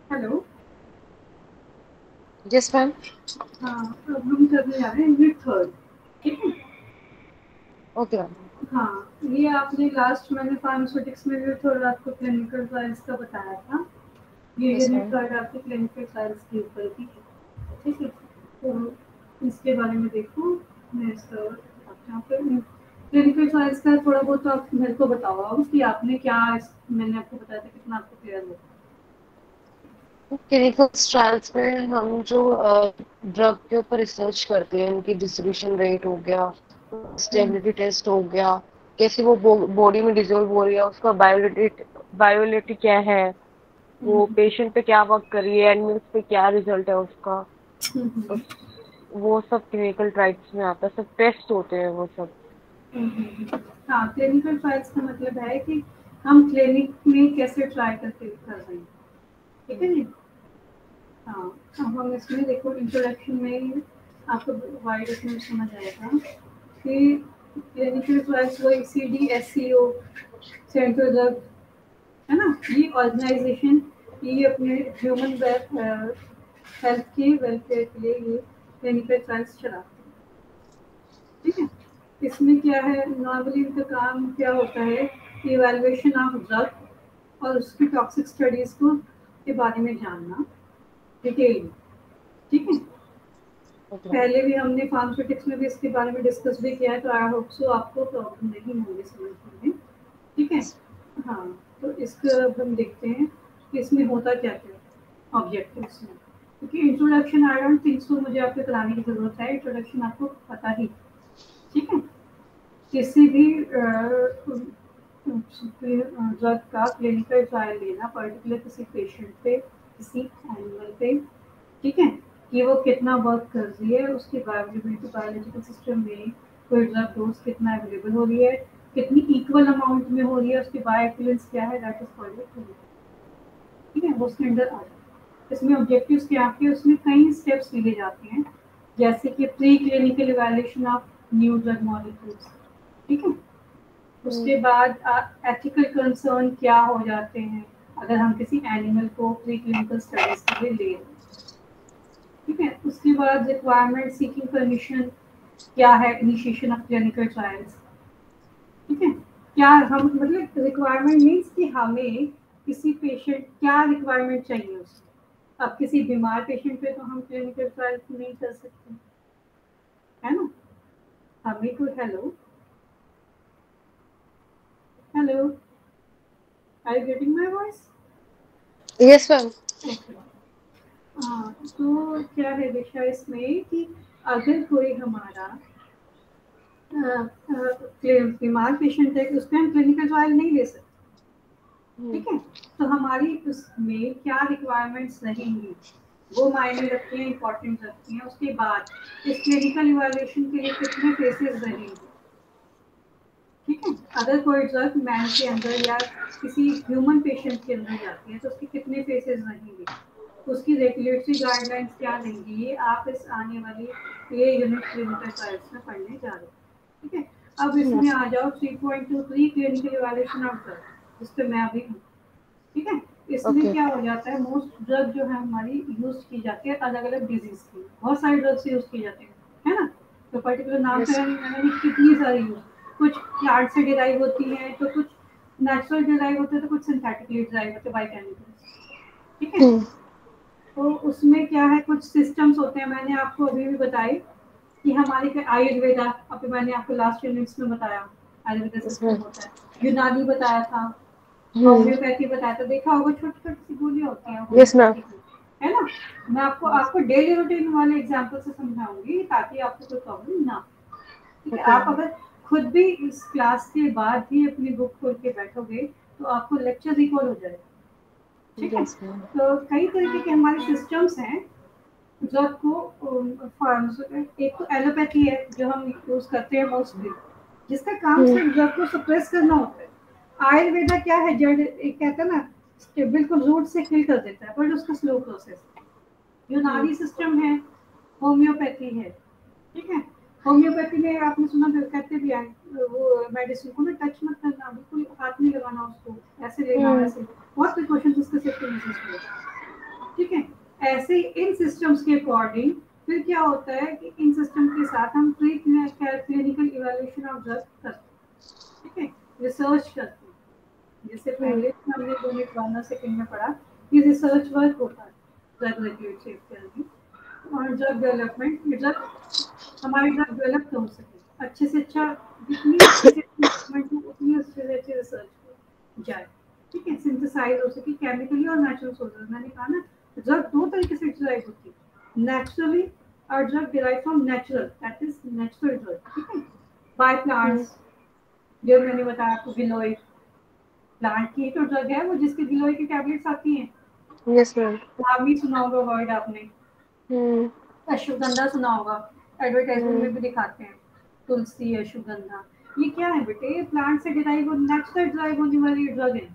हेलो। Yes ma'am. हाँ, अब हम करने जा रहे हैं यूनिट थर्ड। ठीक है। Okay ma'am. हाँ, ये आपने लास्ट मैंने फार्मास्यूटिक्स में भी थोड़ा आपको क्लिनिकल ट्रायल्स का बताया था। ये यस यूनिट मैम। थर्ड आपके क्लिनिकल ट्रायल्स के ऊपर की है। ठीक है, तो इसके बारे में देखो। मैं इसका यहाँ पे क्लिनिकल ट्रायल्स का थोड़ा बहुत तो आप मेरे को बताओ अब कि आपने क्या मैंने आपको बताया था कितना आपको क्लियर हो। क्लिनिकल ट्रायल्स में हम जो ड्रग के ऊपर रिसर्च करते हैं, उनकी डिस्ट्रीब्यूशन रेट हो गया, हम्म, स्टेबिलिटी टेस्ट हो गया, कैसे वो बॉडी में डिजोल्व हो रही है, उसका बायोलिटी क्या है, वो हम्म, पेशेंट पे क्या वर्क कर रही है, एनिमल्स पे क्या रिजल्ट है उसका। हम्म, उस, वो सब क्लिनिकल ट्रायल्स में आता है, सब टेस्ट होते हैं वो सब। हाँ, क्लिनिकल ट्रायल्स का मतलब है कि हम क्लिनिक में कैसे ट्राई करके कर रहे हैं, ठीक है जी। हाँ, अब हम इसमें देखो इंट्रोडक्शन में ही आपको वाइड इसमें समझ आएगा कि क्लिनिकल ट्रायल्स वो CDSCO, सेंट्रल ड्रग, है ना, ये ऑर्गेनाइजेशन ये अपने ह्यूमन हेल्थ के वेलफेयर के लिए ये क्लिनिकल ट्रायल्स चलाते हैं, ठीक है। इसमें क्या है, नॉर्मली इनका काम क्या होता है, इवैल्यूएशन ऑफ ड्रग और उसकी टॉक्सिक स्टडीज को के बारे में जानना डिटेल में, ठीक है। पहले भी हमने फार्मास्यूटिक्स में भी इसके बारे में डिस्कस भी किया है, तो आई होप सो आपको प्रॉब्लम नहीं होगी समझने में, ठीक है। हाँ, तो इसका अब हम देखते हैं कि इसमें होता क्या क्या ऑब्जेक्टिव्स में, क्योंकि introduction I don't think so मुझे आपको कराने की ज़रूरत है, इंट्रोडक्शन आपको पता ही, ठीक है। किसी भी ड्रग का क्लिनिकल ट्रायल लेना पर्टिकुलर किसी पेशेंट पे, किसी एनिमल पे, ठीक है, कि वो कितना वर्क कर रही है, उसकी बायोअवेलेबिलिटी बायोलॉजिकल सिस्टम में कोई ड्रग डोज कितना अवेलेबल हो रही है, कितनी इक्वल अमाउंट में हो रही है, उसकी बायोइक्विवेलेंस क्या है, दैट इज कॉल्ड क्लिनिकल, ठीक है, वो उसके अंदर आ जाता है। इसमें ऑब्जेक्टिव्स क्या हैं, उसमें कई स्टेप्स लिए जाते हैं, जैसे कि pre clinical evaluation of new drug molecules, ठीक है। उसके बाद एथिकल कंसर्न क्या हो जाते हैं अगर हम किसी एनिमल को प्री क्लिनिकल स्टडीज के लिए ले रहे हैं, ठीक है। उसके बाद रिक्वायरमेंट सीकिंग परमिशन क्या है, इनिशिएशन ऑफ क्लिनिकल ट्रायल्स, ठीक है। क्या हम मतलब रिक्वायरमेंट मीन्स कि हमें किसी पेशेंट क्या रिक्वायरमेंट चाहिए उसको, अब किसी बीमार पेशेंट पे तो हम क्लिनिकल ट्रायल नहीं कर सकते, है ना। हमें तो hello hello, are you getting my voice? Yes ma'am. Okay. हाँ, तो क्या है दिशा इसमें कि अगर कोई हमारा बीमार पेशेंट है, उस पर हम क्लिनिकल ट्रायल नहीं ले सकते, ठीक है। तो हमारी उसमें क्या रिक्वायरमेंट्स रहेंगी वो मायने रखती हैं, इम्पोर्टेंट रखती हैं। उसके बाद इस क्लिनिकल इवैल्यूएशन के लिए कितने फेसेस रहेंगे, ठीक है। अगर कोई ड्रग मैन के अंदर या किसी ह्यूमन पेशेंट के अंदर जाती है तो उसके कितने फेसेस रहेंगे, उसकी रेगुलेटरी गाइडलाइंस क्या रहेंगी, ये आप इस आने वाली ये यूनिट क्लिनिकल ट्रायल्स में पढ़ने जा रहे हैं, ठीक है। अब इसमें आ जाओ 3.23 क्लिनिकल इवैल्यूएशन ऑफ ड्रग, जिस पे मैं अभी हूँ, ठीक है। इसमें ओके। क्या हो जाता है, मोस्ट ड्रग जो है हमारी यूज की जाती है अलग अलग डिजीज की, बहुत सारी ड्रग्स यूज की जाती है ना। तो पर्टिकुलर नाम यस। तो है नहीं, मैंने कितनी सारी यूज, कुछ प्लांट से डिराइव होती है, तो कुछ नेचुरल डिराइव होते हैं, तो कुछ सिंथेटिकली डिराइव होते हैं बाय केमिकल्स, ठीक है। तो उसमें क्या है, कुछ सिस्टम्स होते हैं, मैंने आपको अभी भी बताई कि हमारे आयुर्वेदा, अभी मैंने आपको लास्ट यूनिट्स में बताया आयुर्वेदा यस सिस्टम मैम। होता है, यूनानी बताया था, होम्योपैथी बताया था, देखा होगा छोटी छोटी सी गोलियां होती हैं यस मैम। होम्योपैथी की, है ना। मैं आपको आपको डेली रूटीन वाले एग्जाम्पल से समझाऊंगी ताकि आपको कोई प्रॉब्लम ना हो, ठीक है। ओके। आप अगर खुद भी इस क्लास के बाद भी अपनी बुक खोल के बैठोगे तो आपको लेक्चर रिकॉल हो जाएगा, ठीक है। Yes ma'am. तो कई तरीके के हमारे सिस्टम्स हैं जो आपको फार्म्स, एक तो एलोपैथी है जो हम यूज करते हैं मोस्टली, जिसका काम सिर्फ ड्रग को सप्रेस करना होता है। आयुर्वेदा क्या है, जड़ एक कहता है ना, बिल्कुल रूट से किल कर देता है, बट उसका स्लो प्रोसेस है। यूनानी सिस्टम है, होम्योपैथी है, ठीक है। होम्योपैथी में आपने सुना भी, कहते भी आए वो मेडिसिन को ना टच मत करना, बिल्कुल हाथ नहीं लगाना उसको, ऐसे लेना वैसे, बहुत प्रिकॉशंस उसके सेफ्टी मेजर्स होते हैं, ठीक है। ऐसे इन सिस्टम्स के अकॉर्डिंग फिर क्या होता है कि इन सिस्टम के साथ हम pre clinical evaluation of drug करते हैं, ठीक है, रिसर्च करते हैं। जैसे पहले हमने यूनिट 1 और सेकंड में पढ़ा कि रिसर्च वर्क होता है ड्रग रेगुलेटरी अफेयर में, और ड्रग डेवलपमेंट, ड्रग हमारी ड्रग डेवलप हो सके अच्छे से अच्छा, जितनी अच्छी से अच्छी डेवलपमेंट हो उतनी अच्छे से अच्छी रिसर्च हो जाए, ठीक है, सिंथेसाइज हो सके केमिकली और नेचुरल सोर्सेज। मैंने कहा ना, ड्रग दो तरीके से डिराइव होती है, नेचुरली और drug derive from natural, that is natural drug, ठीक है, बाय प्लांट्स, जो मैंने बताया आपको गिलोय प्लांट की तो ड्रग है वो, जिसके गिलोय की टैबलेट्स आती हैं, यस मैम। नाम भी सुना होगा वर्ड आपने, अश्वगंधा सुना होगा, एडवर्टाइजमेंट में भी दिखाते हैं, तुलसी अश्वगंधा। ये क्या है बेटे, प्लांट से डिराइव नेचुरल ड्राइव होने वाली ड्रग है।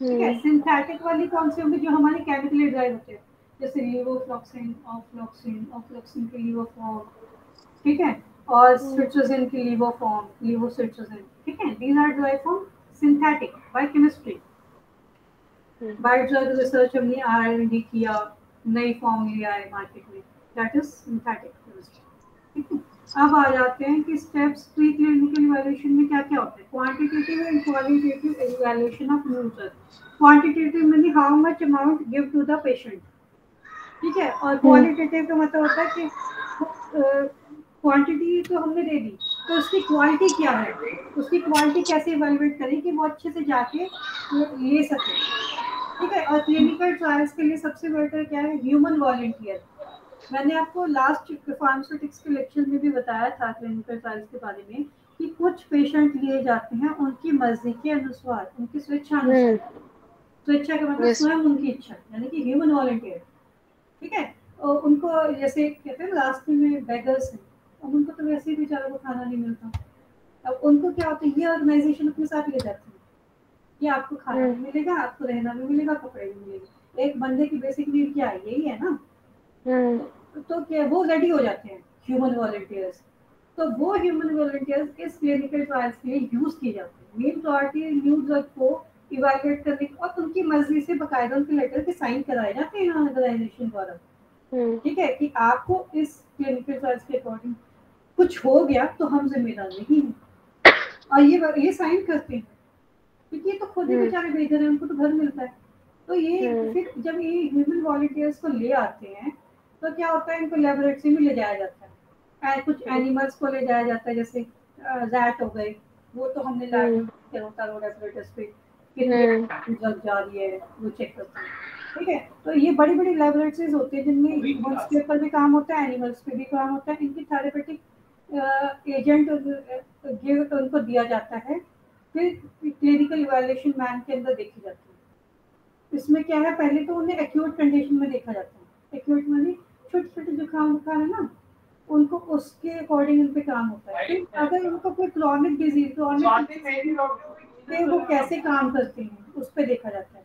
ठीक है, सिंथेटिक वाली कौन सी होंगी, जो हमारे केमिकली ड्राइव होते हैं, जैसे लीवोफ्लॉक्सिन, ऑफ्लॉक्सिन, ऑफ्लॉक्सिन के लीवोफॉर्म, ठीक है, और सिट्रोजिन की लीवोफॉर्म, लीवोसिट्रोजिन, ठीक है, these are drive from synthetic by chemistry. By drug research हमने R&D किया, नई फॉर्म लिया है मार्केट में, दैट इज सिंथेटिक केमिस्ट्री। ठीक है, अब आ जाते हैं कि स्टेप्स प्री क्लिनिकल इवैल्यूएशन में क्या क्या होता है। Quantitative and qualitative evaluation of new drug. Quantitative meaning how much amount give to the patient, ठीक है, और क्वालिटेटिव का मतलब होता है कि क्वांटिटी तो हमने दे दी, तो उसकी क्वालिटी क्या है, उसकी क्वालिटी कैसे इवैल्यूएट करें कि वो अच्छे से जाके ले सके। ठीक है, और क्लिनिकल ट्रायल्स के लिए सबसे बेटर क्या है, ह्यूमन वॉलंटियर। मैंने आपको लास्ट फार्मास्यूटिक्स के लेक्चर में भी बताया था क्लिनिकल ट्रायल्स के बारे में, कि कुछ पेशेंट लिए जाते हैं उनकी मर्जी के अनुसार, उनकी स्वेच्छा अनुसार। स्वेच्छा का मतलब यस। स्वयं उनकी इच्छा, यानी कि ह्यूमन वॉलंटियर। ठीक है, और उनको जैसे कहते हैं रास्ते में बेगर्स हैं, अब उनको तो वैसे ही बेचारों को खाना नहीं मिलता, अब उनको क्या होता है, ये ऑर्गेनाइजेशन अपने साथ ले जाती है कि आपको खाना भी मिलेगा, आपको रहना भी मिलेगा, कपड़े भी मिलेंगे। एक बंदे की बेसिक नीड क्या है, यही है ना। तो क्या वो रेडी हो जाते हैं ह्यूमन वॉलंटियर्स। तो वो ह्यूमन वॉलंटियर्स इस क्लिनिकल ट्रायल्स के लिए यूज किए जाते हैं। मेन प्रायोरिटी न्यू ड्रग को इवैल्यूएट करने और उनकी मर्जी से बकायदा उनके लेटर के साइन कराए जाते हैं ऑर्गेनाइजेशन द्वारा। ठीक है, कि आपको इस क्लिनिकल ट्रायल्स के अकॉर्डिंग कुछ हो गया तो हम जिम्मेदार नहीं हैं, और ये साइन करते हैं, क्योंकि ये तो खुद ही बेचारे बेघर हैं, उनको तो घर मिलता है। तो ये फिर जब ये ह्यूमन वॉलंटियर्स को ले आते हैं, तो क्या होता है, इनको लेबोरेटरी में ले जाया जाता है, कुछ एनिमल्स को ले जाया जाता है, जैसे रैट हो गए, वो तो हमने लैब में किया होता है, लेबोरेटरीज पे कितनी ड्रग जा रही है वो चेक करते हैं। ठीक है, तो ये बड़ी बड़ी लेबोरेटरीज होती है जिनमें ह्यूमन्स के ऊपर भी काम होता है, एनिमल्स पे भी काम होता है। इनकी थेरेपेटिक एजेंट गिव उनको दिया जाता है, फिर क्लिनिकल इवैल्यूएशन मैन के अंदर देखी जाती है। इसमें क्या है, पहले तो उन्हें एक्यूट कंडीशन में देखा जाता है। एक्यूट माने छोटे छोटे जुकाम बुखार है ना, उनको उसके अकॉर्डिंग उन पे काम होता है। फिर अगर उनको कोई क्रॉनिक डिजीज, पे वो कैसे काम करते हैं उस पर देखा जाता है।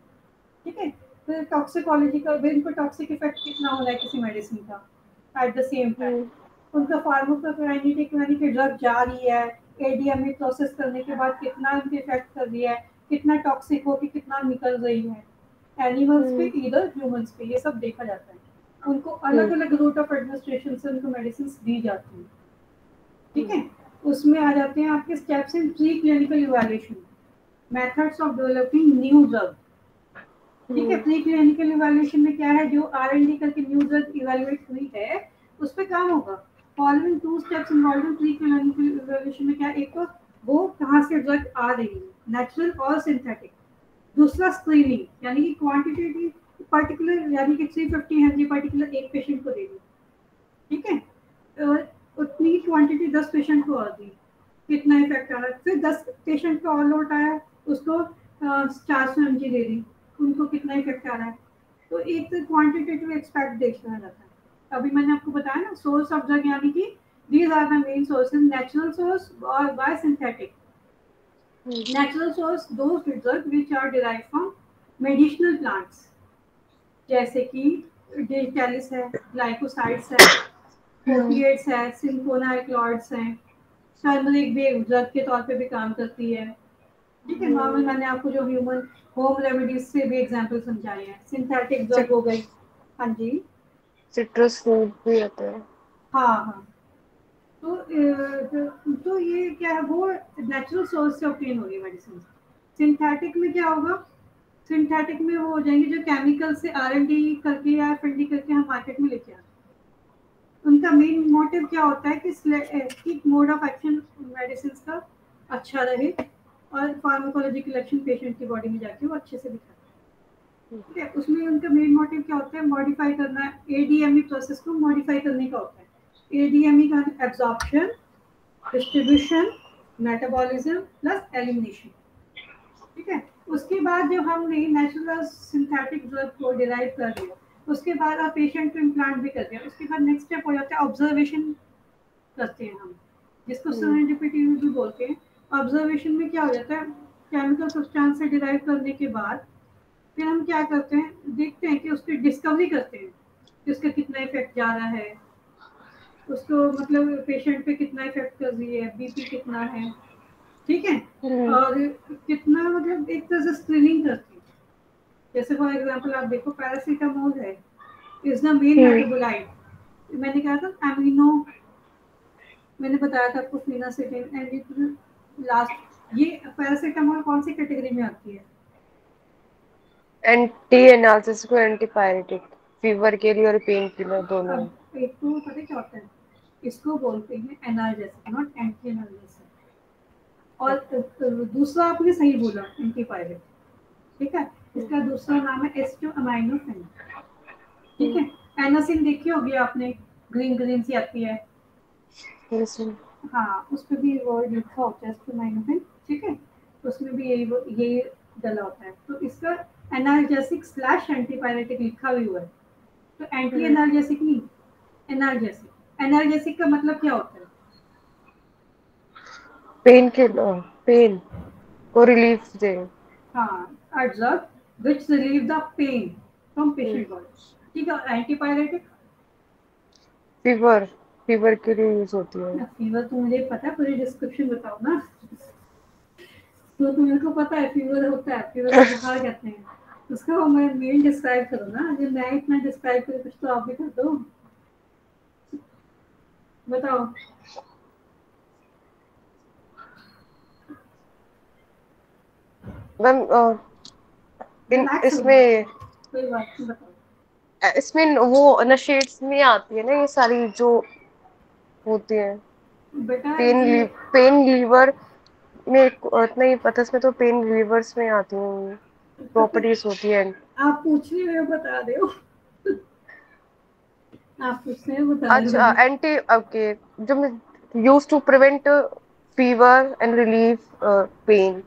ठीक है, फिर टॉक्सिकोलॉजी का, इनको टॉक्सिक इफेक्ट कितना हो रहा है किसी मेडिसिन का एट द सेम टाइम, उनका फार्माकोकाइनेटिक यानी कि ड्रग जा रही है एडीएमई प्रोसेस करने के बाद कितना उनके इफेक्ट कर रही है, कितना टॉक्सिक हो कि कितना निकल रही है एनिमल्स पे इधर ह्यूमंस पे, ये सब देखा जाता है। उनको अलग अलग रूट ऑफ एडमिनिस्ट्रेशन से उनको मेडिसिन दी जाती हैं। ठीक है, उसमें आ जाते हैं आपके steps in pre clinical evaluation, methods of developing new drug. ठीक है, प्री क्लिनिकल इवैल्यूएशन में क्या है, जो R&D करके न्यू ड्रग इवैल्यूएट हुई है उस पे काम होगा। Following two steps involve in pre clinical evaluation में क्या, एक तो वो कहाँ से ड्रग आ रही है, नेचुरल और सिंथेटिक। दूसरा स्क्रीनिंग, यानी कि क्वांटिटेटिव, पर्टिकुलर यानी कि 350 mg पर्टिकुलर एक पेशेंट को दे दी। ठीक है, उतनी क्वांटिटी 10 पेशेंट को आ दी, कितना इफेक्ट आ रहा है। फिर 10 पेशेंट का और लौट आया, उसको 400 mg दे दी, उनको कितना इफेक्ट आ रहा है। तो एक तो क्वांटिटेटिव एक्सपेक्ट देखना रहता है। अभी मैंने आपको बताया ना, सोर्स ऑफ ड्रग यानी कि these are the main sources, natural source और by synthetic. Natural source those drug which are derived from medicinal plants, जैसे कि डिजिटैलिस है, ग्लाइकोसाइड्स है, ओपिएट्स है, सिलिकोना एल्कलॉइड्स हैं, टर्मरिक भी ड्रग के तौर पे भी काम करती है। ठीक है, नॉर्मल मैंने आपको जो ह्यूमन होम रेमेडीज से भी एग्जांपल समझाए हैं, सिंथेटिक ड्रग हो गई। हाँ जी, सिट्रस फ्रूट भी होता है। हाँ हाँ। तो ये क्या है, वो नेचुरल सोर्स से ऑब्टेन हो रही मेडिसिन। सिंथेटिक में क्या होगा, सिंथेटिक में वो हो जाएंगे जो केमिकल से R&D करके या FND करके हम मार्केट में लेके आते हैं। उनका मेन मोटिव क्या होता है कि मोड ऑफ एक्शन मेडिसिन का अच्छा रहे और फार्माकोलॉजिकल एक्शन पेशेंट की बॉडी में जाके वो अच्छे से दिखाए। ठीक है, उसमें उनका मेन मोटिव क्या होता है, मॉडिफाई करना है, एडीएमई प्रोसेस को मॉडिफाई करने का होता है। एडीएमई का absorption, distribution, metabolism plus elimination. ठीक है, उसके बाद जब हमने नेचुरल सिंथेटिक ड्रग को डिराइव कर लिया, उसके बाद आप पेशेंट को इम्प्लांट भी कर दिया, उसके बाद नेक्स्ट स्टेप हो जाता है ऑब्जर्वेशन करते हैं हम, जिसको सेरेंडिपिटी भी बोलते हैं। ऑब्जर्वेशन में क्या हो जाता है, केमिकल सब्सटेंस से डिराइव करने के बाद फिर हम क्या करते हैं, देखते हैं कि उसकी डिस्कवरी करते हैं कि उसका कितना इफेक्ट जा रहा है, उसको मतलब पेशेंट पे कितना इफेक्ट कर रही है, बीपी कितना है, ठीक है। और कितना मतलब एक तरह से स्क्रीनिंग करती है। जैसे फॉर एग्जांपल आप देखो पैरासीटामोल है, इज द मेन मेटाबोलाइट। मैंने कहा था अमीनो, मैंने बताया था आपको फिनासिटिन एंड लास्ट। ये पैरासीटामोल कौन सी कैटेगरी में आती है? एंटी एनाल्जेसिक और एंटीपायरेटिक, फीवर के लिए और पेन किलर दोनों। अब एक तो पता है क्या होता है, इसको बोलते हैं एनाल्जेसिक, नॉट एंटी एनाल्जेसिक। और दूसरा आपने सही बोला एंटीपायरेटिक, ठीक है। इसका दूसरा नाम है एस्टोअमाइनोफेन, ठीक है। एनासिन देखी होगी आपने, ग्रीन ग्रीन सी आती है, हाँ उस पर भी वर्ड लिखा होता है एस्टोअमाइनोफेन, ठीक है। उसमें भी यही डला होता है। तो इसका एनाल्जेसिक स्लैश एंटीपायरेटिक लिखा भी हुआ है। तो एंटी एनाल्जेसिक नहीं, एनाल्जेसिक। एनाल्जेसिक का मतलब क्या होता है? पेन किलर, पेन को रिलीफ दे। हाँ, a drug which relieve the pain from patient body, ठीक है। एंटीपायरेटिक फीवर, फीवर के लिए यूज होती है। फीवर तो मुझे पता है, पूरी डिस्क्रिप्शन बताओ ना। तो तुम्हें को पता है फीवर होता है, फीवर को बुखार कहते हैं, उसका वो मैं मेन डिस्क्राइब करो ना। जब मैं इतना डिस्क्राइब करूँ कुछ तो आप भी कर दो, बताओ। मैम इन रिलैक्स हो जाओ, इसमें कोई बात नहीं, बताओ। इसमें वो नशेड्स में आती है ना ये सारी जो होती है। बेटा पेन ये पेन लीवर में उतना ही पता, इसमें तो पेन लीवर्स में आती है, प्रॉपर्टीज होती है। आप पूछ रहे हो बता रहे हो, आप पूछ रहे हो बता रहे अच्छा, हो। एंटी ओके, जो use to prevent fever and relieve pain.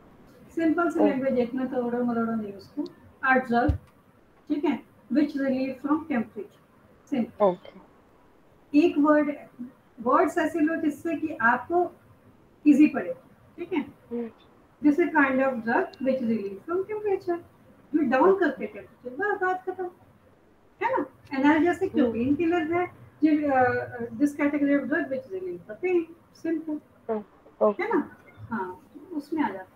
Simple सी लैंग्वेज, इतना करोड़ों मरोड़ों नहीं उसको। आर्ट ड्रग, ठीक है, which relieve from temperature, simple. Okay. एक वर्ड, वर्ड्स ऐसे लो जिससे कि आपको इजी पड़े, ठीक है। This is kind of drug which relieve from temperature, जो डाउन करते टेम्परेचर, बस बात खत्म, है ना। एनाल्जेसिक जो पेन किलर है, this category of drug which relieve the pain, simple, है ओके। ना। हाँ, उसमें आ जाता है।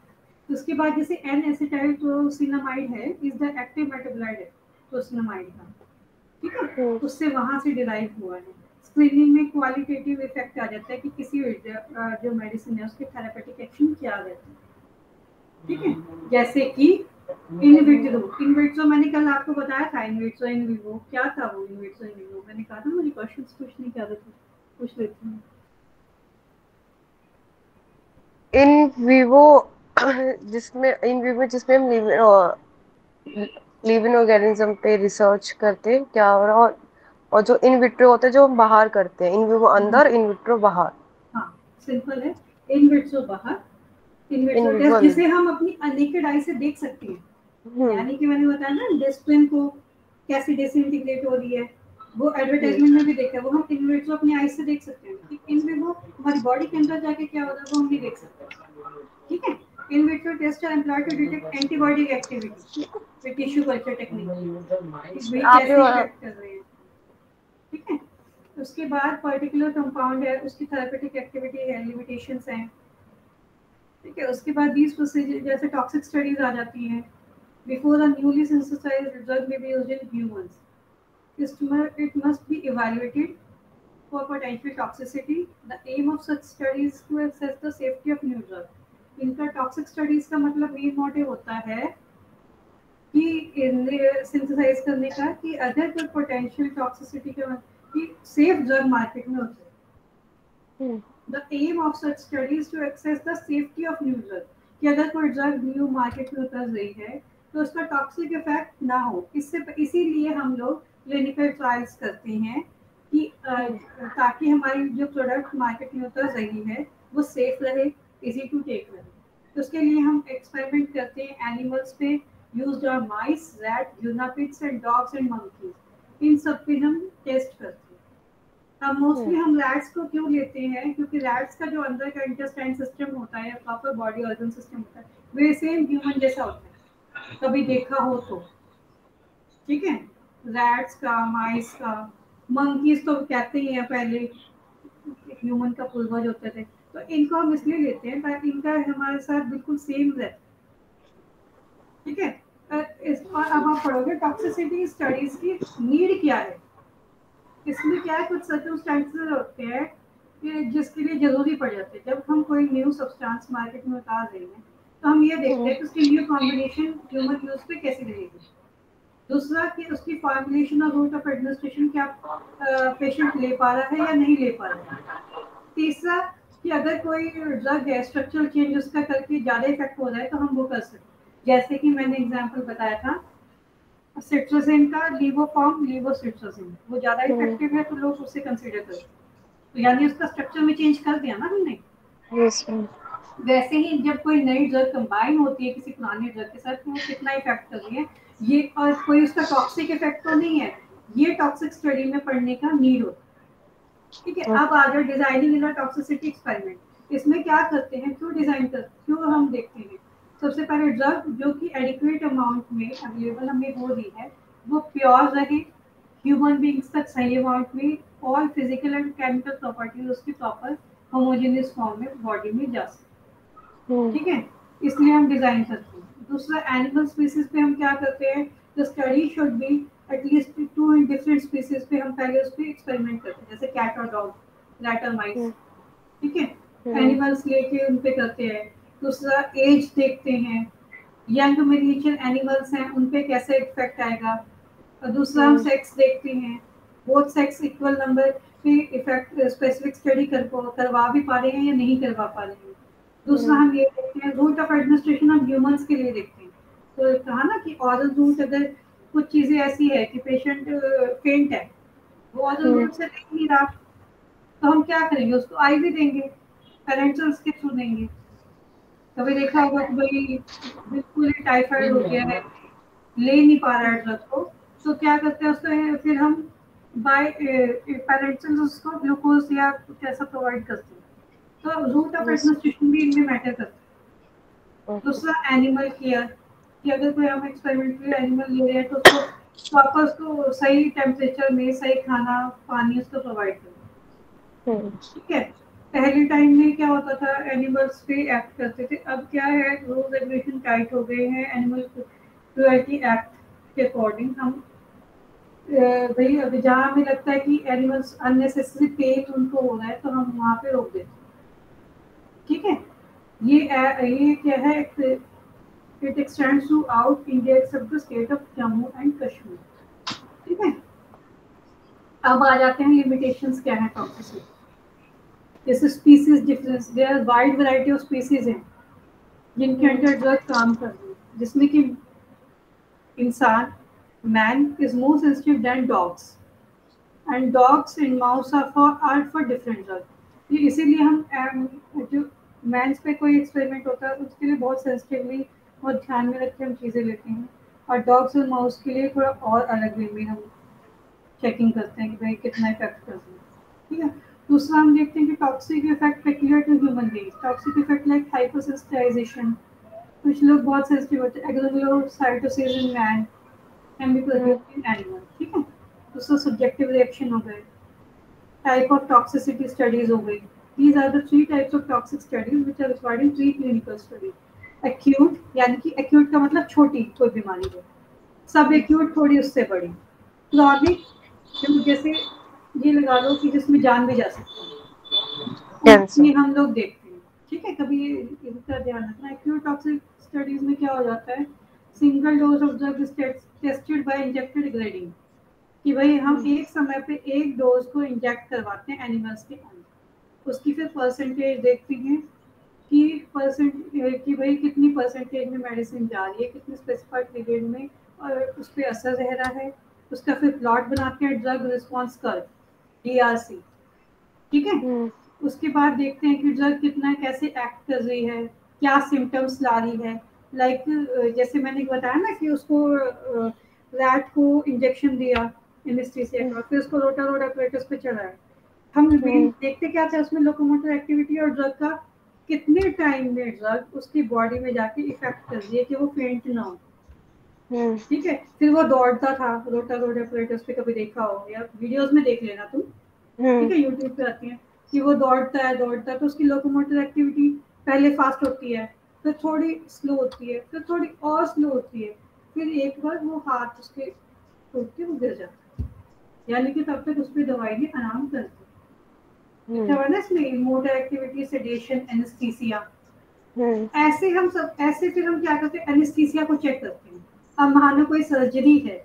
उसके बाद जैसे एन एसिटाइल क्लोसिनामाइड है, इज द एक्टिव मेटाबोलाइट है क्लोसिनामाइड का, ठीक है। उससे वहां से डिराइव हुआ है। स्क्रीनिंग में क्वालिटेटिव इफेक्ट आ जाता है कि किसी जो मेडिसिन है उसके थेरेपेटिक एक्शन क्या रहते हैं, ठीक है। जैसे कि इन विट्रो, इन विट्रो मैंने कल आपको बताया था, इन विट्रो इन विवो क्या था। वो इन विट्रो इन विवो मैंने कहा था मुझे क्वेश्चंस पूछने की आदत है, पूछ लेती हूँ। इन विवो जिसमें हम लिव इन ऑर्गेनिज्म पे रिसर्च करते हैं क्या, और जो इन विट्रो होता है जो हम बाहर करते हैं, इन विवो अंदर, इन विट्रो बाहर। हाँ, सिंपल है। इन विट्रो बाहर, इन इन विट्रो विवो टेस्ट अंदर। जिसे हम अपनी अनेकेड आई से देख सकते हैं। यानी कि मैंने बताया ना डिस्प्लिन को कैसे डिसइंटीग्रेट हो रही है, वो एडवर्टाइजमेंट में भी देखा है। वो हम इन विट्रो अपनी आई से देख सकते हैं कि इन विवो हमारी बॉडी के अंदर जाके क्या हो रहा है वो हम नहीं देख सकते, ठीक है। In vitro test are employed to detect antibody activity with tissue culture technique, कि भाई आपने कैसे इफेक्ट कर रहे हैं, ठीक है। उसके बाद पर्टिकुलर कंपाउंड है, उसकी थेरेपेटिक एक्टिविटी है, लिमिटेशंस हैं, ठीक है। उसके बाद दीज प्रोसीजर जैसे टॉक्सिक स्टडीज आ जाती हैं। Before a newly synthesized drug may be used in humans, it must be evaluated for potential toxicity. The aim of such studies is to assess the safety of new drug. इनका toxic studies का मतलब main motive होता है कि synthesise करने का कि अगर कोई पोटेंशियल टॉक्सिसिटी का कि सेफ ड्रग मार्केट में हो जाए। The aim of such studies is to assess the safety of new drug, कि अगर कोई ड्रग न्यू मार्केट में उतर रही है तो उसका टॉक्सिक इफेक्ट ना हो। इसीलिए हम लोग क्लिनिकल ट्रायल्स करते हैं कि ताकि हमारी जो प्रोडक्ट मार्केट में उतर रही है वो सेफ रहे, इजी टू टेक रहे। तो उसके लिए हम एक्सपेरिमेंट करते हैं एनिमल्स पे, यूज्ड ऑन माइस, रैट, यूनापिट्स एंड डॉग्स एंड मंकीज। इन सब पे हम टेस्ट करते हैं, अब मोस्टली हम रैट्स को क्यों लेते हैं, क्योंकि रैट्स का जो अंदर का इंटेस्टाइन सिस्टम होता है, प्रॉपर बॉडी ऑर्गन सिस्टम होता है, वे सेम ह्यूमन जैसा होता है, कभी देखा हो तो। ठीक है, रैट्स का, माइस का, मंकीज तो कहते ही हैं पहले ह्यूमन का पूर्वज होते थे, तो इनको हम इसलिए लेते हैं ताकि इनका हमारे साथ बिल्कुल सेम रहता है। ठीक है, इस और अब आप पढ़ोगे टॉक्सिसिटी स्टडीज की नीड क्या है। इसमें क्या है, कुछ सर्कमस्टेंसेस होते हैं कि जिसके लिए जरूरी पड़ जाते हैं। जब हम कोई न्यू सब्सटेंस मार्केट में उतार रहे हैं, तो हम ये देखते हैं कि उसकी न्यू कॉम्बिनेशन ह्यूमन यूज पे कैसी रहेगी। दूसरा कि उसकी फॉर्मुलेशन और रूट ऑफ एडमिनिस्ट्रेशन क्या पेशेंट ले पा रहा है या नहीं ले पा रहा है। तीसरा कि अगर कोई ड्रग है, स्ट्रक्चरल चेंज उसका करके ज़्यादा इफेक्ट हो रहा है, तो हम वो कर सकते हैं। जैसे कि मैंने एग्जांपल बताया था सिट्रोजिन का, लीवोफॉर्म लीवोसिट्रोजिन, वो ज़्यादा इफेक्टिव है तो लोग उसे कंसीडर करते हैं। तो यानी उसका स्ट्रक्चर में चेंज कर दिया ना हमने। Yes ma'am. वैसे ही जब कोई नई ड्रग कंबाइन होती है किसी पुराने ड्रग के साथ, तो वो कितना इफेक्ट कर रही है ये, और कोई उसका टॉक्सिक इफेक्ट तो नहीं है, ये टॉक्सिक स्टडी में पढ़ने का नीड होता है। ठीक है, अब आ जाओ डिजाइनिंग इन टॉक्सिसिटी एक्सपेरिमेंट। इसमें क्या करते हैं, क्यों डिजाइन करते, क्यों हम देखते हैं। सबसे पहले ड्रग जो कि एडिक्वेट अमाउंट में अवेलेबल हमें हो रही है, वो प्योर रहे, ह्यूमन बींग्स तक सही अमाउंट में, all physical and chemical properties उसकी प्रॉपर होमोजेनियस फॉर्म में बॉडी में जा सके। ठीक है, इसलिए हम डिजाइन करते हैं। दूसरा, एनिमल स्पीसीज पे हम क्या करते हैं, the study should be at least to in different species पे हम पहले उस पर एक्सपेरिमेंट करते हैं, जैसे कैट और डॉग, रैट और माइस। ठीक है, एनिमल्स लेके उन पे करते हैं। दूसरा, एज देखते हैं, यंग मिनिएचर एनिमल्स हैं उन पे कैसे इफेक्ट आएगा। और दूसरा, हम सेक्स देखते हैं, बोथ सेक्स इक्वल नंबर पे इफेक्ट स्पेसिफिक स्टडी करवा भी पा रहे हैं या नहीं करवा पा रहे हैं। दूसरा, हम ये देखते हैं रूट ऑफ एडमिनिस्ट्रेशन हम ह्यूमंस के लिए देखते हैं। तो कहा ना कि ऑरल रूट, अगर कुछ चीजें ऐसी है कि पेशेंट फेंट है, वो ऑरल रूट से देख नहीं रहा, तो हम क्या करेंगे, उसको आई भी देंगे, पेरेंटल्स के थ्रू देंगे। कभी देखा होगा कि भाई बिल्कुल ही टाइफाइड हो गया है, ले नहीं पा रहा है ड्रग को, तो क्या करते हैं उसको, फिर हम बाय पेरेंटल्स उसको ग्लूकोज या कुछ ऐसा प्रोवाइड करते हैं। तो रूट ऑफ एडमिनिस्ट्रेशन भी इनमें मैटर करता है। दूसरा, एनिमल केयर, कि अगर कोई हम एक्सपेरिमेंट के लिए एनिमल ले रहे हैं तो उसको प्रॉपर, उसको सही टेम्परेचर में सही खाना पानी उसको प्रोवाइड करें। ठीक है, पहले टाइम में क्या होता था, एनिमल्स पे एक्ट करते थे। अब क्या है, रूल रेगुलेशन टाइट हो गए हैं, एनिमल क्रुएल्टी एक्ट के अकॉर्डिंग हम भाई अभी जहाँ हमें लगता है कि एनिमल्स अननेसेसरी पेन उनको हो रहा है, तो हम वहाँ पे रोक देते हैं। ठीक है, ये क्या है, it extends through out India accept the state of Jammu and Kashmir. ठीक है, अब आ जाते हैं लिमिटेशंस क्या है टॉक्सिसिटी। जैसे species difference, there are wide variety of species हैं जिनके अंडर ड्रग काम कर रही है, जिसमें कि इंसान, man is more sensitive than dogs, and dogs and mouse are for different drug. ये इसीलिए हम जो मैंस पे कोई एक्सपेरिमेंट होता है उसके लिए बहुत सेंसिटिवली, बहुत ध्यान में रख के हम चीज़ें लेते हैं, और डॉग्स और माउस के लिए थोड़ा और अलग वे में हम चेकिंग करते हैं कि भाई कितना इफेक्ट कर रही है। ठीक है, दूसरा हम देखते हैं कि toxic effect peculiar to human beings, toxic effect like hyposensitization, कुछ लोग बहुत सेंसिटिव होते हैं, एग्जोमेलोसाइटोसिस in man can be produced in animal. ठीक है, दूसरा सब्जेक्टिव रिएक्शन हो गए, टाइप ऑफ टॉक्सिसिटी स्टडीज हो गई। These are the three types of toxic studies which are required in preclinical studies. Acute, यानी कि acute का मतलब छोटी कोई बीमारी हो, सब acute थोड़ी उससे बड़ी। Chronic, जैसे ये लगा लो कि जिसमें जान भी जा सकती है, उसमें हम लोग देखते हैं। ठीक है, कभी इसका ध्यान रखना। एक्यूट टॉक्सिक स्टडीज में क्या हो जाता है, single dose of drug is tested by injected grading, कि भाई हम एक समय पे एक डोज को इंजेक्ट करवाते हैं एनिमल्स के अंदर, उसकी फिर परसेंटेज देखते हैं कि कि भाई कितनी परसेंटेज में मेडिसिन जा रही है, कितने स्पेसिफाइड पीरियड में और उस पर असर रह रहा है। उसका फिर प्लॉट बनाते हैं, ड्रग रिस्पॉन्स कर्व, DRC। ठीक है, उसके बाद देखते हैं कि ड्रग कितना कैसे एक्ट कर रही है, क्या सिम्टम्स ला रही है। लाइक जैसे मैंने बताया ना कि उसको रैट को इंजेक्शन दिया एनेस्थीसिया का, फिर उसको रोटावेटर पे चढ़ाया, हम देखते क्या थे उसमें, लोकोमोटर एक्टिविटी और ड्रग का कितने टाइम में ड्रग उसकी बॉडी में जाके इफेक्ट कर दिए कि वो फेंट ना हो। ठीक है, फिर वो दौड़ता था, रोटावेटर ऑपरेटर्स पे कभी देखा हो या वीडियोस में देख लेना तुम, ठीक है, यूट्यूब पे आती है कि वो दौड़ता है तो उसकी लोकोमोटर एक्टिविटी पहले फास्ट होती है, फिर थोड़ी स्लो होती है, फिर थोड़ी और स्लो होती है, फिर एक बार वो हाथ उसके टूट के वो गिर जाता है, यानी कि तब तक उस पर दवाई ने आराम कर दी। लिखा हुआ ना इसमें, मोटर एक्टिविटी, सेडेशन, एनेस्थीसिया। ऐसे हम सब ऐसे फिर हम क्या करते हैं, एनेस्थीसिया को चेक करते हैं। अब मानो कोई सर्जरी है,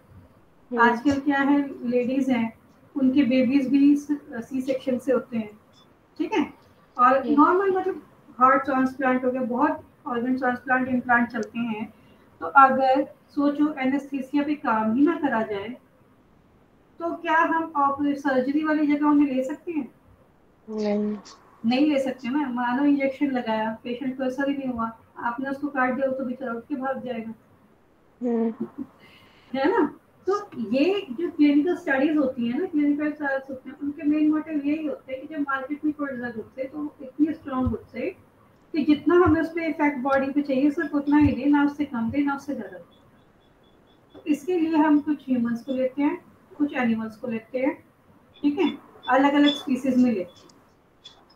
आजकल क्या है, लेडीज हैं उनके बेबीज भी सी सेक्शन से होते हैं, ठीक है, और नॉर्मल मतलब हार्ट ट्रांसप्लांट हो गया, बहुत ऑर्गन ट्रांसप्लांट इम्प्लांट चलते हैं। तो अगर सोचो एनेस्थीसिया पे काम ही ना करा जाए तो क्या हम सर्जरी वाली जगह उन्हें ले सकते हैं? नहीं। नहीं ले सकते ना। मानो इंजेक्शन लगाया, पेशेंट को असर ही नहीं हुआ, आपने उसको काट दिया तो बेचारा उठ के भाग जाएगा, है ना। तो ये जो क्लिनिकल स्टडीज होती है ना, क्लिनिकल ट्रायल्स होते हैं, उनके मेन मोटिव यही होते हैं कि जब मार्केट में कोई ड्रग उठते तो इतनी स्ट्रॉन्ग उठते कि जितना हमें उस पर इफेक्ट बॉडी पे चाहिए सिर्फ उतना ही दे, ना उससे कम दे ना उससे ज्यादा दे। तो इसके लिए हम कुछ ह्यूमंस को लेते हैं, कुछ एनिमल्स को लेते हैं, ठीक है, अलग अलग स्पीसीज में लेते हैं,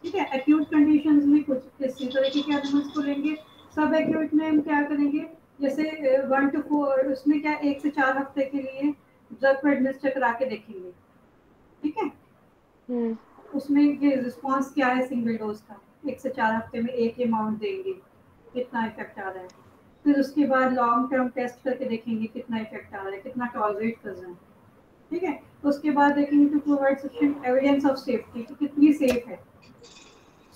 ठीक है। एक्यूट कंडीशंस में कुछ इसी तरीके के एनिमल्स को लेंगे। सब एक्यूट में हम क्या करेंगे, जैसे 1 to 4, उसमें क्या 1 से 4 हफ्ते के लिए ड्रग को एडमिनिस्टर करा के देखेंगे, ठीक है। उसमें ये रिस्पॉन्स क्या है सिंगल डोज का, 1 से 4 हफ्ते में एक अमाउंट देंगे, कितना इफेक्ट आ रहा है। फिर उसके बाद लॉन्ग टर्म टेस्ट करके देखेंगे कितना इफेक्ट आ रहा है, कितना टॉलरेट कर रहे हैं, ठीक है। उसके बाद देखेंगे to provide sufficient evidence of safety, कि कितनी सेफ है,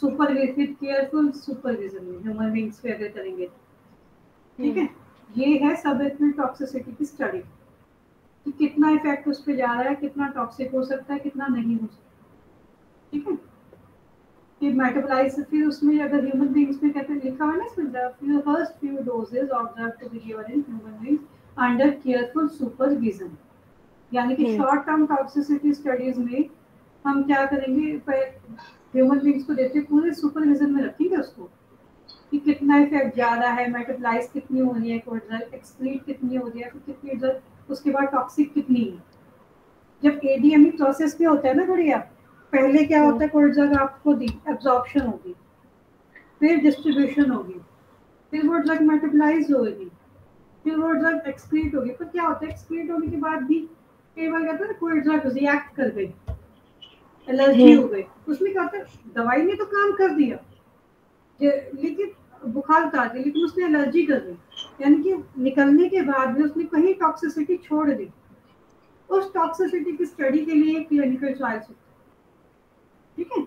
सुपरविजन, केयरफुल सुपरविजन में ह्यूमन बींग्स पे अगर करेंगे, ठीक है। ये है सब टॉक्सिसिटी की स्टडी, कि कितना इफेक्ट उस पर जा रहा है, कितना टॉक्सिक हो सकता है, कितना नहीं हो सकता, ठीक है। कि मेटाबोलाइज, फिर उसमें अगर ह्यूमन बींग्स में कहते हैं, लिखा हुआ है ना इसमें, first few doses observe to be given in human beings under careful supervision. यानी कि शॉर्ट टर्म टॉक्सिसिटी स्टडीज में हम क्या करेंगे, ह्यूमन बींग्स को देते पूरे सुपरविजन में रखेंगे उसको, कि कितना इफेक्ट जा रहा है, मेटाबोलाइज कितनी हो रही है, कोई ड्रग एक्सक्रीट कितनी हो रही है, फिर कितनी ड्रग उसके बाद टॉक्सिक कितनी है। जब एडीएमई प्रोसेस पे होता है ना बढ़िया, पहले क्या होता है, कोई ड्रग आपको दी, एब्जॉर्प्शन होगी, फिर डिस्ट्रीब्यूशन होगी, फिर वो ड्रग मेटाबोलाइज होगी, फिर वो ड्रग एक्सक्रीट होगी। पर क्या होता है, एक्सक्रीट होने के बाद भी कई बार कहते हैं कोई ड्रग रिएक्ट कर गई, एलर्जी हो गई, उसमें क्या होता है, दवाई ने तो काम कर दिया लेकिन बुखार उतार दिया, लेकिन उसने एलर्जी कर दी, यानी कि निकलने के बाद भी उसने कहीं टॉक्सिसिटी छोड़ दी। उस टॉक्सिसिटी की स्टडी के लिए क्लिनिकल ट्रायल्स होते हैं, ठीक है,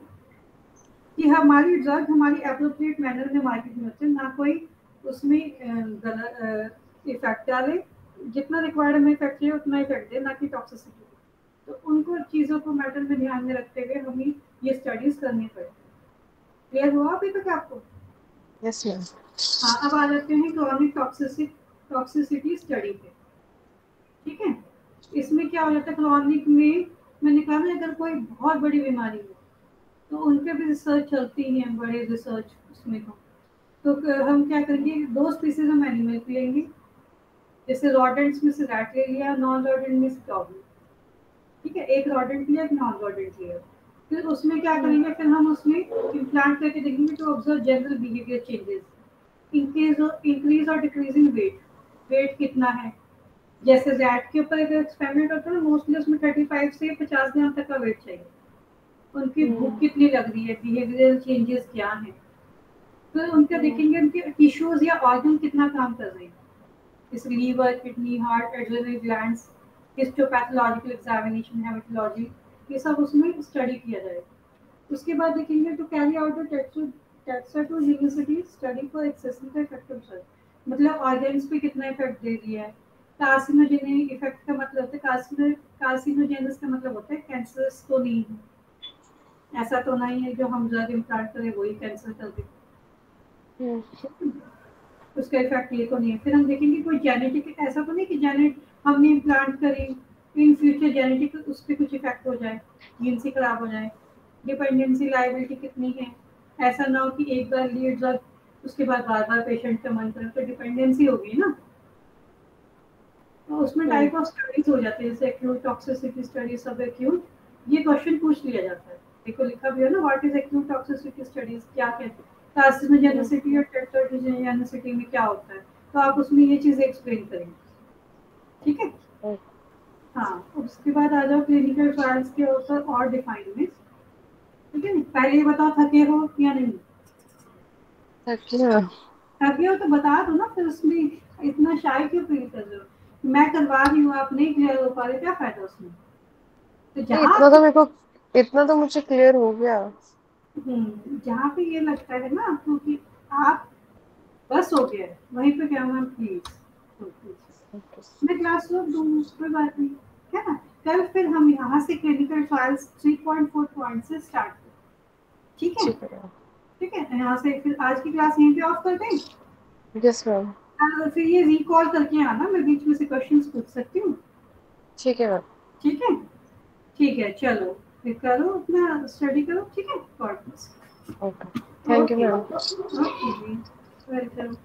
कि हमारी ड्रग हमारी एप्रोप्रिएट मैनर में मार्केट में होते हैं, ना कोई उसमें गलत इफेक्ट डाले, जितना रिक्वायर्ड में इफेक्ट चाहिए उतना इफेक्ट दे, ना कि टॉक्सिसिटी। तो उनको चीज़ों को मैटर में ध्यान में रखते हुए हमें ये स्टडीज करनी पड़े। क्लियर हुआ अभी तक आपको? Yes ma'am. हाँ, अब आ जाते हैं क्रॉनिक टॉक्सिसिटी स्टडी पे, ठीक है। इसमें क्या हो जाता है क्रॉनिक में, मैंने कहा ना अगर कोई बहुत बड़ी बीमारी हो तो उन पे भी रिसर्च चलती है, बड़े रिसर्च उसमें तो हम क्या करेंगे, 2 स्पीसीज हम एनिमल पे लेंगे, जैसे रॉडेंट्स में से रैट ले लिया, नॉन रॉडेंट में से डॉग, ठीक है, एक रॉडेंट लिया, एक नॉन रॉडेंट लिया। फिर उसमें क्या करेंगे, फिर हम उसमें इम्प्लांट करके देखेंगे to observe general behaviour changes, increase और डिक्रीज इन वेट, वेट कितना है। जैसे रैट के ऊपर अगर एक्सपेरिमेंट होता है ना, मोस्टली उसमें 35 से 50 ग्राम तक का वेट चाहिए। उनकी भूख कितनी लग रही है, बिहेवियरल चेंजेस क्या हैं, फिर उनका देखेंगे उनके टिश्यूज या ऑर्गन कितना काम कर रहे हैं, जैसे liver, kidney, heart, adrenal glands, histopathological examination, hematology, ये सब उसमें स्टडी किया जाएगा। उसके बाद देखेंगे to carry out the teratogenicity study for excessive effective drug, मतलब ऑर्गन्स पे कितना इफेक्ट दे रही है। कार्सिनोजेनिक इफेक्ट का मतलब होता है, कार्सिनोजेनस का मतलब होता है कैंसरस तो नहीं है, ऐसा तो नहीं है जो हम ड्रग इम्प्लांट करें वही कैंसर कर दे, उसका इफेक्ट ये तो नहीं है। फिर हम देखेंगे कोई जेनेटिक, ऐसा तो नहीं कि जेनेट हमने इम्प्लांट करी इन फ्यूचर जेनेटिक उस पर कुछ इफेक्ट हो जाए, जीन से खराब हो जाए, डिपेंडेंसी लायबिलिटी कितनी है, ऐसा ना हो कि एक बार लिए ड्रग उसके बाद बार बार पेशेंट का मन करे, तो डिपेंडेंसी होगी ना। तो उसमें हम्म, टाइप ऑफ स्टडीज हो जाती है, जैसे एक्यूट टॉक्सिसिटी स्टडी, सब एक्यूट, ये क्वेश्चन पूछ लिया जाता है। देखो लिखा भी है ना, what is acute toxicity studies, क्या कहते हैं, हम्म, कार्सिनोजेनिसिटी और टेट्राजेनिसिटी में क्या होता है, तो आप उसमें ये चीजें एक्सप्लेन करेंगे। ठीक है। हम्म। हाँ, उसके बाद आ जाओ क्लिनिकल ट्रायल्स के ऊपर और डिफाइन में। ठीक है, पहले ये बताओ थके हो या नहीं। अच्छा। थके हो तो बता दो ना, फिर उसमें इतना शाय क्यों फील कर रहे हो, मैं करवा रही हूँ आप नहीं क्लियर हो पा रहे, क्या फायदा उसमें। तो नहीं, जहाँ आपको इतना तो मुझे क्लियर हो गया। जहाँ पे ये लगता है ना आपको कि आप बस हो गया है, वहीं पे क्या मैम प्लीज ओके। मैं क्लास रोक दूँ, कोई बात नहीं, है ना। कल फिर हम यहाँ से क्लिनिकल ट्रायल्स 3.4 पॉइंट से स्टार्ट करें। ठीक है। ठीक है मैम। ठीक है, यहाँ से फिर आज की क्लास यहीं पे ऑफ कर दें। Yes ma'am. फिर ये रिकॉल करके आना, मैं बीच में से क्वेश्चंस पूछ सकती हूँ। ठीक है मैम। ठीक है। ठीक है, चलो फिर करो अपना स्टडी करो। ठीक है, God bless. Okay. Thank you okay ma'am. Okay जी, वेलकम।